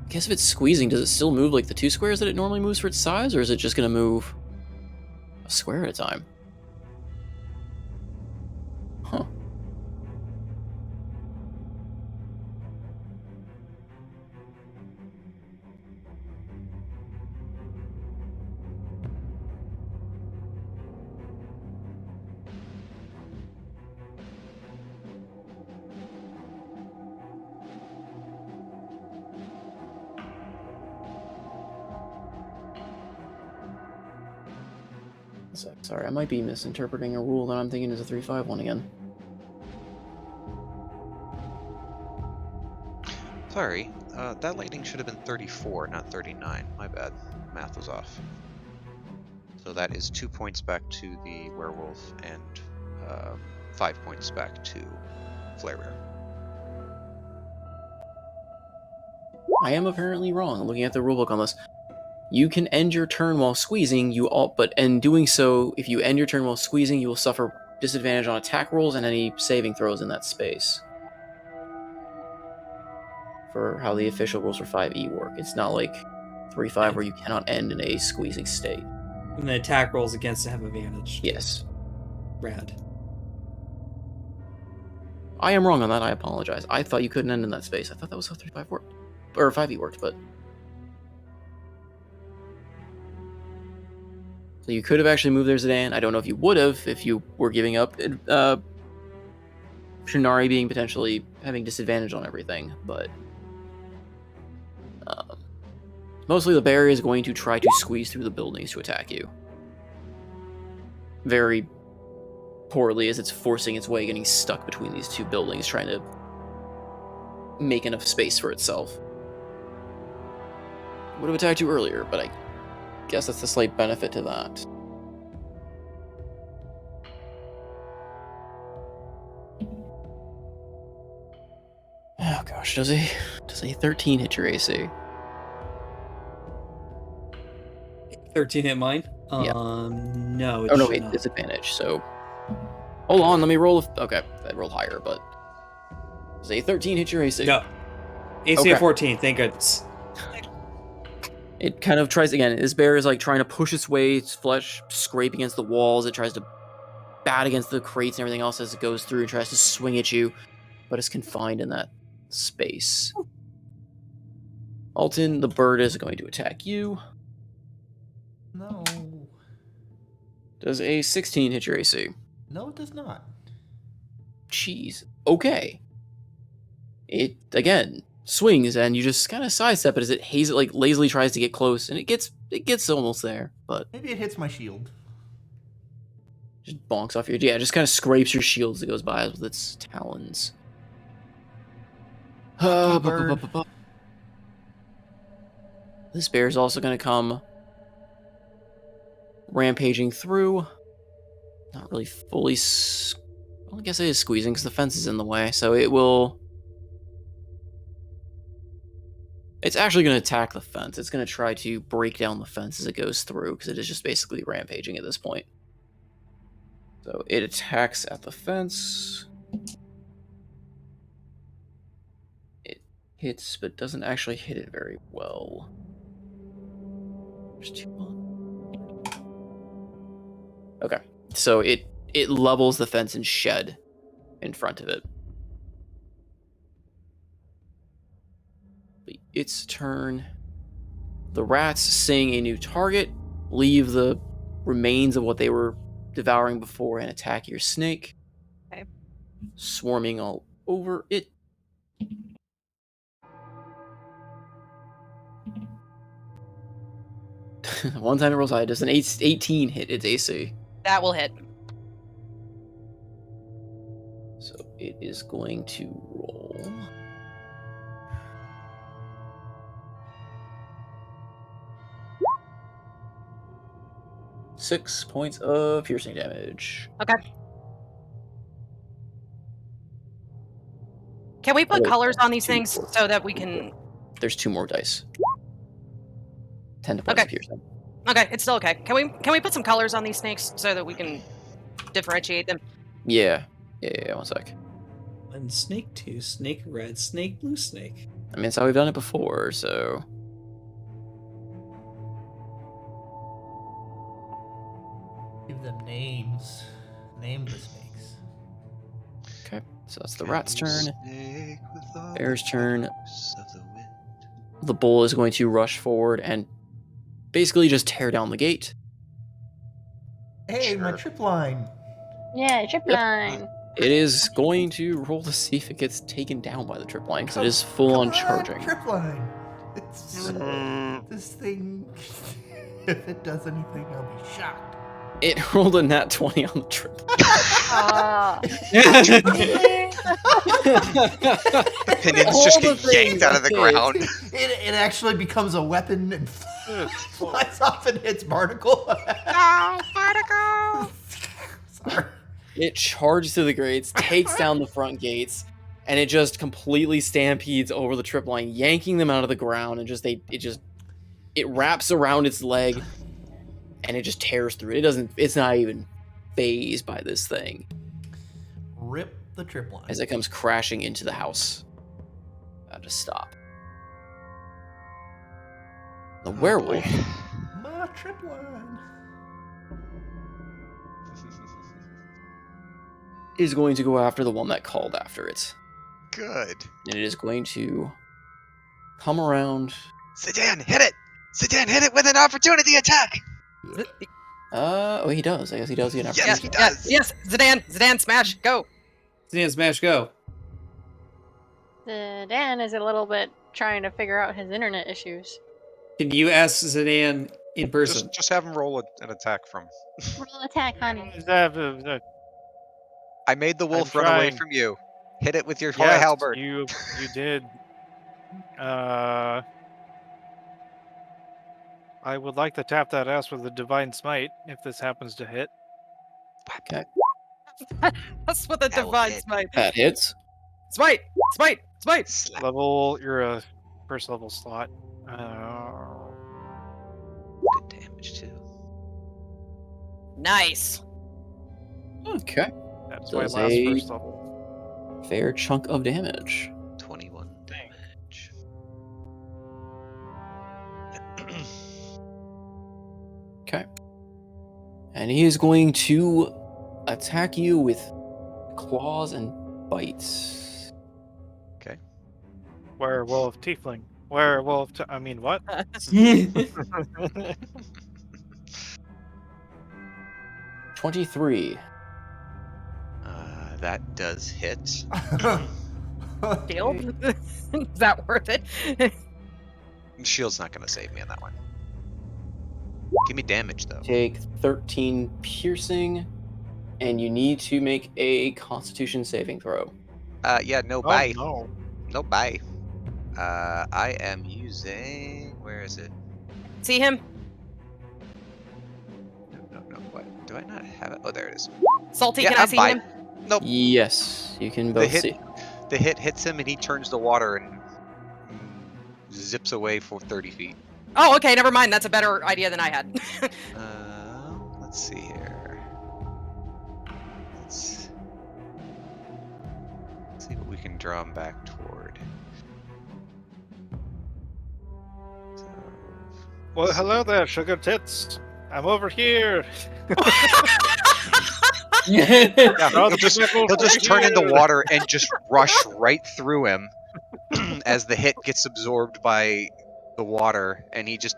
I guess if it's squeezing, does it still move like the 2 squares that it normally moves for its size, or is it just going to move a square at a time? Huh. Sorry, I might be misinterpreting a rule that I'm thinking is a 3-5 one again. Sorry, that lightning should have been 34, not 39. My bad. Math was off. So that is 2 points back to the werewolf and 5 points back to Flare Bear. I am apparently wrong looking at the rulebook on this. You can end your turn while squeezing, but in doing so, if you end your turn while squeezing, you will suffer disadvantage on attack rolls and any saving throws in that space. For how the official rules for 5e work. It's not like 3-5 where you cannot end in a squeezing state. And the attack rolls against it have advantage. Yes. Rad. I am wrong on that, I apologize. I thought you couldn't end in that space. I thought that was how 3-5 worked. Or 5e worked, but... So you could have actually moved there, Zidane. I don't know if you would have if you were giving up Shinari being potentially having disadvantage on everything, but mostly the bear is going to try to squeeze through the buildings to attack you. Very poorly as it's forcing its way, getting stuck between these 2 buildings, trying to make enough space for itself. Would have attacked you earlier, but I guess that's a slight benefit to that. Oh gosh, does a 13 hit your AC? 13 hit mine? Yeah. No, it Oh no, should wait, not. disadvantage, so... Hold on, let me roll okay, I rolled higher, but... Does a 13 hit your AC? No. AC Okay. of 14, thank goodness. It kind of tries again. This bear is like trying to push its way, its flesh scrape against the walls. It tries to bat against the crates and everything else as it goes through and tries to swing at you, but it's confined in that space. Alton, the bird is going to attack you. No. Does a 16 hit your AC? No, it does not. Jeez. Okay. It, again, swings, and you just kind of sidestep it as it like lazily tries to get close, and it gets almost there, but Maybe it hits my shield. just bonks off your... Yeah, it just kind of scrapes your shield as it goes by with its talons. Bird. This bear is also going to come rampaging through. Not really fully... Well, I guess it is squeezing because the fence is in the way, so it will... It's actually going to attack the fence. It's going to try to break down the fence as it goes through, because it is just basically rampaging at this point. So it attacks at the fence. It hits, but doesn't actually hit it very well. There's 2 on. Okay. So it levels the fence and shed in front of it. Its turn. The rats sing a new target, leave the remains of what they were devouring before, and attack your snake. Okay. Swarming all over it. One time it rolls high, does an 18 hit its AC? That will hit. So it is going to roll. Six points of piercing damage. Okay. Can we put wait, colors on these two, things four, so that we two, can? There's 2 more dice. 10 points of Okay. piercing. Okay, it's still okay. Can we put some colors on these snakes so that we can differentiate them? Yeah, 1 sec. One snake, 2 snake, red snake, blue snake. I mean, it's how we've done it before, so... Give them names. Name the snakes. Okay, so that's the rat's turn. Snake with all Bear's the turn. force of the wind. The bull is going to rush forward and basically just tear down the gate. Hey, my Sure. trip line. Yeah, trip line. It is going to roll to see if it gets taken down by the trip line, because it is full on charging. Trip line. It's this thing. If it does anything, I'll be shocked. It rolled a nat 20 on the trip. Ah. The pinions just get yanked out of the ground. It actually becomes a weapon and flies off and hits Barnacle. Barnacle! Sorry. It charges through the grates, takes down the front gates, and it just completely stampedes over the trip line, yanking them out of the ground, and it wraps around its leg, and it just tears through it. It's not even phased by this thing Rip the trip line. as it comes crashing into the house. To stop. The werewolf My trip line. is going to go after the one that called after it. Good. And it is going to come around. Sedan, hit it! Sedan, hit it with an opportunity attack! He does. I guess he does get an Yes, opportunity. he does. Yes, Zidane, smash, go. Zidane, smash, go. Dan is a little bit trying to figure out his internet issues. Can you ask Zidane in person? Just have him roll an attack from. Roll attack, honey. I made the wolf I'm run away trying. from you. Hit it with your high Yes, halberd. you did. I would like to tap that ass with a divine smite if this happens to hit. Okay. That's what the That will divine hit. smite. That hits. Smite. Slap. You're a first level slot. Good damage too. Nice. Okay. That's my Does last a- first level. Fair chunk of damage. 21 damage. Okay. And he is going to attack you with claws and bites. Werewolf, tiefling. Werewolf, I mean, what? 23. That does hit. Shield? Is that worth it? Shield's not going to save me on that one. Give me damage though. Take 13 piercing, and you need to make a Constitution saving throw. Yeah, no bye. Oh, No bye. I am using. Where is it? See him? No. What? Do I not have it? Oh, there it is. Salty, Yeah, can I I'm see fine. him? Nope. Yes, you can both hit- see. The hit hits him and he turns to water and zips away for 30 feet. Oh, okay, never mind. That's a better idea than I had. Let's see here. Let's see what we can draw him back toward. well, hello there, sugar tits. I'm over here. Yeah, Not he'll just turn into water and just rush right through him as the hit gets absorbed by the water, and he just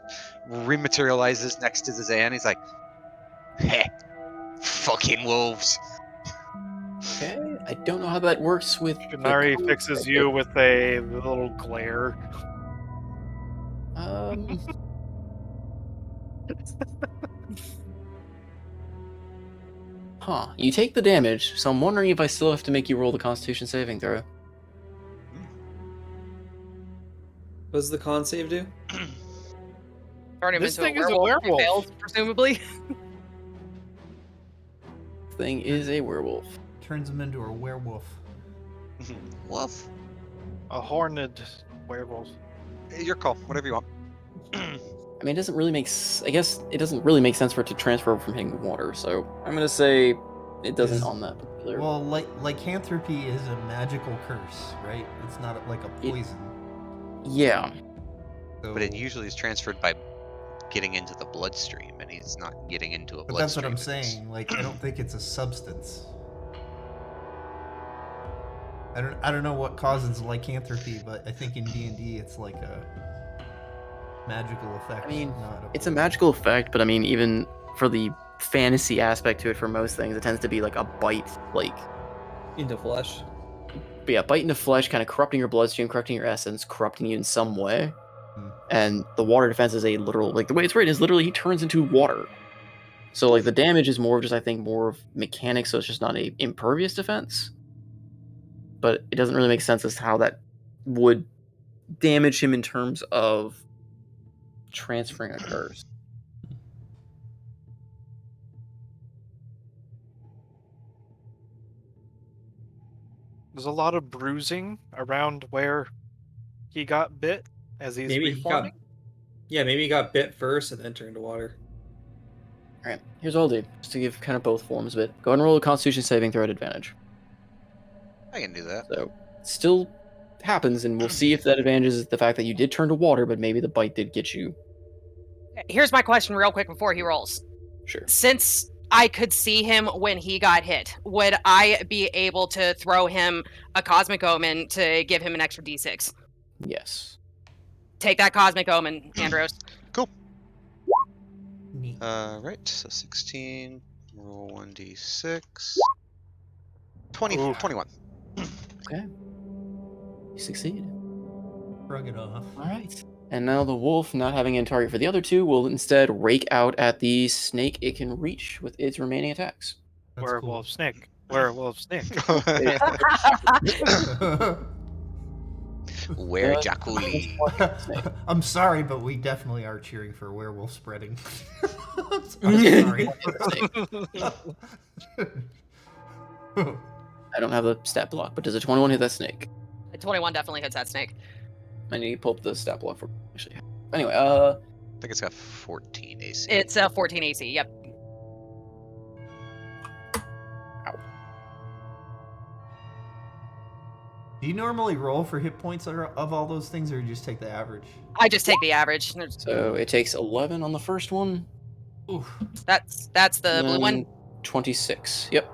rematerializes next to Zazan. He's like, heh, fucking wolves. Okay, I don't know how that works with. the Shinari combat fixes bit. you with a little glare. Um. Huh. You take the damage, so I'm wondering if I still have to make you roll the Constitution saving throw. What does the con save do? Turn him This into thing is a if he werewolf. fails, presumably. Thing is a werewolf. Turns him into a werewolf. Wolf. A horned werewolf. Your call. Whatever you want. I mean, it doesn't really make. I guess it doesn't really make sense for it to transfer from hitting water. So I'm gonna say it doesn't Is- on that particular. Well, lycanthropy is a magical curse, right? It's not like a poison. Yeah. So, But it usually is transferred by getting into the bloodstream, and he's not getting into a But that's what bloodstream. I'm saying. Like, I don't think it's a substance. I don't know what causes lycanthropy, but I think in D&D it's like a magical effect. I mean, not it's a magical effect, but I mean, even for the fantasy aspect to it, for most things, it tends to be like a bite, like Into flesh. but yeah, bite into flesh, kind of corrupting your bloodstream, corrupting your essence, corrupting you in some way. And the water defense is a literal, like the way it's written is literally he turns into water. So like the damage is more of just, I think, more of mechanics, so it's just not a impervious defense. But it doesn't really make sense as to how that would damage him in terms of transferring a curse. There's a lot of bruising around where he got bit as he's Maybe he reforming. maybe he got bit first and then turned to water. Alright, here's what I'll do, just to give kind of both forms of it. Go ahead and roll a Constitution saving throw at advantage. I can do that. So, still happens, and we'll see if that advantage is the fact that you did turn to water, but maybe the bite did get you. Here's my question real quick before he rolls. Sure. Since I could see him when he got hit, would I be able to throw him a Cosmic Omen to give him an extra d6? Yes. Take that Cosmic Omen, Andros. Cool. Neat. Right, so 16, roll 1d6. 20, Ooh. 21. Okay. You succeed. Shrug it off. Alright. And now the wolf, not having a target for the other two, will instead rake out at the snake it can reach with its remaining attacks. That's Werewolf cool. snake. Werewolf snake. Where Jakuli? I'm sorry, but we definitely are cheering for werewolf spreading. I'm sorry. I don't have the stat block, but does a 21 hit that snake? A 21 definitely hits that snake. I need to pull up the stat block for actually. Anyway, I think it's got 14 AC. It's a 14 AC, yep. Do you normally roll for hit points of all those things, or you just take the average? I just take the average. so it takes 11 on the first one. Oof. That's the blue one. 26. Yep.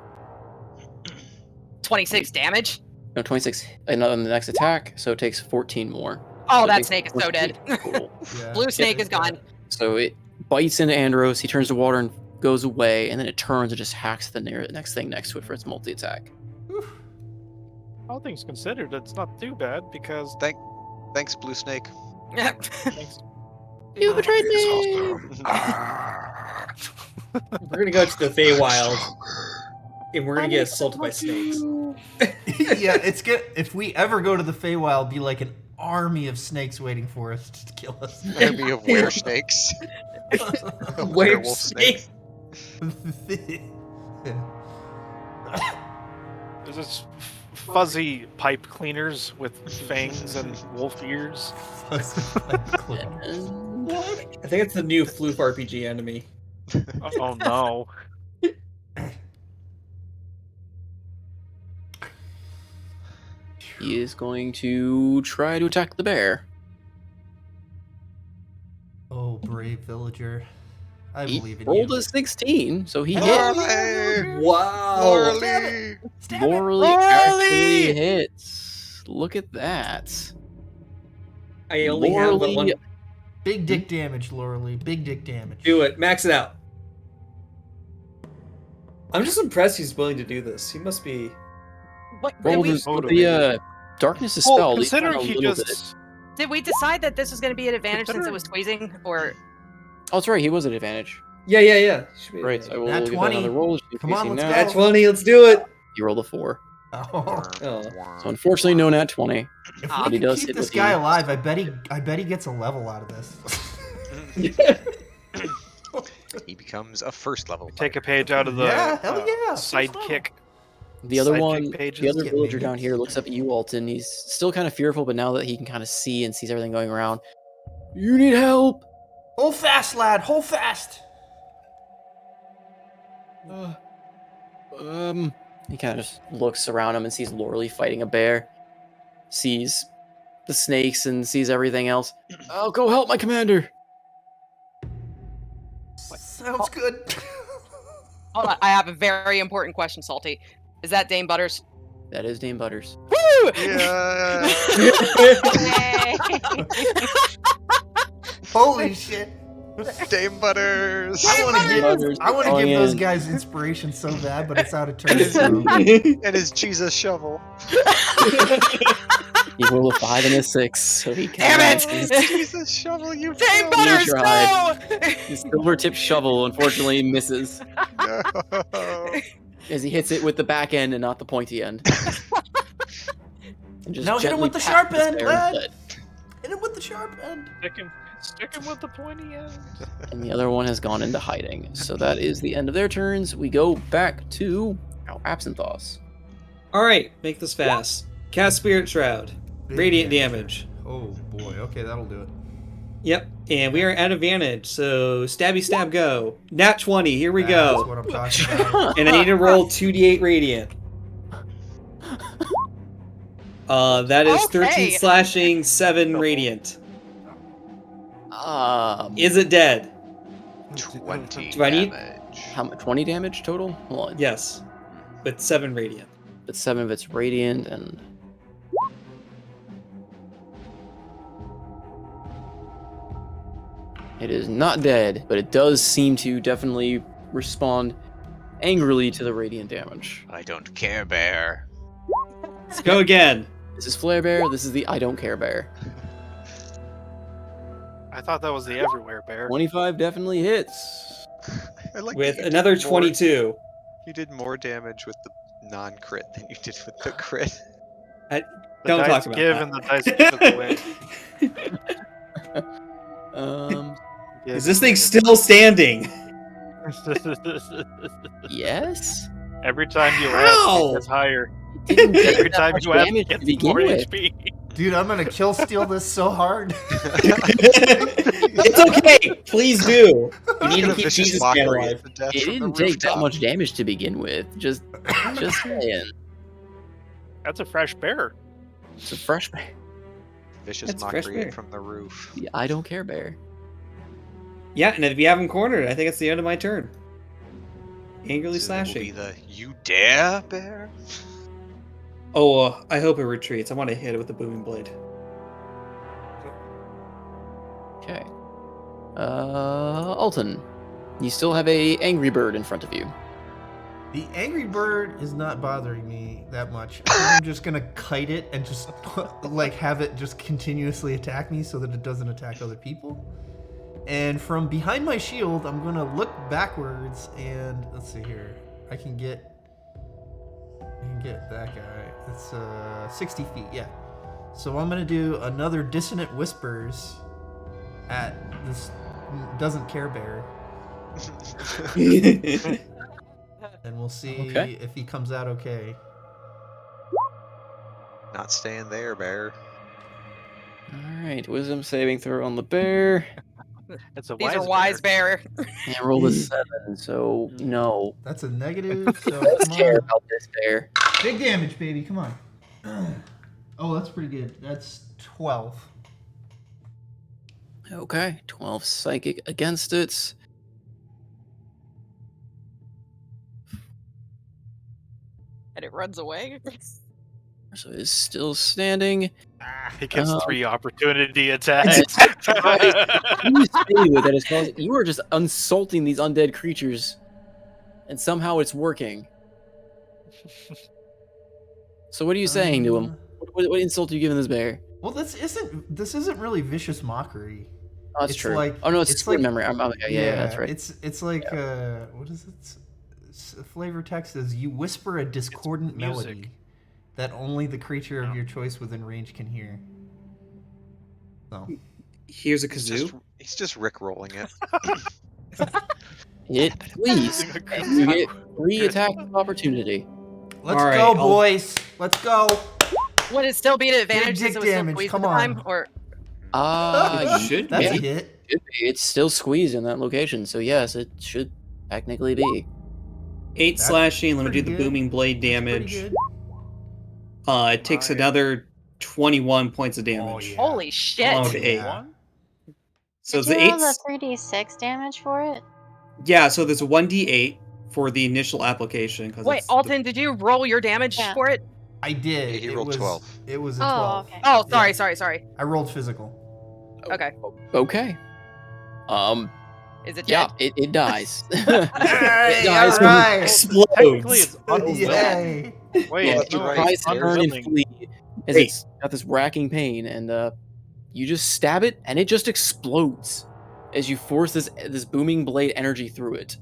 26 damage. No, 26 on the next attack, so it takes 14 more. Oh, So it that takes snake is so 14 dead. total. Yeah. Blue snake is gone. So it bites into Andros, he turns to water and goes away, and then it turns and just hacks the next thing next to it for its multi-attack. All things considered, it's not too bad because Thanks, Blue Snake. thanks. You betrayed me! We're gonna go to the Feywild, and we're gonna get assaulted by snakes. Yeah, it's good. If we ever go to the Feywild, it'd be like an army of snakes waiting for us to kill us. Army of were snakes. Werewolf snake. There's this fuzzy pipe cleaners with fangs and wolf ears. I think it's the new Floof RPG enemy. Oh no. He is going to try to attack the bear. Oh, brave villager. I He believe in rolled you. a 16, so he hit. Morally! Wow. Morally! Morally actually hits. Look at that. I only have Morally- one. Big dick damage, Lauralee. Big dick damage. Do it. Max it out. I'm just impressed he's willing to do this. He must be. What, Roll did, we, the darkness is Well, spelled. He's got considering a he little just did we decide that this was going to be an advantage since it was tweezing? Or Oh, that's right. He was at advantage. Yeah. Should be Right. I will Nat give that 20. another roll. Come on, let's now. go. At 20, let's do it. You rolled a 4. Oh. Oh. So unfortunately, no nat 20. If Ah. we But he can does keep hit this with guy you. alive, I bet he gets a level out of this. He becomes a first level. take a page out of the Yeah, hell yeah, first sidekick. The other Sidekick one, pages. the other Get villager minions. down here looks up at you, Alton. He's still kind of fearful, but now that he can kind of see and sees everything going around, you need help. Hold fast, lad. Hold fast. He kind of just looks around him and sees Lauralee fighting a bear, sees the snakes and sees everything else. I'll go help my commander. Sounds good. hold on, I have a very important question, Salty. Is that Dame Butters? That is Dame Butters. Woo! Yeah. Yay. Holy shit. Dame Butters. I want to Butters give those in. guys inspiration so bad, but it's out of turn. So. And his Jesus shovel. He rolled a 5 and a 6, so he Damn can't. it! Jesus shovel, you Dame failed. Butters, tried. no! His silver-tipped shovel unfortunately misses No. as he hits it with the back end and not the pointy end. And just Now hit him gently with the pat sharp this end, bear lad. instead. Hit him with the sharp end. Stick him with the pointy end. And the other one has gone into hiding. So that is the end of their turns. We go back to our Absinthoss. All right, make this fast. Cast Spirit Shroud. Big Radiant damage. Oh boy. Okay, that'll do it. Yep, and we are at advantage, so stabby stab go. Nat 20, here we That's go. what I'm talking about. And I need to roll 2d8 radiant. That is 13 Okay. slashing, 7 radiant. Is it dead? 20 Do I need- damage. How much? 20 damage total? Hold on. Yes, but 7 radiant. But 7 of it's radiant and. It is not dead, but it does seem to definitely respond angrily to the radiant damage. I don't care, bear. Let's go again. This is Flare Bear, this is the I Don't Care Bear. I thought that was the everywhere bear. 25 definitely hits. I like With that you did another more- 22. You did more damage with the non-crit than you did with the crit. The Don't dice talk about give that. and the dice give it away. Is this thing still standing? Yes? Every time you How? ask, it gets higher. It didn't take Every that time much you ask, damage it to gets begin more with. HP. Dude, I'm gonna kill steal this so hard. It's okay. Please do. We need to Get a keep vicious Jesus man mockery alive. at the death It from the didn't take that rooftop. much damage to begin with. Just saying. That's a fresh bear. It's a fresh bear. Vicious That's fresh mockery bear. from the roof. The I Don't Care Bear. Yeah, and if you have him cornered, I think it's the end of my turn. Angrily So it will be slashing. the you dare bear. Oh, I hope it retreats. I want to hit it with the booming blade. Okay. Alton, you still have a angry bird in front of you. The angry bird is not bothering me that much. I think I'm just gonna kite it and just like have it just continuously attack me so that it doesn't attack other people. And from behind my shield, I'm gonna look backwards and let's see here. I can get that guy. It's 60 feet, yeah. So I'm gonna do another dissonant whispers at this doesn't care bear. And we'll see Okay. if he comes out okay. Not staying there, bear. Alright, wisdom saving throw on the bear. It's a These wise are wise bear. And rolled a 7, so no. That's a negative, so Let's come care on. about this bear. Big damage, baby, come on. Oh, that's pretty good. That's 12. Okay, 12 psychic against it. And it runs away. So it's still standing. It gets Um, 3 opportunity attacks. What do you say with that? It's called, you are just insulting these undead creatures, and somehow it's working. So what are you saying to him? What insult are you giving this bear? Well, this isn't really vicious mockery. Oh, that's It's true. like Oh no, it's it's good like memory. Yeah, that's right. It's like what is it? Flavor text is you whisper a discordant music. melody that only the creature of your choice within range can hear. So Here's a kazoo. He's just rickrolling it. Hit, please. And you get 3 attacks of opportunity. let's All right, go, I'll- boys. Let's go. Would it still be an advantage dick since it was still damage, squeezed come at the time? on. Or It should That's be. a hit. It's still squeezed in that location, so yes, it should technically be. 8 That's slashing. Let me do pretty the good. booming blade Pretty damage. good. It takes another 21 points of damage. yeah. holy shit! Along with the 8. Yeah. So Did the you roll 8's the 3d6 damage for it? Yeah, so there's a 1d8 for the initial application. Wait, Alton, did you roll your damage Yeah. for it? I did. Yeah, he It rolled was 12. It was a Oh, 12. okay. Oh, sorry, Yeah. sorry. I rolled physical. Okay. Okay. Is it Yeah, dead? it dies. Hey, It dies. all right. Technically, it's Oh, undead. Yay. Wait, Yeah, that's it no, right. tries it's to turn and unwilling. flee as Wait. it's got this racking pain, and you just stab it, and it just explodes as you force this booming blade energy through it.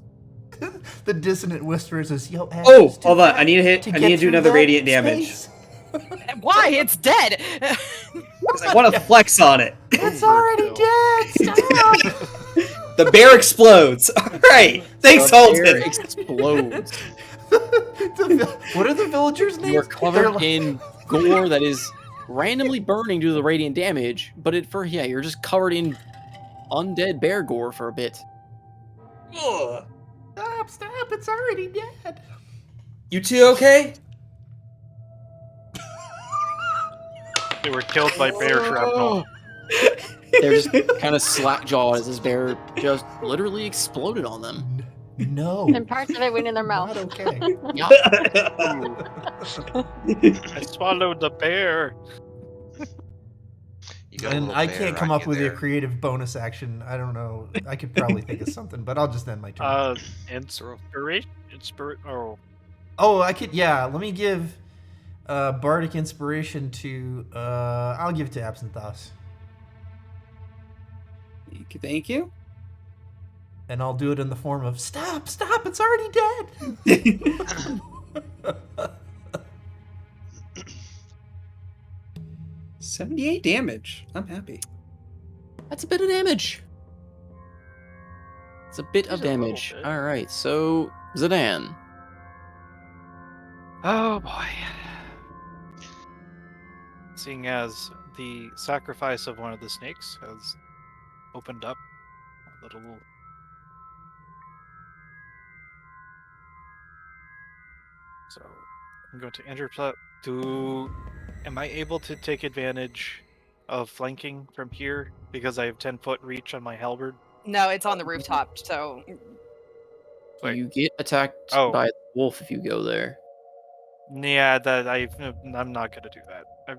The dissonant whisper says, "Yo, Ash Oh, is too hold on. fat I need to hit. to I get need to do through another that radiant damage. space." Why? It's dead. 'Cause I want to flex on it. It's already dead. Stop. The bear explodes. All right. Thanks, The bear Alton. explodes. What are the villagers' names? You are They're covered like- in gore that is randomly burning due to the radiant damage, but you're just covered in undead bear gore for a bit. Ugh. Stop! It's already dead. You two okay? They were killed by bear shrapnel. They're just kind of slack-jawed as this bear just literally exploded on them. No. And parts of it went in their mouth. Not okay. Yeah. I swallowed the bear. You got a And little I bear can't come on up you with a there. creative bonus action. I don't know. I could probably think of something, but I'll just end my turn. Inspiration. Oh, Oh, I could. Yeah, let me give bardic inspiration to. I'll give it to Absinthoss, Thank you. and I'll do it in the form of stop! It's already dead. 78 damage. I'm happy. That's a bit of damage. It's a bit of Just a little damage. bit. All right, so Zidane. oh boy. Seeing as the sacrifice of one of the snakes has opened up a little. So I'm going to enter. Am I able to take advantage of flanking from here because I have 10-foot reach on my halberd? No, it's on the rooftop, so Wait. You get attacked Oh. by a wolf if you go there. Yeah, I'm not gonna do that. I'm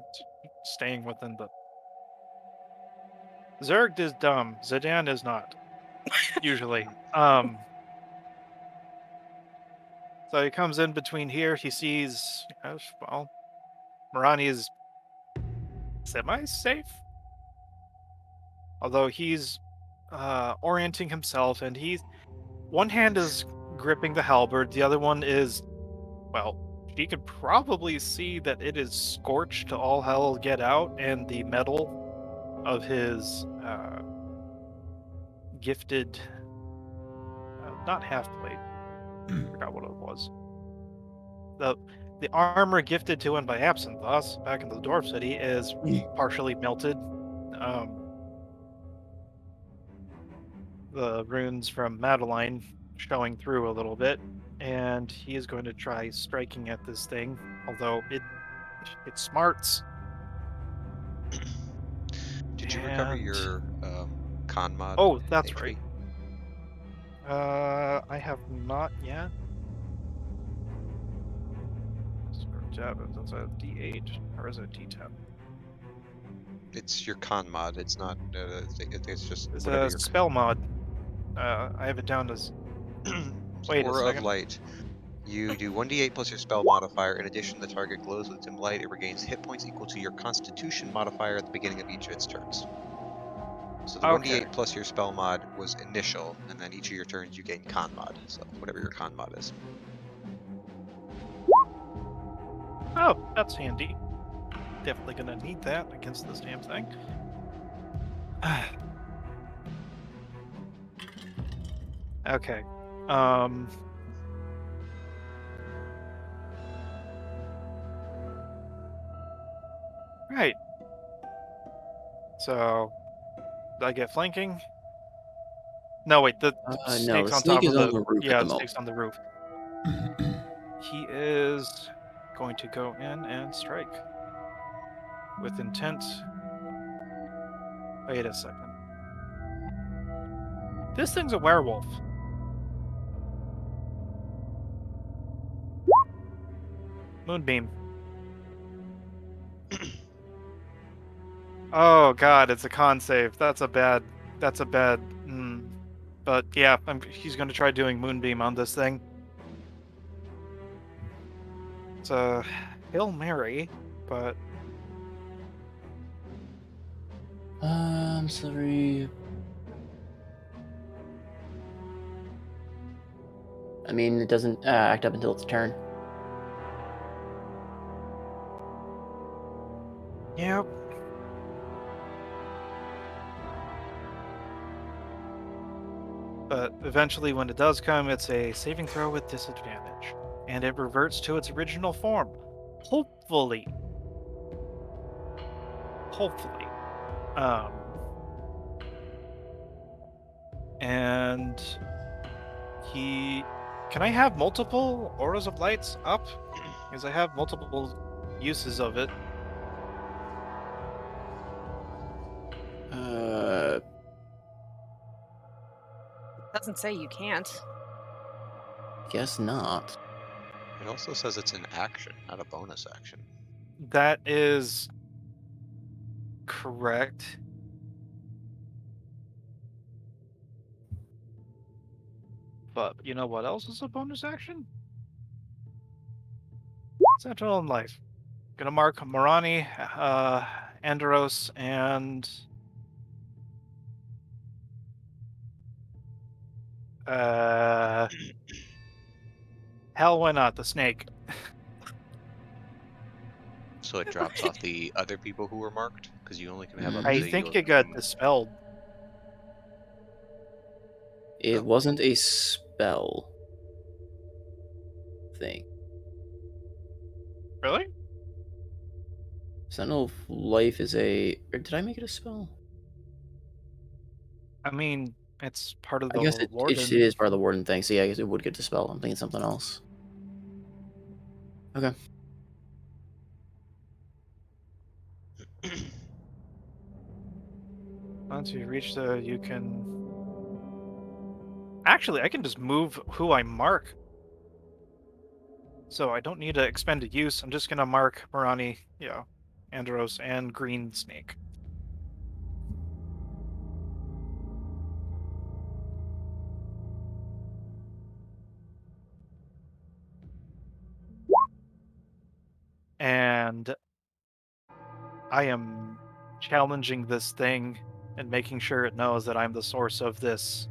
staying within the. Zerg is dumb. Zidane is not. Usually. So he comes in between here. He sees. Well, Marani is semi-safe, although he's orienting himself, and one hand is gripping the halberd, the other one is, well, he could probably see that it is scorched to all hell get out, and the metal of his gifted, not half plate, forgot what it was. The armor gifted to him by Absinthoss back in the Dwarf City is partially melted. The runes from Madeline showing through a little bit, and he is going to try striking at this thing, although it smarts. Did you recover And- your con mod? Oh, that's HP? right. I have not yet. That's a D8 or is it D10? It's your con mod. It's not. It's just It's whatever a your spell mod. I have it down as. Wait a Aura of second. Light. You do 1d8 plus your spell modifier. In addition, the target glows with dim light. It regains hit points equal to your Constitution modifier at the beginning of each of its turns. So the Okay. 1d8 plus your spell mod was initial, and then each of your turns you gain con mod. So whatever your con mod is. Oh, that's handy. Definitely gonna need that against this damn thing. Okay. Right. So, did I get flanking? No, wait. The No, snake's the on snake top is of on the. the roof at Yeah, the the moment. snake's on the roof. He is going to go in and strike with intent. Wait a second. This thing's a werewolf. Moonbeam. Oh god, it's a con save. That's a bad. But yeah, he's going to try doing Moonbeam on this thing. It's a Hail Mary, but Sorry. I mean, it doesn't act up until its turn. yep. But eventually, when it does come, it's a saving throw with disadvantage, and it reverts to its original form. Hopefully. Hopefully. And he. Can I have multiple auras of lights up? Because I have multiple uses of it. Doesn't say you can't. Guess not. It also says it's an action, not a bonus action. That is correct. But you know what else is a bonus action? Sentinel in Life. Gonna mark Morani, Andros, and hell, why not the snake? So it drops off the other people who were marked, because you only can have up I to think your. it got dispelled. It Oh. wasn't a spell thing. Really? Sentinel of Life is a. Or did I make it a spell? I mean, it's part of I the guess it warden. is part of the warden thing, so yeah, I guess it would get dispelled. I'm thinking something else. Okay. Once you reach you can. Actually, I can just move who I mark. So I don't need to expend a use. I'm just gonna mark Morani, Andros, and Green Snake. And I am challenging this thing and making sure it knows that I'm the source of this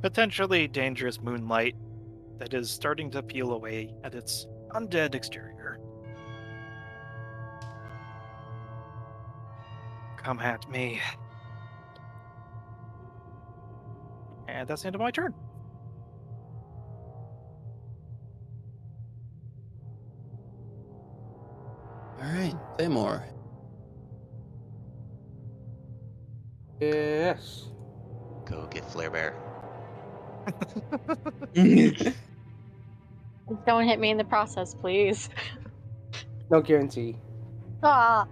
potentially dangerous moonlight that is starting to peel away at its undead exterior. Come at me. And that's the end of my turn. Alright, Thamor. Yes. Go get Flare Bear. Don't hit me in the process, please. No guarantee. Ah.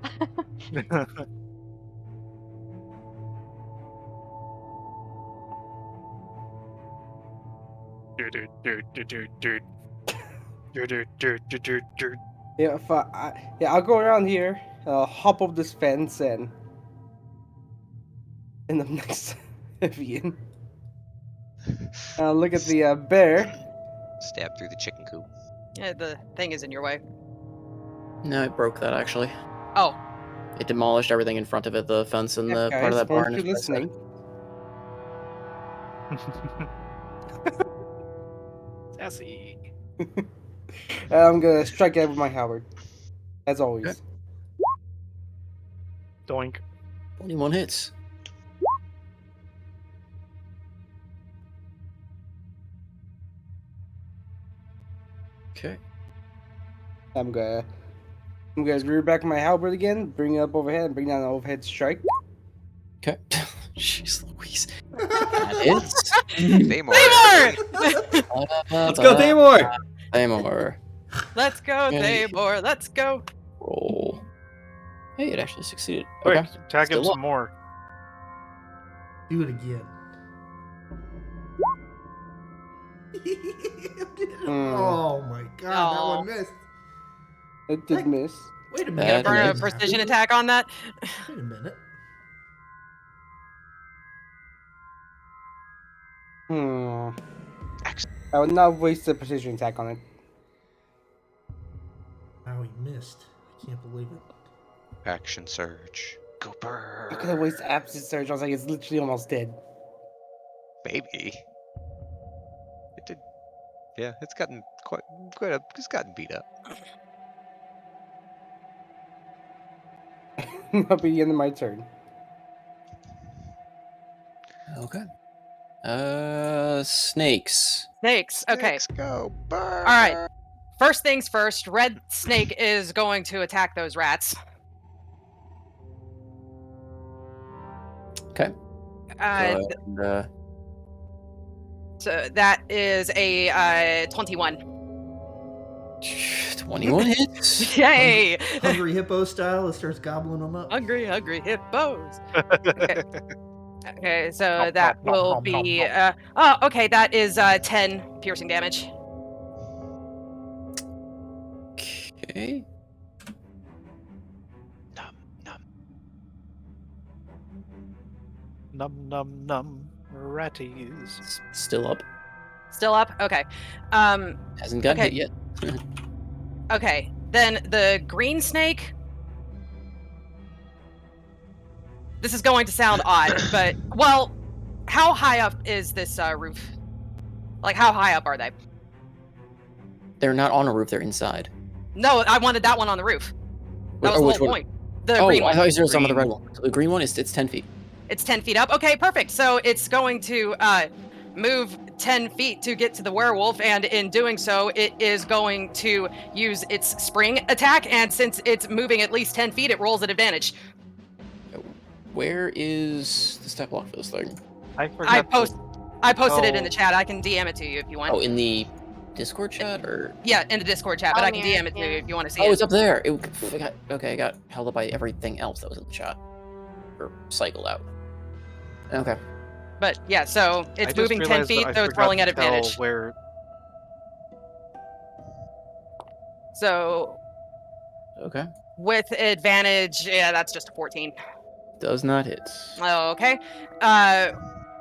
Yeah, I'll go around here, hop up this fence, and end up next to Vivian. Look at the bear. Stab through the chicken coop. Yeah, the thing is in your way. No, it broke that actually. Oh, It demolished everything in front of it, the fence and Yeah, the part of guys, that weren't barn. you is what I said. listening? Sassy. I'm gonna strike it with my halberd, as always. Doink. 21 hits. Okay. I'm gonna rear back my halberd again, bring it up overhead, and bring down an overhead strike. Okay. Jeez Louise. That hits. Thamor. Let's go, Thamor! Thamor. let's go, Okay. Thamor. Let's go. Roll. Hey, it actually succeeded. Quick, Okay. tag him Still some up. more. Do it again. Oh my god, that one missed. It did Heck. miss. Wait a You minute. gonna burn a is- precision attack on that? Wait a minute. I would not waste a precision attack on it. Oh, he missed. I can't believe it. Action surge. Go burn. I could have wasted Absent Surge. I was like, it's literally almost dead. Baby. It did. Yeah, it's gotten quite up. It's gotten beat up. That'll be the end of my turn. Okay. Snakes. Snakes. Okay. Snakes go burn. All right. First things first. Red snake is going to attack those rats. Okay. Uh, so that is a 21. 21 hits. Yay! Hungry hippo style, it starts gobbling them up. Hungry hippos. Okay. Okay, so that will be. Okay, that is 10 piercing damage. Okay. Num num. Num num num. Ratties. Still up. Still up. Okay. Hasn't gotten Okay. hit yet. Okay. Then the green snake. This is going to sound odd, but well, how high up is this roof? Like, how high up are they? They're not on a roof, they're inside. No, I wanted that one on the roof. That was the which whole one? point. The Oh, green I one. thought you said some of the red one. So the green one is it's 10 feet. It's 10 feet up. Okay, perfect. So it's going to move 10 feet to get to the werewolf, and in doing so, it is going to use its spring attack, and since it's moving at least 10 feet, it rolls at advantage. Where is the stat block for this thing? I forgot. I posted it in the Oh. chat. I can DM it to you if you want. Oh, in the Discord chat or? Yeah, in the Discord chat, but Oh, I can yeah, DM it to yeah. you if you want to see Oh, it. it's up there. Okay, I got held up by everything else that was in the chat. Or cycled out. Okay. But yeah, so I it's just moving 10 realized that feet, I so it's forgot rolling to at tell advantage. Where So Okay. with advantage, yeah, that's just a 14. Does not hit. Okay.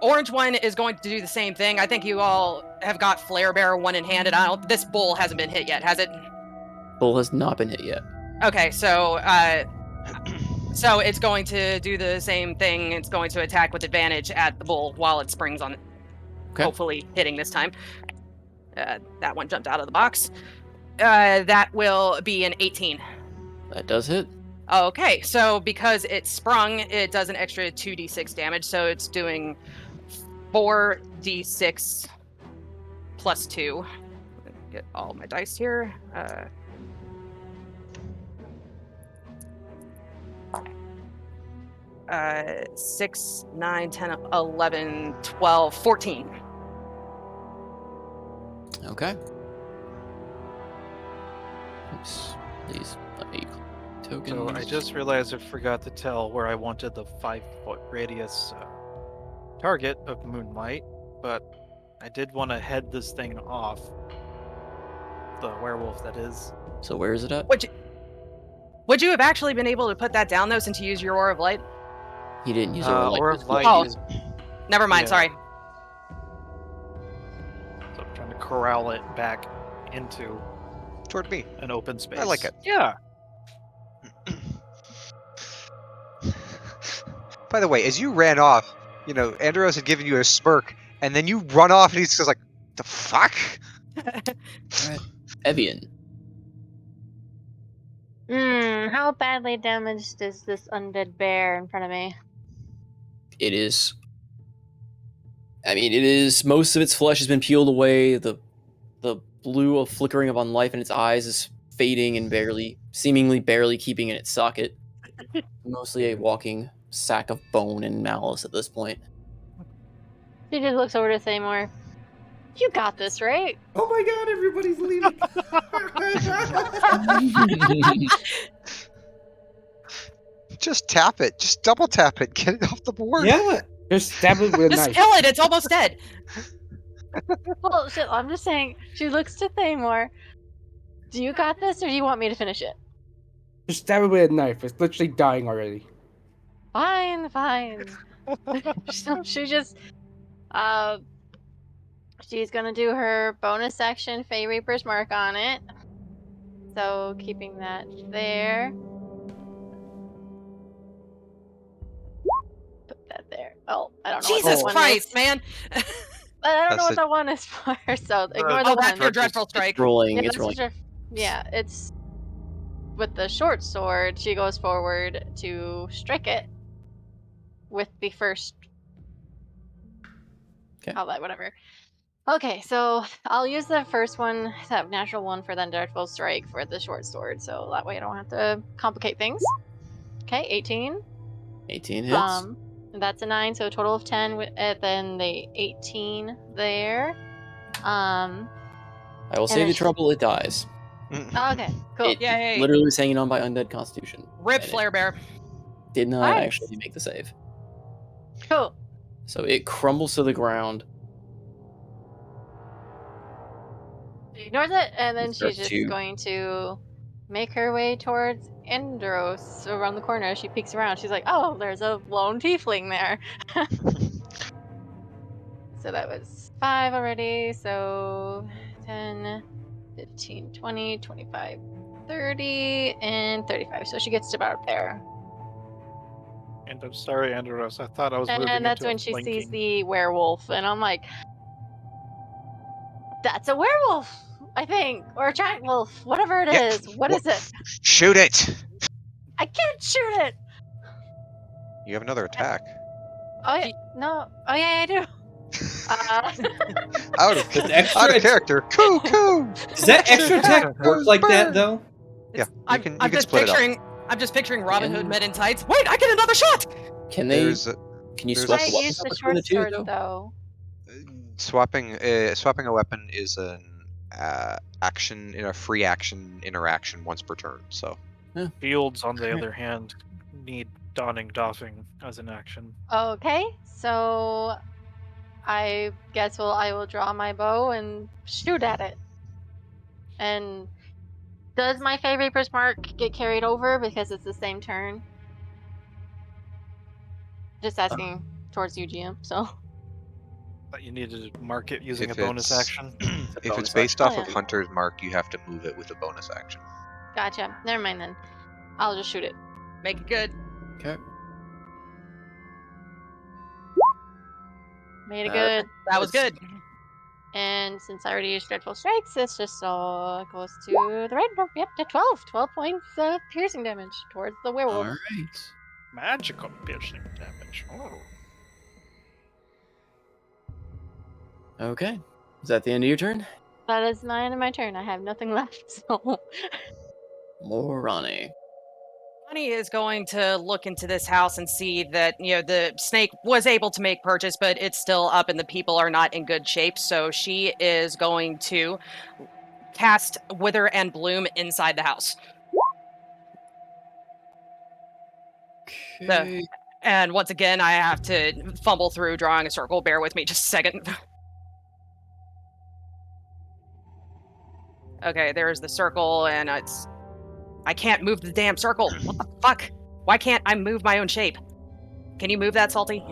Orange one is going to do the same thing. I think you all have got Flare Bearer one in hand, and this bull hasn't been hit yet, has it? Bull has not been hit yet. Okay, so so it's going to do the same thing. It's going to attack with advantage at the bull while it springs on it. Okay. Hopefully hitting this time. That one jumped out of the box. That will be an 18. That does hit. Okay, so because it sprung, it does an extra 2d6 damage, so it's doing 4d6 plus 2. Get all my dice here. 6, 9, 10, 11, 12, 14. Okay. Oops. Please let me tokens. So I just realized I forgot to tell where I wanted the 5-foot radius target of Moonlight, but I did want to head this thing off the werewolf that is. So where is it at? Would you have actually been able to put that down though, since you used your aura of light? He didn't use Aura Light. Aura His of flesh light Oh. did. is. Never mind. Yeah. Sorry. So I'm trying to corral it back into Toward me. an open space. I like it. Yeah. By the way, as you ran off, Andros had given you a smirk, and then you run off, and he's just like, "The fuck?" Alright. Evian. How badly damaged is this undead bear in front of me? It is. I mean, it is. Most of its flesh has been peeled away. The blue of flickering upon life in its eyes is fading and seemingly barely keeping in its socket. Mostly a walking sack of bone and malice at this point. She just looks over to Seymour. You got this, right? Oh my god, everybody's leaving. Just tap it. Just double tap it. Get it off the board. Yeah. Just stab it with a Just knife. kill it. It's almost dead. Well, shit, I'm just saying. She looks to Seymour. Do you got this, or do you want me to finish it? Just stab it with a knife. It's literally dying already. Fine. So she just, she's gonna do her bonus action Fey Reaper's mark on it. So keeping that there. Put that there. Oh, I don't know what Jesus that one Christ, is. man. But I don't know That's what that one is for, so ignore Oh, the that's one. your dreadful strike. It's rolling. Yeah, It's that's rolling. what yeah, it's with the short sword. She goes forward to strike it with the first. Okay. Call that whatever. Okay, so I'll use the first one, that natural one, for then dreadful strike for the short sword, so that way I don't have to complicate things. Okay, 18. 18 hits. That's a 9, so a total of 10. Then the 18 there. I will and save then you trouble. It dies. Okay, cool. It Yay. literally was hanging on by undead constitution. Rip and it Flare Bear. Did not Nice. actually make the save. Cool. So it crumbles to the ground. She ignores it, and then Start she's just to- going to make her way towards Andros around the corner. She peeks around. She's like, oh, there's a lone tiefling there. So that was 5 already. So 10, 15, 20, 25, 30, and 35. So she gets to about there. And I'm sorry, Andros. I thought I was moving And that's into a when she sees flanking. the werewolf. And I'm like, that's a werewolf, I think. Or a giant wolf. Whatever it Yeah. is. What is it? Shoot it. I can't shoot it. You have another attack. Oh, yeah. No. Oh, yeah, I do. Out of Does extra out of character. Coo coo. Does that extra attack work like that Burn. though? Yeah, I'm you just can split it up. picturing. I'm just picturing Robin Hood Yeah. men in tights. Wait, I get another shot. Can they? There's Can you there's swap a I the s- weapons use up the between short the two, sword, though? though. swapping a weapon is an action in a free action interaction once per turn. So Fields, on the other hand, need doffing as an action. Okay, so I guess I will draw my bow and shoot at it. And does my Fey Reaper's mark get carried over because it's the same turn? Just asking towards you, GM. So But you need to mark it using If a bonus it's- action. if bonus it's based action. off Oh, of yeah. Hunter's mark, you have to move it with a bonus action. gotcha. Never mind then. I'll just shoot it. Make it good. Okay. Made it Alright. good. That was good. And since I already used Dreadful Strikes, it's just all goes to the red one. Yep, to 12. 12 points of piercing damage towards the werewolf. All right. Magical piercing damage. Oh. Okay. Is that the end of your turn? That is my end of my turn. I have nothing left, so Morani. Bonnie is going to look into this house and see that, the snake was able to make purchase, but it's still up and the people are not in good shape. So she is going to cast Wither and Bloom inside the house. Okay. And once again, I have to fumble through drawing a circle. Bear with me just a second. Okay, there's the circle, and I can't move the damn circle. What the fuck? Why can't I move my own shape? Can you move that, Salty?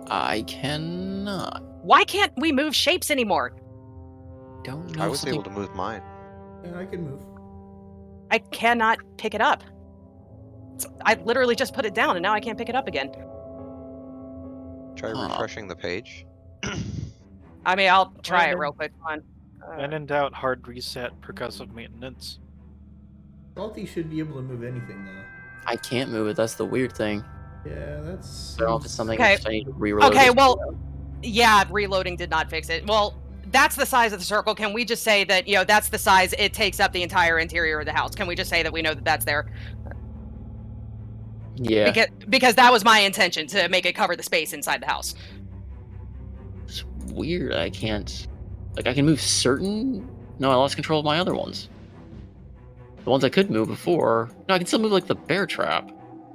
I cannot. Why can't we move shapes anymore? Don't know. I was something... able to move mine. Yeah, I can move. I cannot pick it up. I literally just put it down, and now I can't pick it up again. Try refreshing the page. I mean, I'll try it When real quick. Come on. When in doubt, hard reset, percussive maintenance. Salty should be able to move anything though. I can't move it. That's the weird thing. Yeah, that's. I don't know if it's something Okay. I need to reload. Okay, this well, video. yeah, reloading did not fix it. Well, that's the size of the circle. Can we just say that, that's the size it takes up the entire interior of the house? Can we just say that we know that that's there? Yeah. Because that was my intention, to make it cover the space inside the house. It's weird. I can't. Like, I can move certain. No, I lost control of my other ones. The ones I could move before. No, I can still move, like, the bear trap.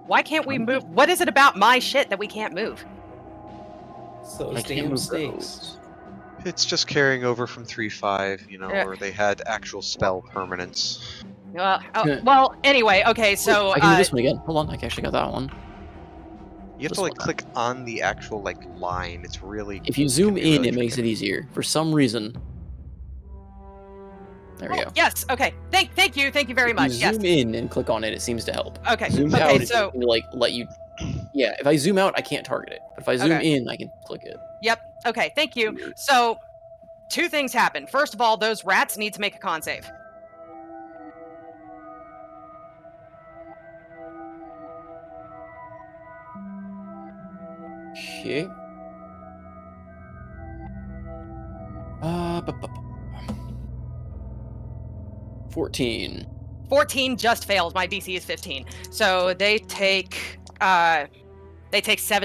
Why can't we move? What is it about my shit that we can't move? So I can't damn move snakes. those. It's just carrying over from 3.5, Yeah. or they had actual spell permanence. Well, anyway, okay, so I can do this one again. Hold on, I actually got that one. You have This to one. click on the actual line. It's really. If you zoom be in, really it makes it tricky. easier. For some reason. There we go. Yes, okay. Thank you very If much. you Yes. zoom in and click on it, it seems to help. Okay. Zoom Okay, out, it's so going to, like, let you. Yeah, if I zoom out, I can't target it. But if I zoom Okay. in, I can click it. Yep. Okay, thank you. So, two things happen. First of all, those rats need to make a con save. Okay. 14. 14 just fails. My DC is 15. So they take 7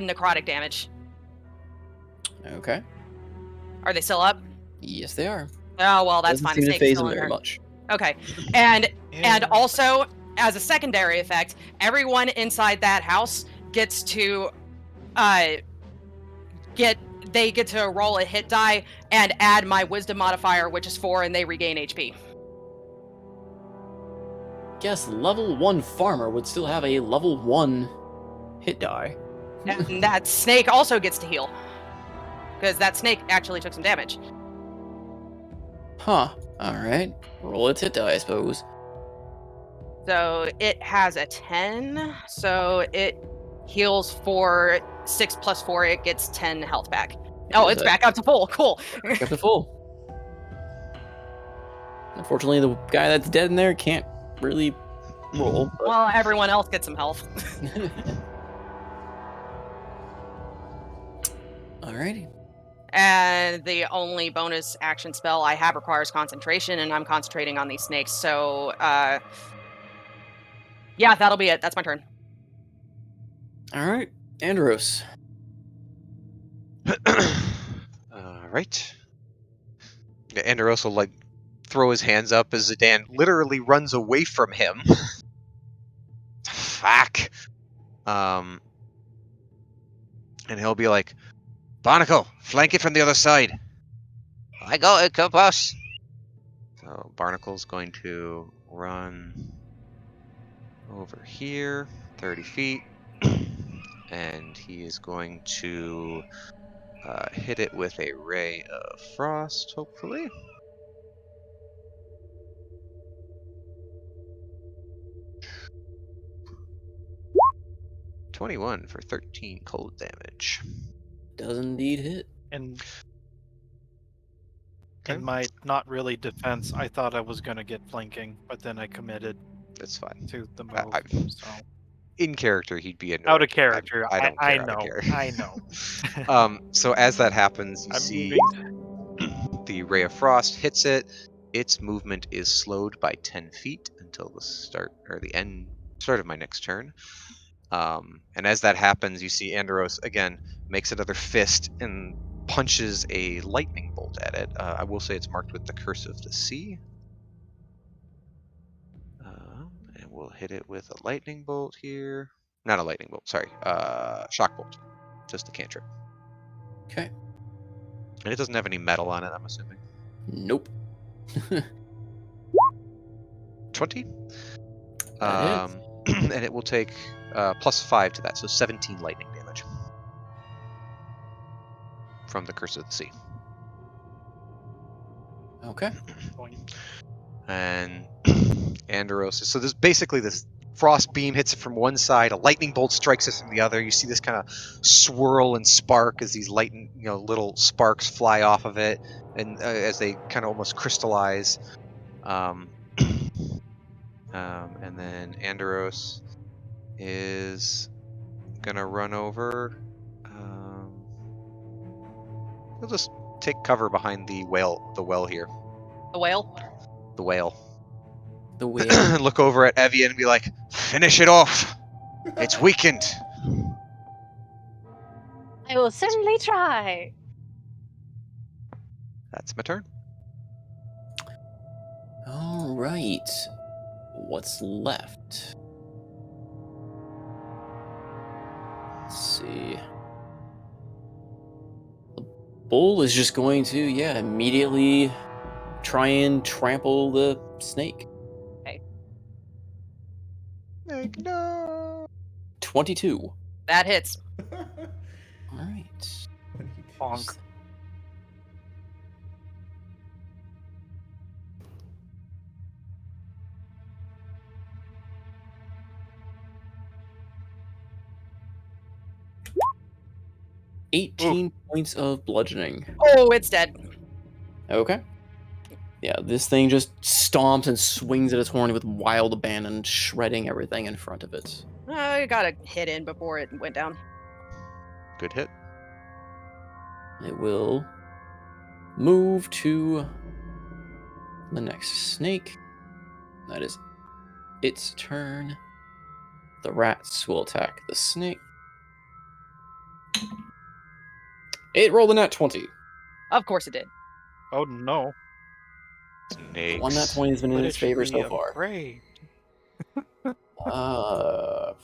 necrotic damage. Okay. Are they still up? Yes, they are. Oh well, that's Doesn't fine. seem The to snake is phase still them in very there. much. Okay. And Yeah. also, as a secondary effect, everyone inside that house gets to get to roll a hit die and add my wisdom modifier, which is 4, and they regain HP. Guess level 1 farmer would still have a level 1 hit die. And that snake also gets to heal. Because that snake actually took some damage. Huh. Alright. Roll its hit die, I suppose. So it has a 10. So it heals for 6 plus 4. It gets 10 health back. Oh, it's back up to full. Cool. Back up to full. Unfortunately, the guy that's dead in there can't really roll. But... Well, everyone else gets some health. Alrighty. And the only bonus action spell I have requires concentration, and I'm concentrating on these snakes. So, yeah, that'll be it. That's my turn. Alright. Andros. Right. Yeah, Andros will throw his hands up as Zidane literally runs away from him. Fuck. And he'll be like, Barnacle, flank it from the other side. I got it, boss. So Barnacle's going to run over here, 30 feet, and he is going to hit it with a ray of frost, hopefully. $21 for 13 cold damage. Does indeed hit. And Okay. in my not really defense, I thought I was going to get flanking, but then I committed That's fine. to the move. So In character, he'd be out of annoyed. character. I don't care I out of know. character. I know. So as that happens, you I'm see the ray of frost hits it. Its movement is slowed by 10 feet until the start of my next turn. And as that happens, you see Andros again makes another fist and punches a lightning bolt at it. I will say it's marked with the Curse of the Sea. And we'll hit it with a lightning bolt here. Not a lightning bolt, sorry. Shock bolt. Just a cantrip. Okay. And it doesn't have any metal on it, I'm assuming. Nope. 20. That And it will take +5 to that, so 17 lightning damage from the Curse of the Sea. Okay. And Andros. So there's basically this frost beam hits it from one side, a lightning bolt strikes it from the other. You see this kind of swirl and spark as these lightning, little sparks fly off of it, and as they kind of almost crystallize. And then Andros is gonna run over. He'll just take cover behind the well here. The whale. The whale. The whale. And look over at Evian and be like, "Finish it off. It's weakened." I will certainly try. That's my turn. All right. What's left? Let's see. The bull is just going to, immediately try and trample the snake. Like, no. 22. That hits. All right. Bonk. $18 points of bludgeoning. Oh, it's dead. Okay. Yeah, this thing just stomps and swings at its horn with wild abandon, shredding everything in front of it. I got a hit in before it went down. Good hit. It will move to the next snake. That is its turn. The rats will attack the snake. It rolled a nat 20. Of course it did. Oh no. Snakes. One nat 20 has been in its favor so far. Afraid. But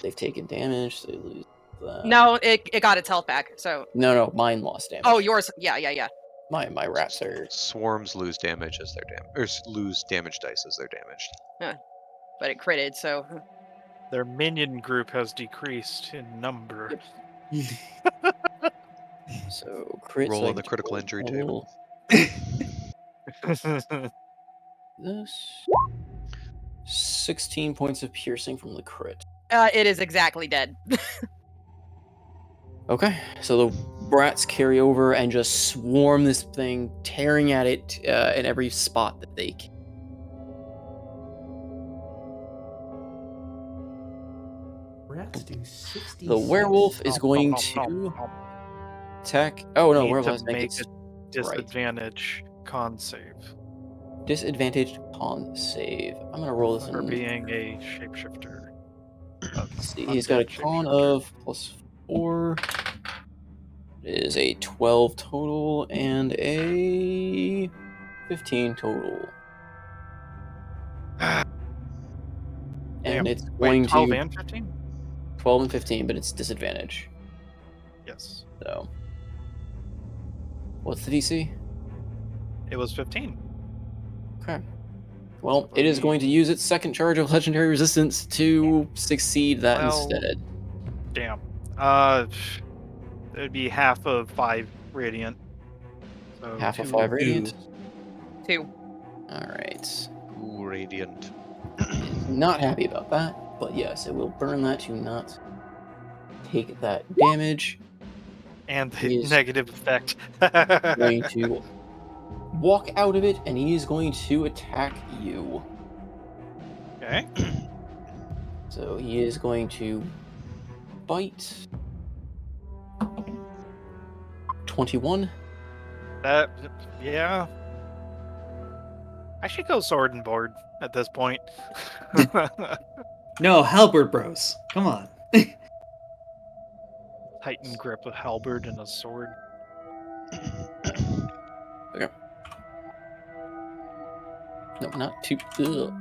they've taken damage, so they lose that. No, it got its health back. So No, mine lost damage. oh, yours. Yeah. My rats are. Swarms lose damage as they're damaged, or lose damage dice as they're damaged. But it critted, so Their minion group has decreased in number. So crits. Roll like on the critical injury total. table. This 16 points of piercing from the crit. it is exactly dead. Okay, so the rats carry over and just swarm this thing, tearing at it in every spot that they can. Rats do 60. The werewolf is going to attack. Oh no, Need werewolf to make make it a disadvantage con save disadvantaged con save. I'm gonna roll this for in. being a shapeshifter. Let's see, he's got a con of +4. It is a 12 total and a 15 total. Damn. And it's Wait, going 12 to and 15? 12 and 15, but it's disadvantage. Yes. So, what's the DC? It was 15. Okay. Well, it is going to use its second charge of legendary resistance to succeed that Well, instead. Damn. It'd be half of 5 radiant. So Half of 2. 5 radiant. 2. All right. Ooh, radiant. Not happy about that, but yes, it will burn that to not take that damage. And the He is negative effect. Going to walk out of it, and he is going to attack you. Okay. So he is going to bite. 21. Yeah. I should go sword and board at this point. No, halberd bros. Come on. Titan grip, a halberd, and a sword. Okay. No, not two. Ugh.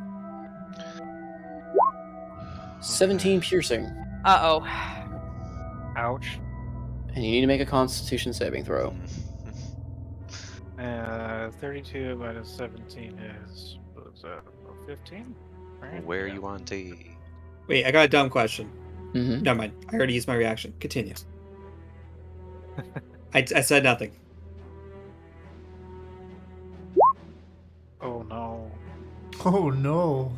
17 piercing. Uh-oh. Ouch. And you need to make a constitution saving throw. 32 minus 17 is 15. Right? Where you want to? Wait, I got a dumb question. Mm-hmm. Never mind. I already used my reaction. Continue. I said nothing. Oh no. Oh no.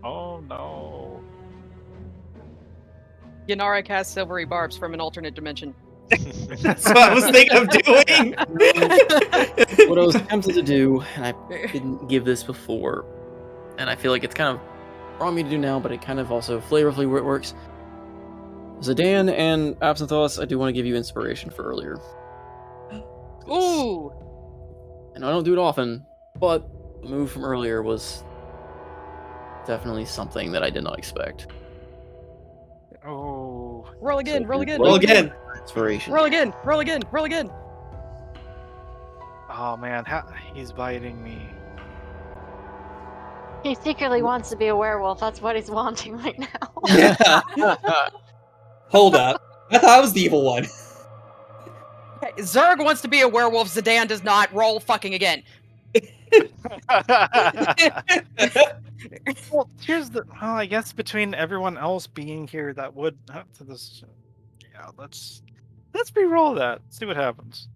Oh no. Yanara casts silvery barbs from an alternate dimension. That's what I was thinking of doing. What I was tempted to do, and I didn't give this before, and I feel like it's kind of wrong me to do now, but it kind of also flavorfully works. Zidane and Absinthosis, I do want to give you inspiration for earlier. Ooh! And I don't do it often, but the move from earlier was definitely something that I did not expect. Oh. Roll again, So roll you again, roll roll again. again! Inspiration. Roll again, roll again, roll again! Oh man, he's biting me. He secretly wants to be a werewolf. That's what he's wanting right now. Yeah. Hold up. I thought I was the evil one. Okay, Zerg wants to be a werewolf, Zidane does not. Roll fucking again. Well, here's the. Well, I guess between everyone else being here, that would have to this. Yeah, let's re-roll that. See what happens.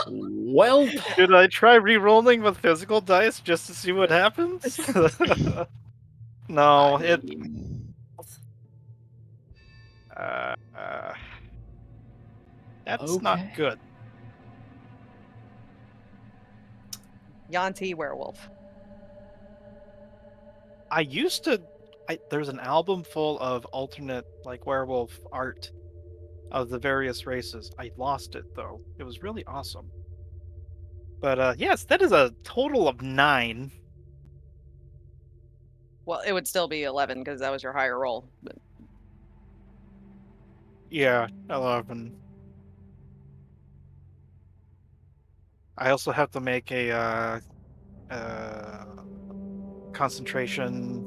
Well, Should I try re-rolling with physical dice just to see what happens? No, it. That's not Okay. good. Yanti werewolf. I used to. There's an album full of alternate like werewolf art of the various races. I lost it though. It was really awesome. But yes, that is a total of 9. Well, it would still be 11 because that was your higher roll. But Yeah, 11. I also have to make a concentration.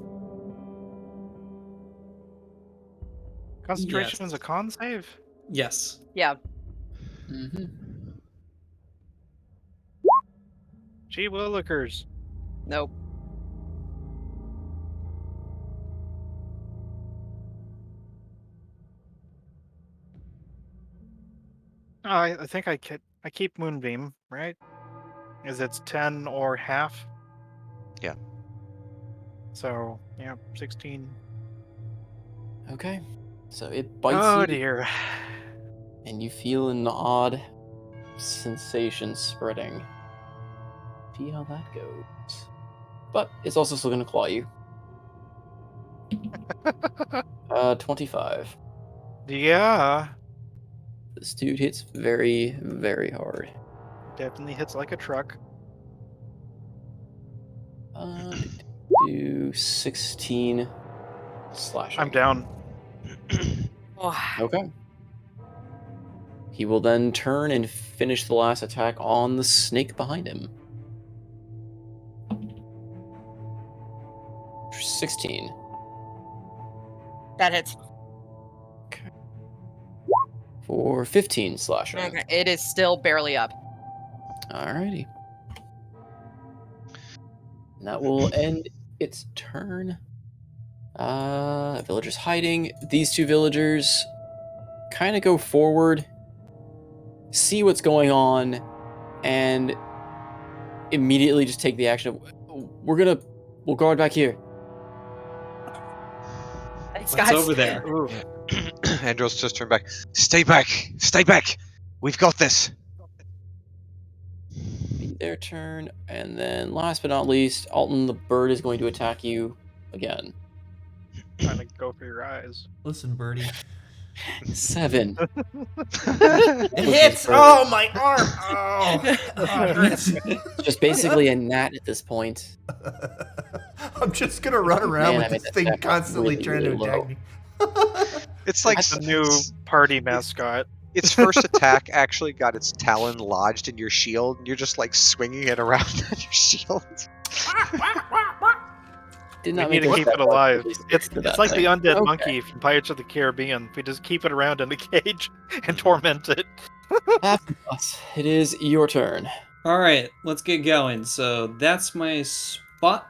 Concentration Yes. is a con save? Yes. yeah, Mm-hmm. Gee willikers. nope. I think I keep Moonbeam, right? Is it's 10 or half? Yeah. So, yeah, 16. Okay. So it bites Oh you, dear. and you feel an odd sensation spreading. See how that goes. But it's also still going to claw you. 25. Yeah. This dude hits very, very hard. Definitely hits like a truck. Do 16 slashing. I'm down. Okay. He will then turn and finish the last attack on the snake behind him. 16. That hits. For 15 slashing. Okay, it is still barely up. Alrighty. And that will end its turn. Villagers hiding. These two villagers kind of go forward, see what's going on, and immediately just take the action of, we'll guard back here. Thanks, What's guys. over there? Andros just turned back. Stay back! Stay back! We've got this! Be their turn, and then last but not least, Alton the bird is going to attack you again. Trying to go for your eyes. Listen, Birdie. 7. It hits! Oh, my arm! Oh, it hurts. Just basically a gnat at this point. I'm just gonna run around Man, I with made this that thing stack constantly really, trying really to attack low. me. It's like The new party mascot. its first attack actually got its talon lodged in your shield, and you're just like swinging it around on your shield. Did We not need make to keep it alive. It's that like the thing. undead Okay. monkey from Pirates of the Caribbean. We just keep it around in the cage and torment it. After us, it is your turn. All right, let's get going. So that's my spot.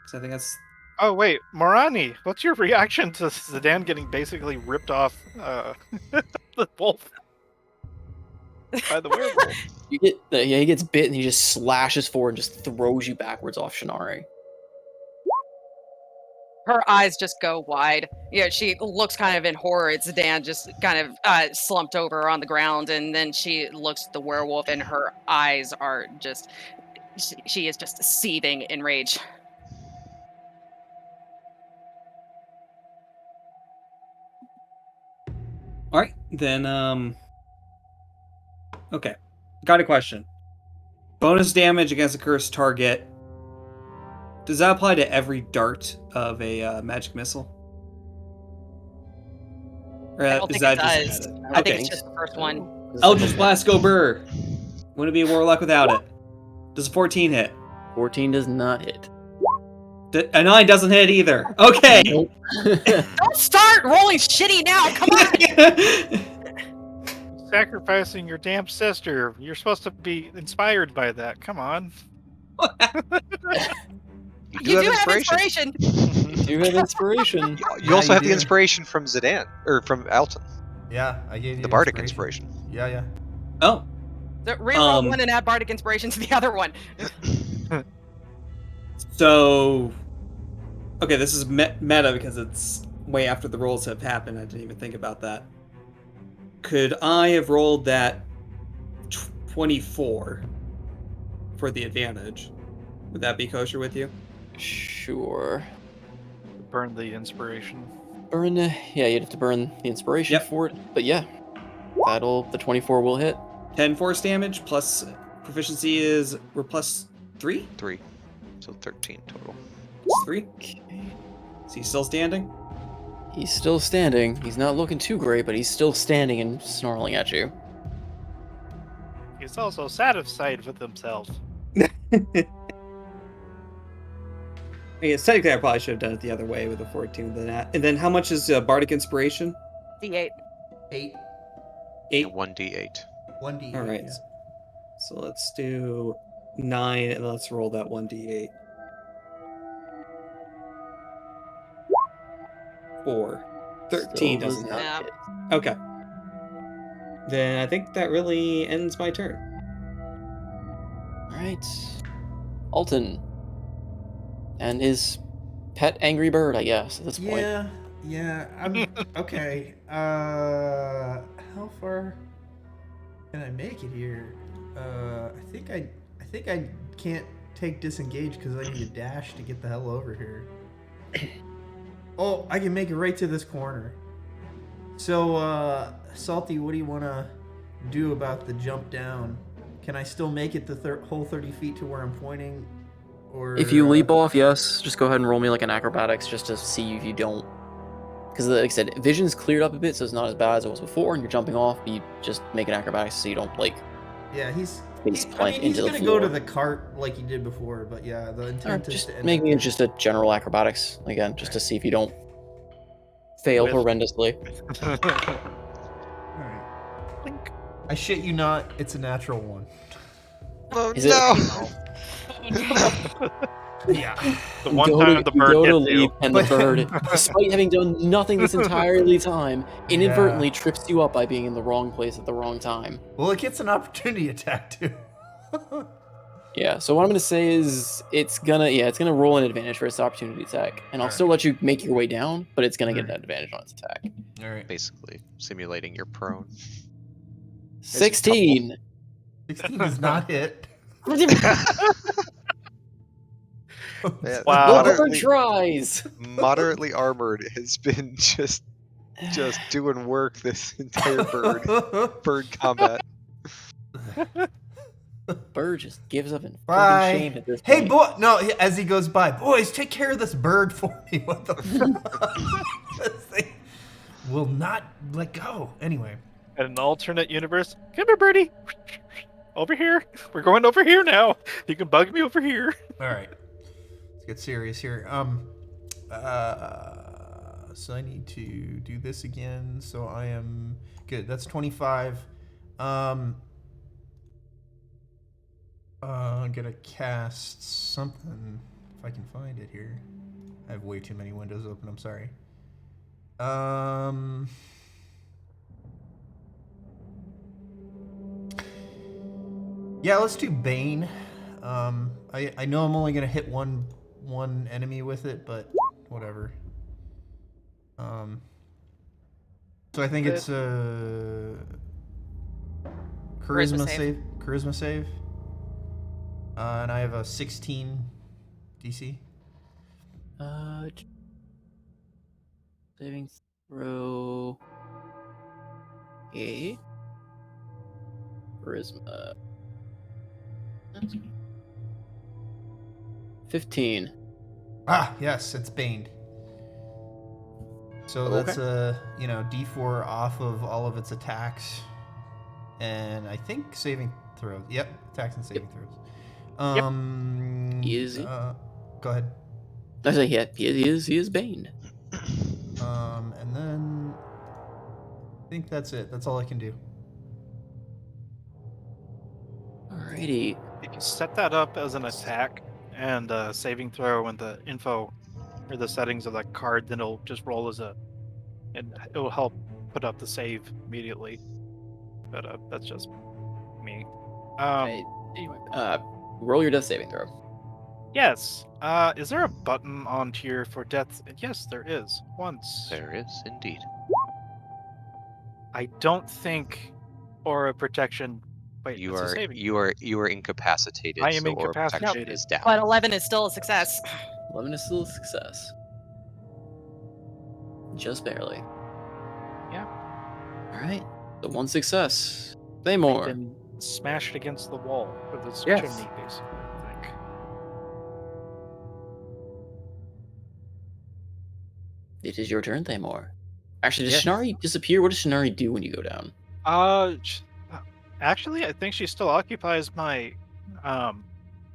So I think that's Oh wait, Morani, what's your reaction to Zidane getting basically ripped off the wolf by the werewolf? You get he gets bit and he just slashes forward and just throws you backwards off Shinari. Her eyes just go wide. Yeah, she looks kind of in horror at Zidane, just kind of slumped over on the ground, and then she looks at the werewolf, and her eyes are just. She is just seething in rage. all right. Then okay, got a question. Bonus damage against a cursed target. Does that apply to every dart of a magic missile? Or I don't is think that it just does. added? I think Okay. it's just the first one. Eldritch Blast Go Burr. Wouldn't be a warlock without it. Does a 14 hit? 14 does not hit. A 9 doesn't hit either. Okay. Nope. Don't start rolling shitty now. Come on. Sacrificing your damn sister. You're supposed to be inspired by that. Come on. You do have inspiration. You have inspiration. You also have you the do. inspiration from Zidane, or from Alton, Yeah, I gave you the bardic inspiration. Yeah. Oh. So reroll Um, one and add bardic inspiration to the other one. So, okay, this is meta because it's way after the rolls have happened. I didn't even think about that. Could I have rolled that 24 for the advantage? Would that be kosher with you? Sure. Burn the inspiration. Burn. Yeah, you'd have to burn the inspiration Yep. for it. But yeah, the 24 will hit. 10 force damage plus proficiency we're plus 3? 3. So 13 total. Plus 3? Okay. Is he still standing? He's still standing. He's not looking too great, but he's still standing and snarling at you. He's also satisfied with himself. I guess technically I probably should have done it the other way with the 14 than that. And then how much is bardic inspiration? D8. 8. 8. And 1d8. 1d8. All right. Yeah. So let's do 9 and let's roll that 1d8. 4. 13 Still doesn't does hit. not Yeah. hit. Okay. Then I think that really ends my turn. All right. Alton. And his pet angry bird, I guess, at this point. Yeah. I'm okay. How far can I make it here? I think I can't take disengage because I need a dash to get the hell over here. Oh, I can make it right to this corner. So, Salty, what do you want to do about the jump down? Can I still make it the whole 30 feet to where I'm pointing? Or If you leap off, yes. Just go ahead and roll me like an acrobatics just to see if you don't. Because, like I said, vision's cleared up a bit, so it's not as bad as it was before, and you're jumping off, but you just make an acrobatics so you don't, Yeah, he's plant he's into the gonna floor. go to the cart like he did before, but yeah, the intent is Just to end make up me there. just a general acrobatics, again, just to see if you don't fail With- horrendously. All right. I shit you not, it's a natural one. Oh Is it- no! Yeah. The one Go time to, the bird go to hits you. leap, and the bird, despite having done nothing this entirely time, inadvertently Yeah. trips you up by being in the wrong place at the wrong time. Well, it gets an opportunity attack too. Yeah, so what I'm gonna say is it's gonna roll an advantage for its opportunity attack, and I'll still let you make your way down, but it's gonna get an advantage on its attack. All right. Basically, simulating your prone. 16. 16 does not hit. Yeah, Wow. Multiple moderately, tries. moderately armored has been just doing work this entire bird combat. Bird just gives up in fucking Bye. shame at this Hey, point. boy. No, as he goes by, boys, take care of this bird for me. What the fuck? This thing will not let go. Anyway. In an alternate universe, come here, birdie. Over here. We're going over here now. You can bug me over here. All right. get serious here. So I need to do this again. So I am good. That's 25. I'm gonna cast something if I can find it here. I have way too many windows open. I'm sorry. Yeah, let's do Bane. I know I'm only gonna hit one enemy with it, but whatever. So I think it's charisma save. Charisma save. And I have a 16 DC. Saving throw. Okay. Charisma. 15. Ah, yes, it's baned. So that's D4 off of all of its attacks, and I think saving throws. Yep, attacks and saving throws. Easy. Go ahead. I say he is baned. And then I think that's it. That's all I can do. Alrighty. If you set that up as an attack and saving throw and the info or the settings of that card, then it'll just roll as and it will help put up the save immediately. But that's just me. Anyway, roll your death saving throw. Yes. Is there a button on here for death? Yes, there is. Once. There is indeed. I don't think aura protection. Wait, You it's a are saving. you are incapacitated. I am so aura protection incapacitated. is down. But 11 is still a success. 11 is still a success. Just barely. Yeah. Alright. So one success. I've Thaymor. been smashed against the wall with this Yes. chimney, basically. I think. It is your turn, Thaymor. Actually, does Yes. Shinari disappear? What does Shinari do when you go down? Actually, I think she still occupies my.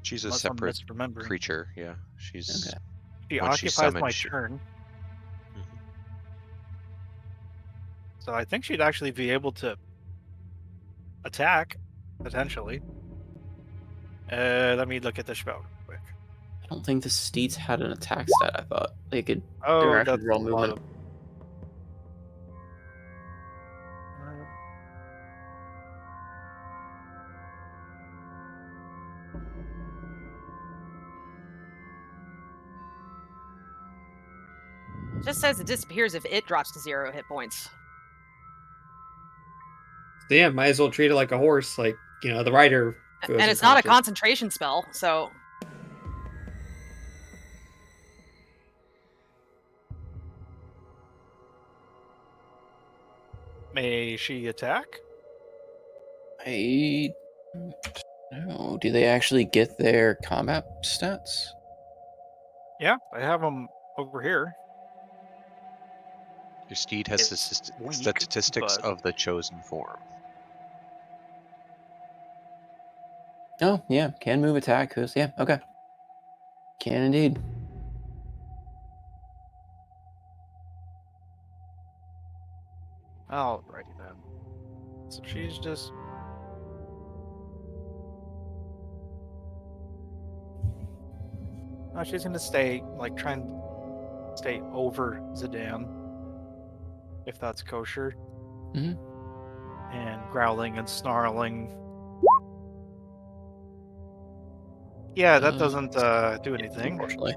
She's a Unless I'm separate misremembering. creature. Yeah, she's. Okay. She When she occupies summoned, my she- turn, Mhm. so I think she'd actually be able to attack potentially. Let me look at the spell real quick. I don't think the Steeds had an attack stat, I thought. They could Oh, They're actually that's raw a lot movement. of. It just says it disappears if it drops to 0 hit points. So yeah, might as well treat it like a horse, like the rider. goes And it's not a unconscious. concentration spell, so May she attack? I don't know. Do they actually get their combat stats? Yeah, I have them over here. Your steed has It's weak, statistics but- of the chosen form. Oh, yeah. Can move, attack. Yeah, okay. Can indeed. Alrighty then. So she's just. No, she's gonna stay, try and stay over Zidane. If that's kosher. Mhm. And growling and snarling. Yeah, that doesn't do anything. Unfortunately.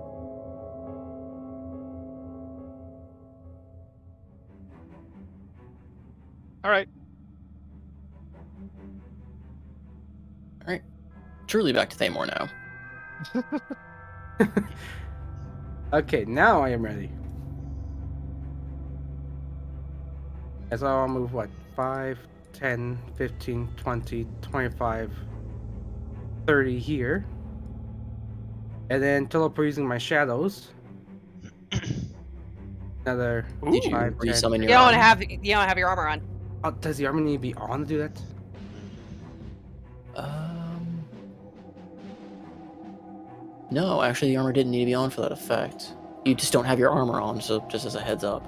Alright. Alright. Truly back to Thaymor now. Okay, now I am ready. As I'll move 5, 10, 15, 20, 25, 30 here. And then teleport using my shadows. Another Did you 5, 10. resummon you your don't arm? have your armor on. Oh, does the armor need to be on to do that? No, actually, the armor didn't need to be on for that effect. You just don't have your armor on, so just as a heads up.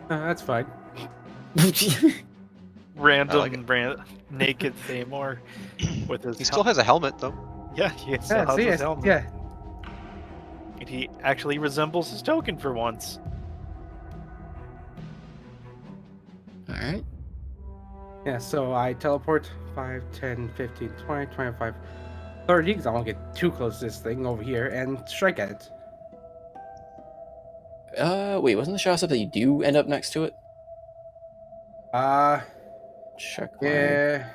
That's fine. Random naked Thamor with his He still has a helmet though. Yeah, he still Yeah, has see, his helmet. yeah. And he actually resembles his token for once. Alright. Yeah, so I teleport 5, 10, 15, 20, 25, 30, because I won't get too close to this thing over here, and strike at it. Wait, wasn't the shadow step that you do end up next to it? Check my... Yeah.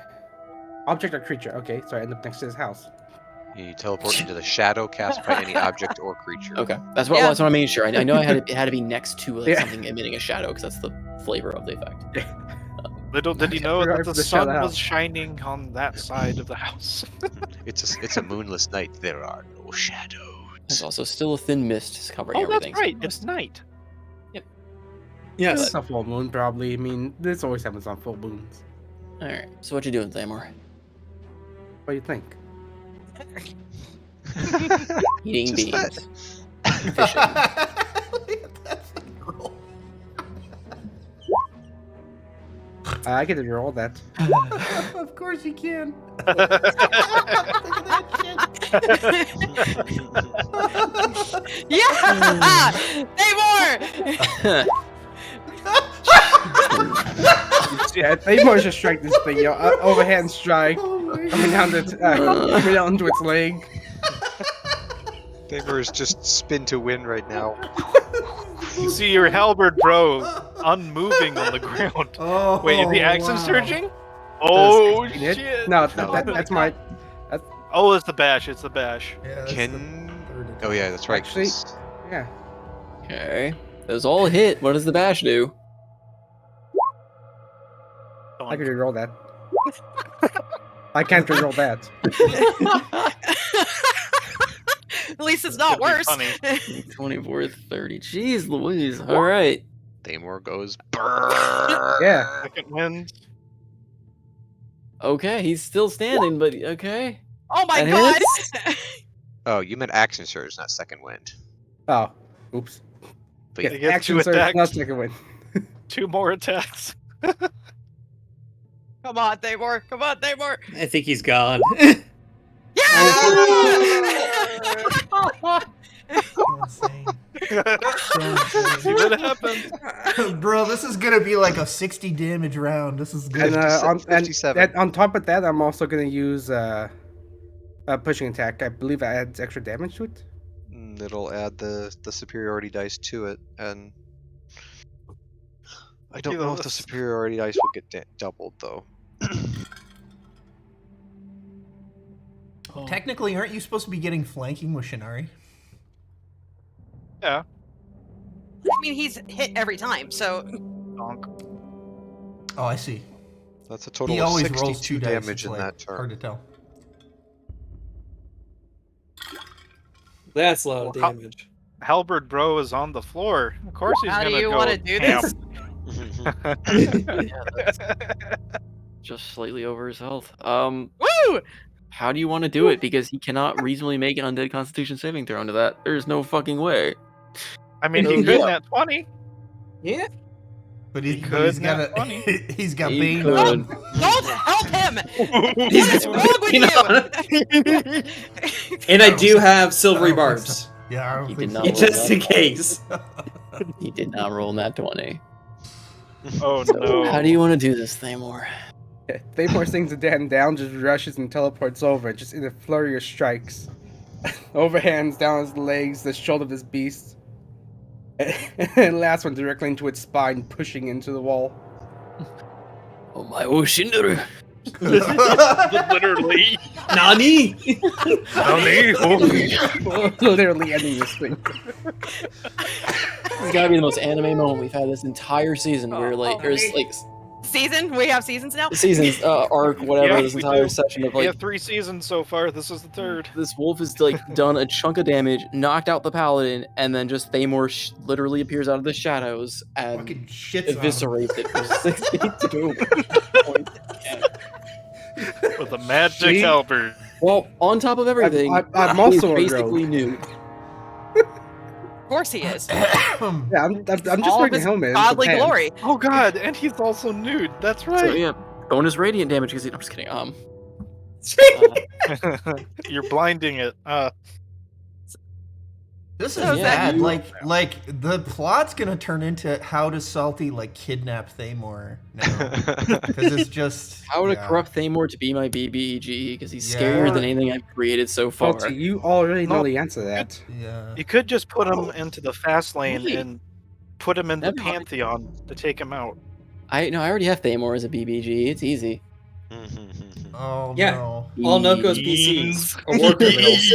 Object or creature. Okay, so I end up next to his house. You teleport into the shadow cast by any object or creature. Okay, that's what I made sure. I know it had to be next to like Yeah. something emitting a shadow because that's the flavor of the effect. Little did he know Right that from the the shadow sun house. was shining on that side of the house. It's a moonless night. There are no shadows. There's also still a thin mist covering Oh, everything. that's right. so It's night. Yes. It's a full moon, probably. I mean, this always happens on full moons. Alright, so what you doing, Thamor? What do you think? Eating Just beans. Look at that fucking roll. I get to roll that. Of course you can. Yeah! Thamor! Yeah, Thamor just strike this thing, yo. Overhand strike. Coming down to its leg. Thamor is just spin to win right now. You see your halberd bro unmoving on the ground. Oh, Wait, is the action wow. surging? Oh, 16 hit? shit. No, No. that's my. Oh, it's the bash. It's the bash. Yeah, that's Can... the third attack. Oh yeah, that's right. Actually- Yeah. Okay. Those all hit. What does the bash do? I could roll that. I can't roll that. At least it's not That'd worse. be funny. 24, 30. Jeez Louise. Alright. Thamor goes brrrr. Yeah. Second wind. Okay, he's still standing, but okay. Oh my That god! hits? Oh, you meant action surge, not second wind. Oh, oops. But Yeah, He gets action two surge, attacks. not second win. 2 more attacks. Come on, Thamor! Come on, Thamor! I think he's gone. Insane. See what happens. Bro, this is gonna be like a 60 damage round. This is good. And, 57. on top of that, I'm also gonna use a pushing attack. I believe that adds extra damage to it. It'll add the superiority dice to it, and I don't know if the superiority dice will get doubled though. Technically, aren't you supposed to be getting flanking with Shinari? Yeah. I mean, he's hit every time, so. Donk. Oh, I see. That's a total He of always rolls 62 2 dice. damage It's, in like, that turn. hard to tell. That's a lot of Well, how- damage. Halberd bro is on the floor. Of course he's How gonna do you go want to do ham. this? Yeah, that's just slightly over his health. Woo! How do you want to do it? Because he cannot reasonably make an undead constitution saving throw into that. There's no fucking way. I mean, he Oh, could yeah. nat 20. Yeah. But He he's could got nat a 20. he's got He Bane. could. on. Don't help him! What He's is wrong with you? And I do have I silvery don't think barbs. so. Yeah, I don't He think did so. not roll Just in that. case. He did not roll that 20. Oh So no. how do you want to do this, Thamor? Thamor sings the Dan down, just rushes and teleports over, just in a flurry of strikes. Overhands down his legs, the shoulder of this beast. And last one directly into its spine, pushing into the wall. Oh my Oshinderu. Literally. Nani? Literally ending this thing. This has got to be the most anime moment we've had this entire season where like there's like Season? We have seasons now? seasons, arc, whatever, Yeah, this we entire do. section of We like have 3 seasons so far. This is the 3rd. this wolf has like done a chunk of damage, knocked out the paladin, and then just Thamor literally appears out of the shadows and Fucking shits on him. eviscerates it for 62 points. With a magic See? halberd. Well, on top of everything, I'm he's also a basically rogue. nude. Of course he is. Yeah, I'm just All wearing of the his helmet and some godly pants. glory. Oh god, and he's also nude. That's So right. yeah, bonus radiant damage because I'm just kidding. You're blinding it. This is So is that bad. you- Like the plot's gonna turn into how does Salty like kidnap Thamor now? Because it's just How to yeah. corrupt Thamor to be my BBEG because he's Yeah. scarier than anything I've created so far. Salty, you already know No, the answer to that. Yeah. You could just put him into the fast lane Really? and put him in the Never mind. Pantheon to take him out. I already have Thamor as a BBG. It's easy. Oh Yeah. no. All Noko's Beans. PCs are war criminals.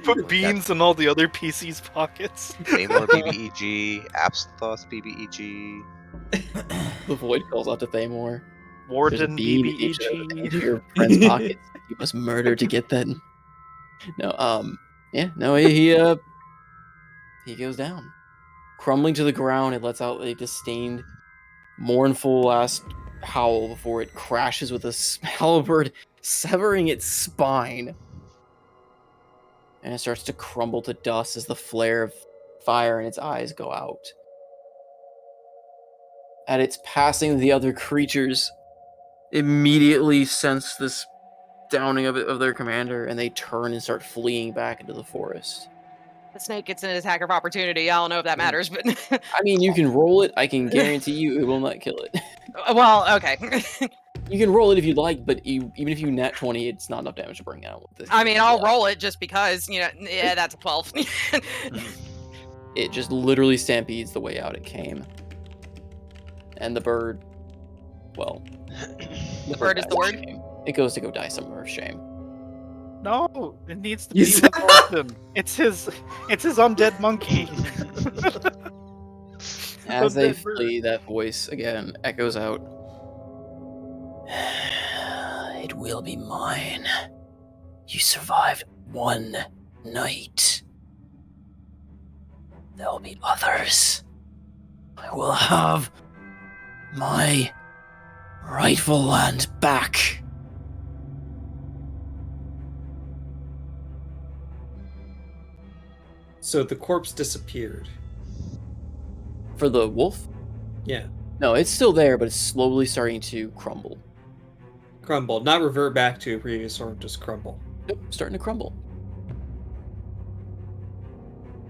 Put beans in all the other PC's pockets. Thamor BBEG, Absinthoth BBEG. The void calls out to Thamor. There's a Warden bean in each of BBEG. your friend's pockets. You must murder to get that. No, yeah, no, he goes down, crumbling to the ground. It lets out a disdained, mournful last howl before it crashes with a halberd, severing its spine. And it starts to crumble to dust as the flare of fire in its eyes go out. At its passing, the other creatures immediately sense this downing of their commander, and they turn and start fleeing back into the forest. The snake gets an attack of opportunity. I don't know if that matters, but I mean, you can roll it. I can guarantee you it will not kill it. well, okay. You can roll it if you'd like, but even if you nat 20, it's not enough damage to bring out. With this. I mean, I'll roll it just because, yeah, that's a 12. It just literally stampedes the way out it came. And the bird, well... The bird is dies the of word? shame. It goes to go die somewhere of shame. No, it needs to You be said- with Orphan. It's his undead monkey. As they Undead bird. flee, that voice again echoes out. It will be mine. You survived one night. There'll be others. I will have my rightful land back. So the corpse disappeared. For the wolf? Yeah. No, it's still there, but it's slowly starting to crumble. Crumble. Not revert back to a previous form, just crumble. Yep, starting to crumble.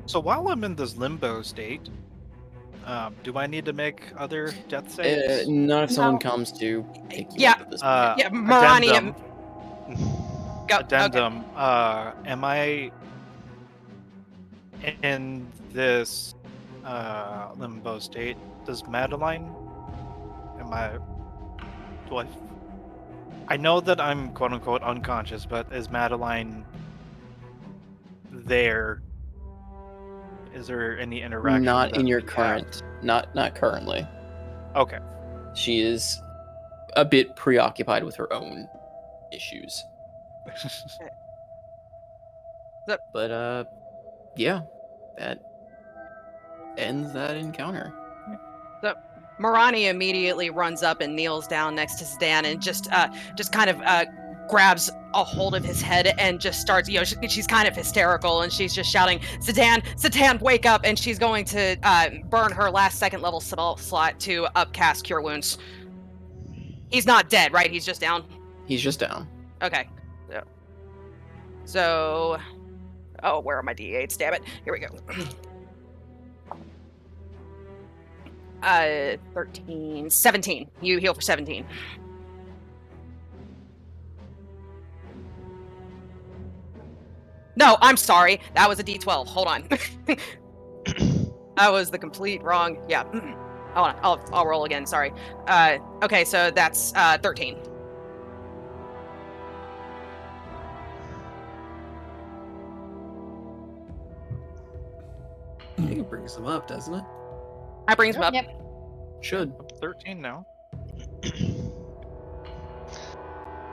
So while I'm in this limbo state, do I need to make other death saves? Not if someone No. comes to pick you Yeah. up at this point. Yeah, Marani, Addendum. go. Okay. Addendum. Am I in this limbo state? Does Madeline? I know that I'm quote unquote unconscious, but is Madeline there? Is there any interaction? Not that in your we have? current. Not currently. Okay. She is a bit preoccupied with her own issues. But yeah, that ends that encounter. Marani immediately runs up and kneels down next to Zidane and just kind of grabs a hold of his head and just starts, she's kind of hysterical and she's just shouting, Zidane, wake up! And she's going to burn her last second level spell slot to upcast Cure Wounds. He's not dead, right? He's just down? He's just down. Okay. So, oh, where are my D8s? Damn it. Here we go. 13, 17. You heal for 17. No, I'm sorry. That was a D12. Hold on. That was the complete wrong. Yeah. I'll roll again. Sorry. Okay, so that's 13. I think it brings them up, doesn't it? That brings him up. Yep. Should. I'm 13 now.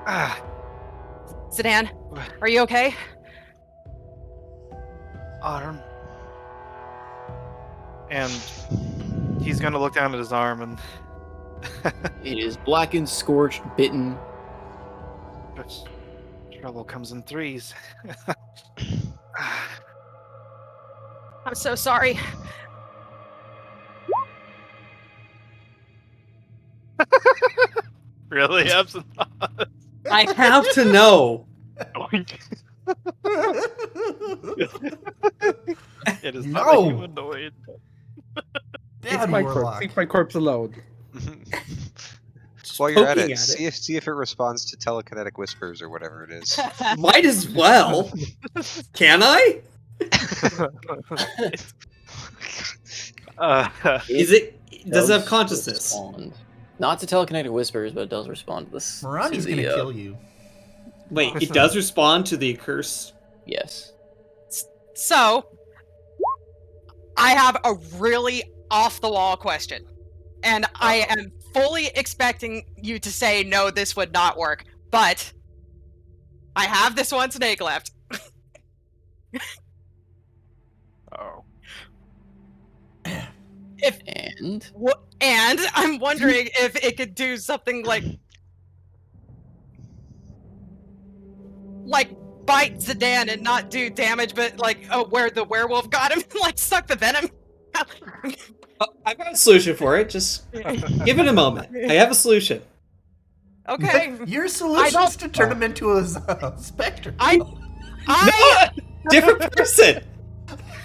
Ah, Zidane, are you okay? Autumn. And he's gonna look down at his arm and It is blackened, scorched, bitten. Trouble comes in threes. I'm so sorry. Really, absent. I have to know. It is No! not a humanoid. Dad It's my corpse. Warlock. Leave my corpse alone. While you're at poking it, at see if it responds to telekinetic whispers or whatever it is. Might as well. Can I? Is it? Does it have consciousness? Respond. Not to telekinetic whispers, but it does respond to this. Marani's to the, gonna kill you. Wait, it does respond to the curse. Yes. So, I have a really off-the-wall question. And I am fully expecting you to say, no, this would not work. But, I have this one snake left. Oh. And And I'm wondering if it could do something like bite Zidane and not do damage, but where the werewolf got him, like suck the venom. I've got a solution for it. Just give it a moment. I have a solution. Okay. Your solution is to turn him into a specter. Different person.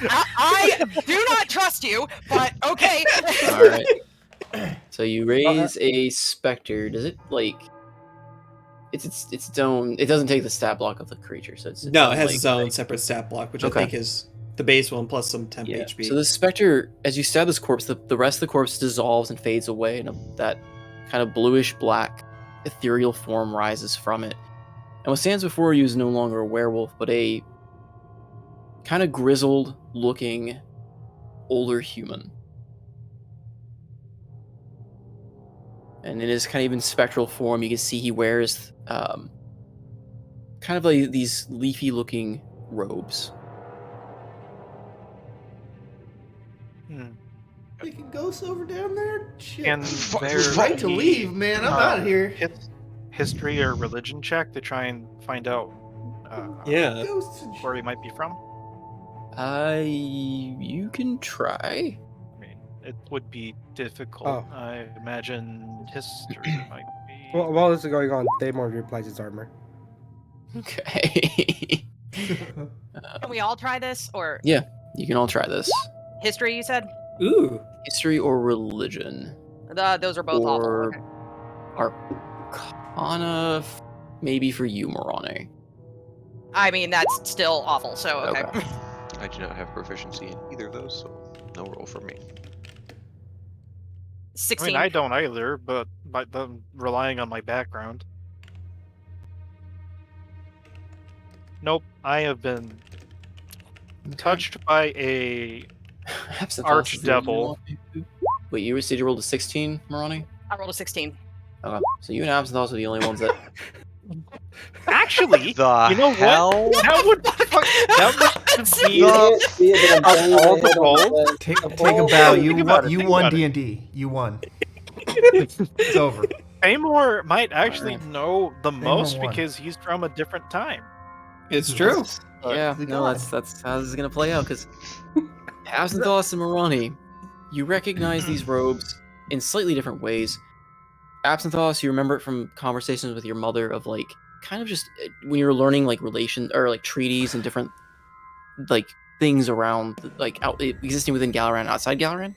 I do not trust you, but okay. all right. So you raise a specter. Does it it's its own? It doesn't take the stat block of the creature, so it's No, own, it has its own separate stat block, which I Okay. think is the base one plus some temp HP. So the specter, as you stab this corpse, the rest of the corpse dissolves and fades away, and that kind of bluish black ethereal form rises from it. And what stands before you is no longer a werewolf, but a kind of grizzled looking older human. And in his kind of even spectral form, you can see he wears kind of like these leafy looking robes. Making ghosts over down there? Shit. Can there Right to be, leave, man. I'm out of here. History or religion check to try and find out Yeah. Ghosts and where he might be from? You can try. I mean, it would be difficult. Oh. I imagine history might be. Well, while this is going on, Thamor replies his armor. Okay. Can we all try this? Or Yeah, you can all try this. history, you said? Ooh. History or religion. Those are both awful. Or Okay. Arcana, maybe for you, Morane. I mean, that's still awful, so okay. Okay. I do not have proficiency in either of those, so no roll for me. 16. I mean, I don't either, but I'm relying on my background. Nope, I have been touched by a archdevil. Wait, you said you rolled a 16, Morani? I rolled a 16. Okay. So you and Absinthe are the only ones that. Actually, The you know hell? what? That would be Take a bow. Think about it, You think won about it. D&D. You won. It's over. Amor might actually know the most won. because he's from a different time. It's true. Yeah, the no, god. that's how this is gonna play out. Because Absinthe and Morani, you recognize these robes in slightly different ways. Absinthe, you remember it from conversations with your mother of kind of just when you were learning relations or treaties and different things around out existing within Galaran, outside Galaran.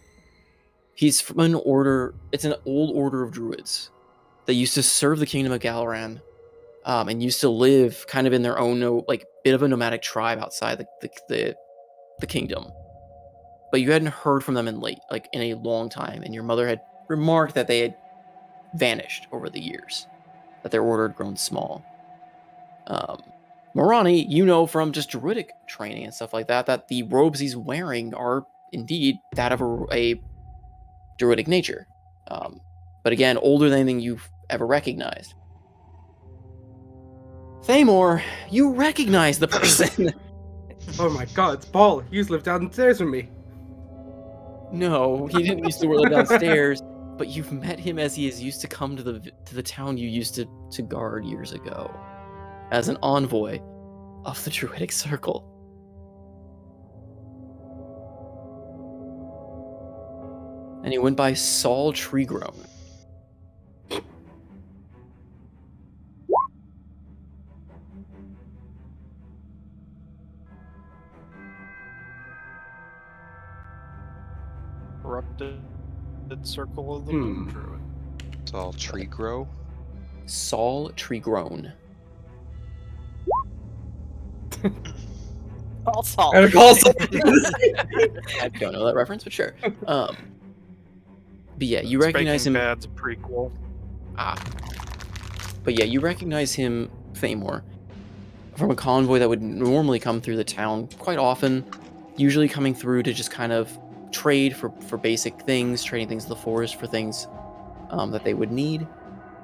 He's from an order. It's an old order of druids that used to serve the kingdom of Galaran, and used to live kind of in their own bit of a nomadic tribe outside the kingdom. But you hadn't heard from them in a long time, and your mother had remarked that they had vanished over the years, that their order had grown small. Morani, you know from just druidic training and stuff like that, that the robes he's wearing are indeed that of a druidic nature. But again, older than anything you've ever recognized. Thamor, you recognize the person. Oh my god, it's Paul. He used to live downstairs from me. No, he didn't used to live downstairs, but you've met him as he is used to come to the town you used to guard years ago. as an envoy of the Druidic Circle. And he went by Saul Treegrown. Corrupted circle of the Hmm. Moon Druid. It's all tree grow. Saul Treegrown. All salt. Better call some- I don't know that reference, but sure. But yeah, you It's recognize Breaking him. Bad's prequel. But yeah, you recognize him, Thamor, from a convoy that would normally come through the town quite often, usually coming through to just kind of trade for basic things, trading things to the forest for things that they would need.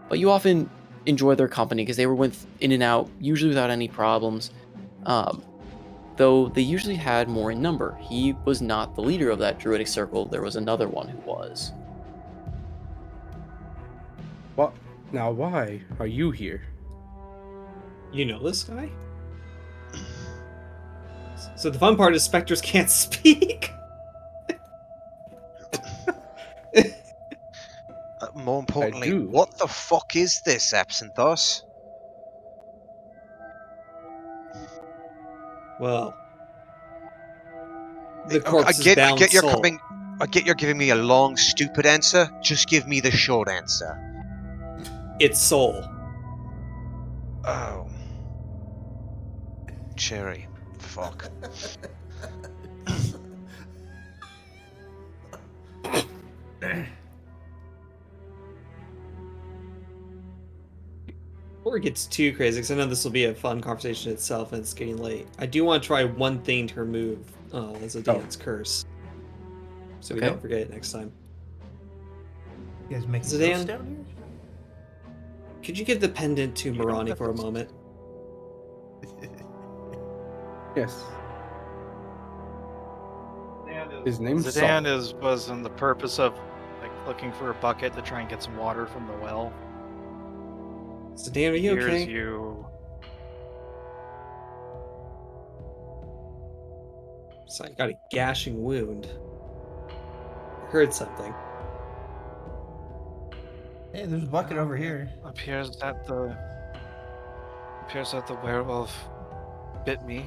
But you often enjoy their company because they went in and out, usually without any problems. Though they usually had more in number. He was not the leader of that druidic circle. There was another one who was. What? Now, why are you here? You know this guy? So the fun part is specters can't speak. More importantly, do. what the fuck is this, Absinthos? Well, the corpse is I bound get you're soul. coming. I get you're giving me a long, stupid answer. Just give me the short answer. It's soul. Oh, Cherry. Fuck. Before it gets too crazy, because I know this will be a fun conversation itself and it's getting late, I do want to try one thing to remove Zidane's curse. So we Okay. don't forget it next time. You guys making Zidane? ghosts down here? Could you give the pendant to You don't Marani have for a to- moment? Yes. His name's Zidane Saul. was in the purpose of like looking for a bucket to try and get some water from the well. Zidane, are you Here's okay? you. So I got a gashing wound. I heard something. Hey, there's a bucket over here. Appears that the werewolf bit me,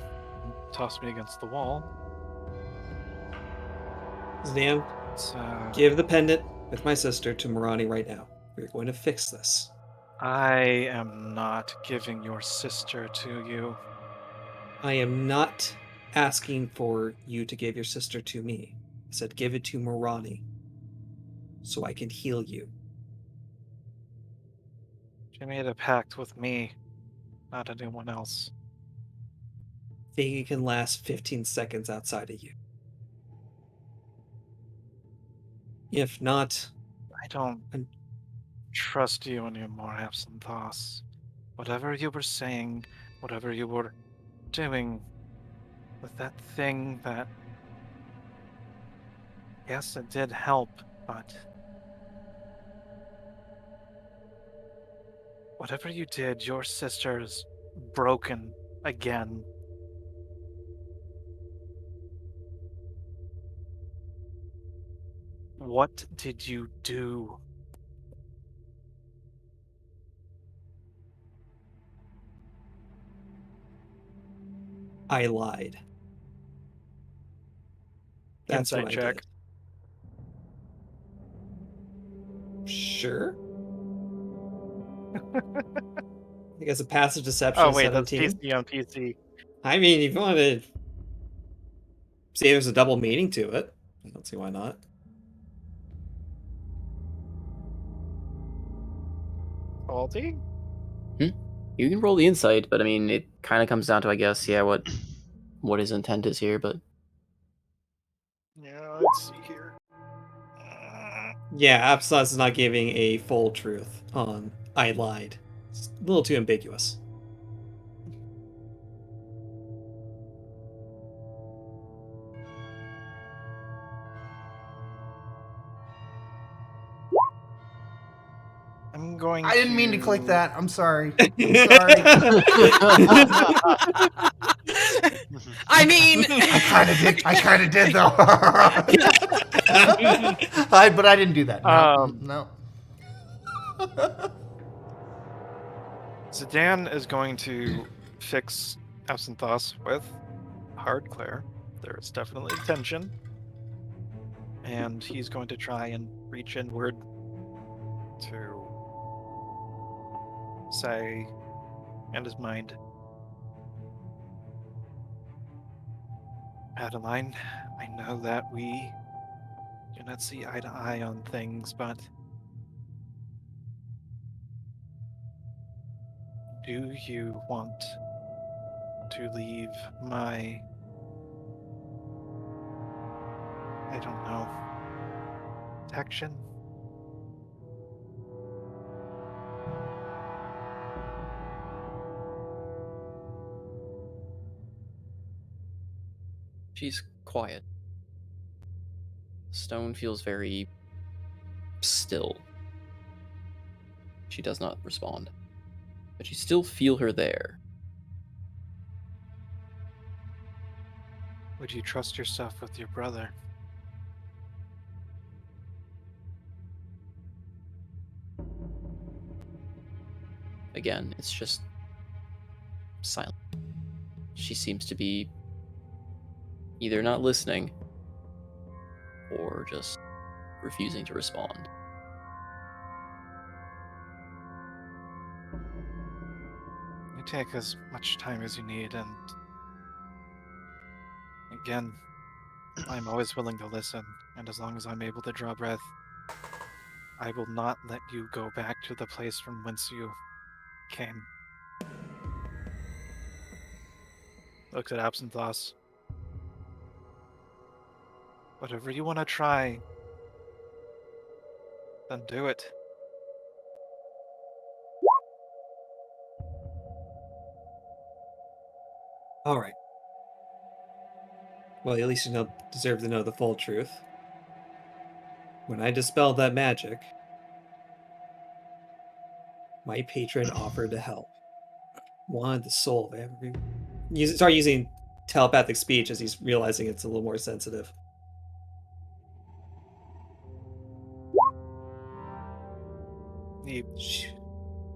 and tossed me against the wall. Zidane, It's, give the pendant with my sister to Marani right now. We're going to fix this. I am not giving your sister to you. I am not asking for you to give your sister to me. I said give it to Marani so I can heal you. She made a pact with me, not anyone else. Think it can last 15 seconds outside of you. If not, I don't And- trust you anymore, Absinthos. Whatever you were saying, whatever you were doing with that thing that... Yes, it did help, but... Whatever you did, your sister's broken again. What did you do? I lied. That's Insight what I check. did. Sure. I think it's a passive deception Oh of wait, that's 17. PC on PC. I mean, if you want to see there's a double meaning to it, I don't see why not. Faulty? You can roll the insight, but I mean, it kind of comes down to, I guess, yeah, what his intent is here. But Yeah, let's see here. Yeah, Absalom is not giving a full truth on I lied. It's a little too ambiguous. I'm going I didn't mean to click to- that. I'm sorry. I'm sorry. I mean, I kind of did. I kind of did though. But I didn't do that. No, no. Zidane is going to fix Absinthos with Hard Claire. There is definitely tension. And he's going to try and reach inward to say, and his mind, Adeline, I know that we do not see eye to eye on things, but do you want to leave my, I don't know, protection? She's quiet. Stone feels very still. She does not respond. But you still feel her there. Would you trust yourself with your brother? Again, it's just silent. She seems to be either not listening or just refusing to respond. You take as much time as you need, and again, I'm always willing to listen, and as long as I'm able to draw breath, I will not let you go back to the place from whence you came. Looks at Absinthos. Whatever you want to try, then do it. All right. Well, at least you deserve to know the full truth. When I dispelled that magic, my patron offered to help. Wanted the soul of every. Start using telepathic speech as he's realizing it's a little more sensitive. He She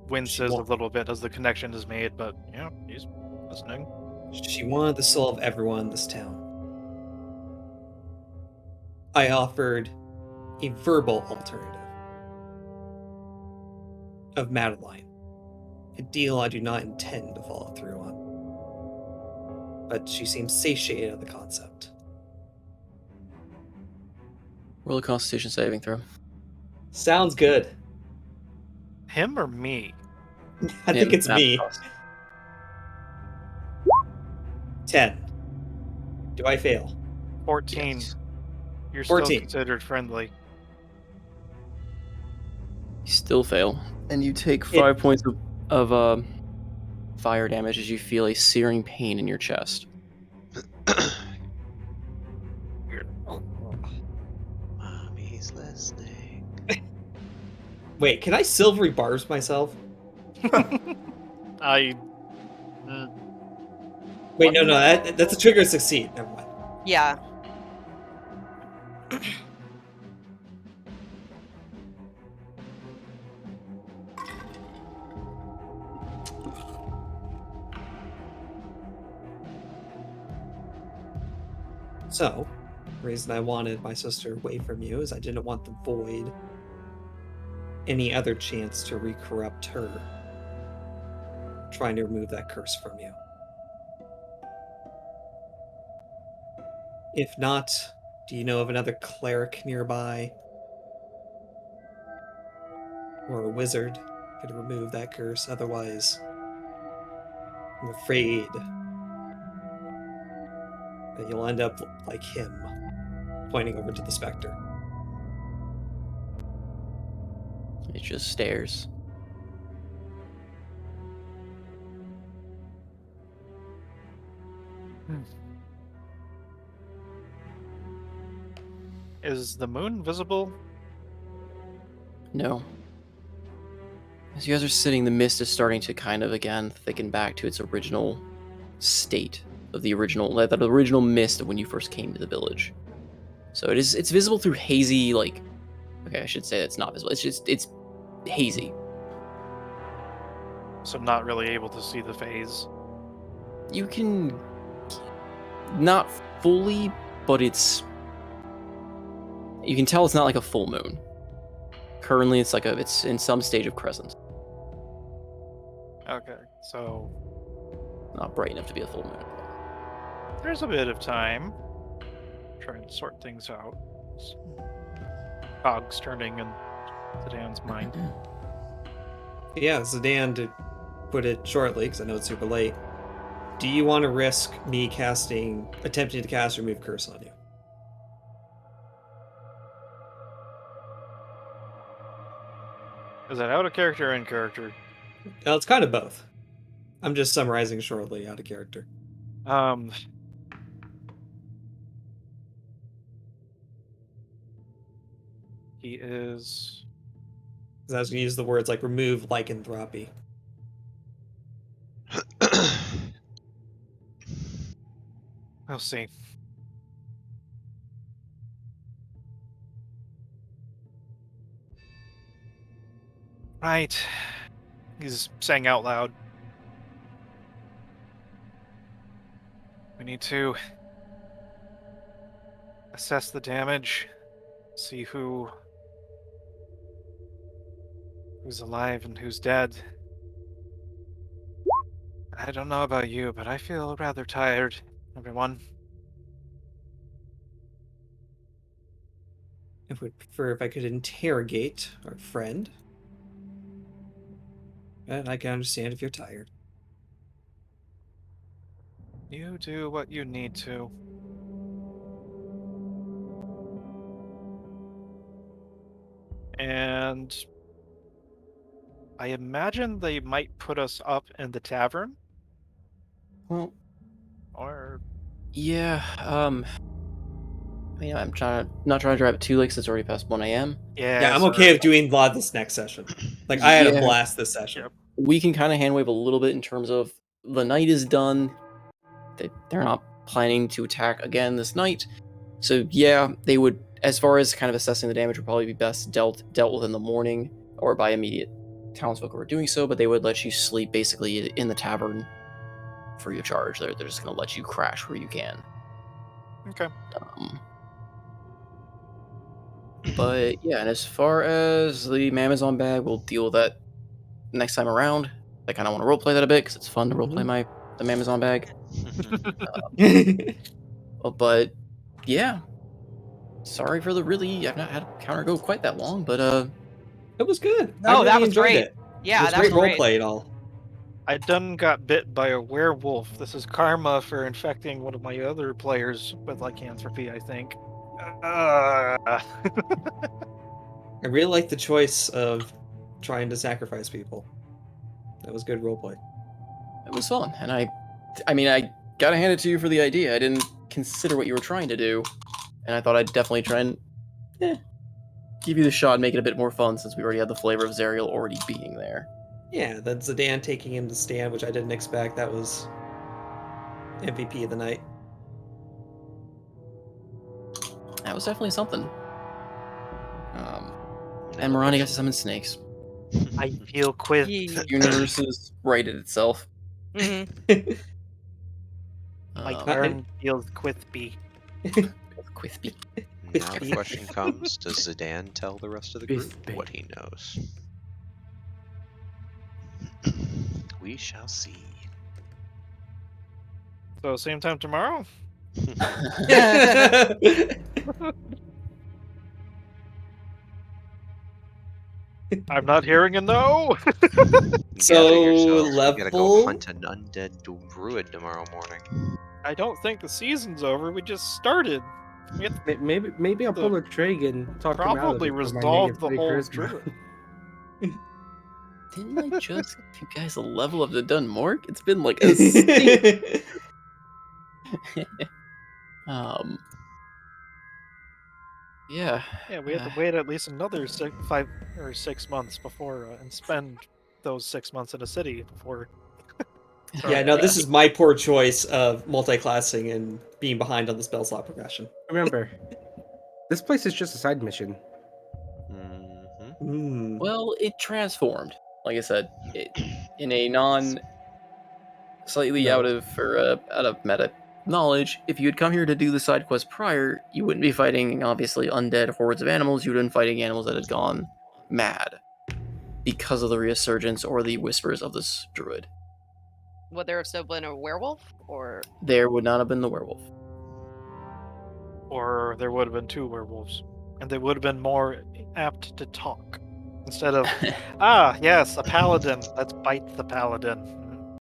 winces a wa- little bit as the connection is made, but yeah, he's listening. She wanted the soul of everyone in this town. I offered a verbal alternative of Madeline, a deal I do not intend to follow through on. But she seems satiated at the concept. Roll a Constitution saving throw. Sounds good. Him or me? I think it's me. Absinthos. 10. Do I fail? 14. Yes. You're still 14. considered friendly. You still fail, and you take 5 points of fire damage as you feel a searing pain in your chest. Mommy's listening. Wait, can I silvery barbs myself? I. Wait, no, that's a trigger to succeed. Never mind. yeah. So, the reason I wanted my sister away from you is I didn't want the void any other chance to re-corrupt her, trying to remove that curse from you. If not, do you know of another cleric nearby? Or a wizard could remove that curse? Otherwise, I'm afraid that you'll end up like him, pointing over to the specter. It just stares. Is the moon visible? No. As you guys are sitting, the mist is starting to kind of again thicken back to its original state of the original mist of when you first came to the village. So it's visible through hazy, like, okay, I should say it's not visible. It's hazy. So not really able to see the phase. You can not fully, but you can tell it's not like a full moon. Currently, it's in some stage of crescent. Okay, so Not bright enough to be a full moon. there's a bit of time. Trying to sort things out. Cogs turning in Sedan's mind. Yeah, Zidane, to put it shortly, because I know it's super late, do you want to risk me attempting to cast Remove Curse on you? Is that out of character or in character? Well, it's kind of both. I'm just summarizing shortly out of character. He is. 'Cause I was going to use the words like remove lycanthropy. We'll see. Right. He's saying out loud. We need to assess the damage, see who's alive and who's dead. I don't know about you, but I feel rather tired, everyone. I would prefer if I could interrogate our friend. And I can understand if you're tired. You do what you need to. And I imagine they might put us up in the tavern. Well, Or yeah. I mean, I'm not trying to drive it too late 'cause it's already past 1 a.m. Yeah, I'm sorry. okay with doing VOD this next session. Like, I had a Yeah. blast this session. Yep. We can kind of hand wave a little bit in terms of the night is done. They're not planning to attack again this night. So yeah, they would, as far as kind of assessing the damage, would probably be best dealt with in the morning or by immediate townsfolk who are doing so. But they would let you sleep basically in the tavern free of charge. They're just going to let you crash where you can. Okay. But yeah, and as far as the Amazon bag, we'll deal with that next time around. I kind of want to roleplay that a bit because it's fun to roleplay the Amazon bag. But yeah, sorry for I've not had a counter go quite that long, but It was good. No, I really that was enjoyed great. it. Yeah, it was that great was great. roleplay and all. I done got bit by a werewolf. This is karma for infecting one of my other players with lycanthropy, I think. I really like the choice of trying to sacrifice people. That was good roleplay. it was fun, and I mean, I gotta hand it to you for the idea. I didn't consider what you were trying to do, and I thought I'd definitely try and give you the shot and make it a bit more fun since we already had the flavor of Zariel already being there. Yeah, then Zidane taking him to stand, which I didn't expect. That was MVP of the night. That was definitely something. And Marani got to summon snakes. I feel quiz. Yee. Universe is righted itself. Mhm. My Um, turn feels quispy. Quispy. Now the question comes, does Zidane tell the rest of the group what he knows? We shall see. So same time tomorrow? I'm not hearing a no. So, Gather yourselves. We gotta go level- hunt an undead druid tomorrow morning. I don't think the season's over. We just started. We have to Maybe I'll pull a trig and talk him out of probably it for my resolve negative the 3 whole charisma. druid. Didn't I just give you guys a level of the Dunmork? It's been like a stink. Yeah. Yeah, we have to wait at least another 5 or 6 months before and spend those 6 months in a city before. Yeah, no, this is my poor choice of multi-classing and being behind on the spell slot progression. Remember, this place is just a side mission. Mm-hmm. Well, it transformed. Like I said, in a slightly No. out of meta knowledge. If you had come here to do the side quest prior, you wouldn't be fighting obviously undead hordes of animals. You would have been fighting animals that had gone mad because of the resurgence or the whispers of this druid. Would there have still been a werewolf, or There would not have been the werewolf. Or there would have been 2 werewolves, and they would have been more apt to talk instead of, yes, a paladin. Let's bite the paladin.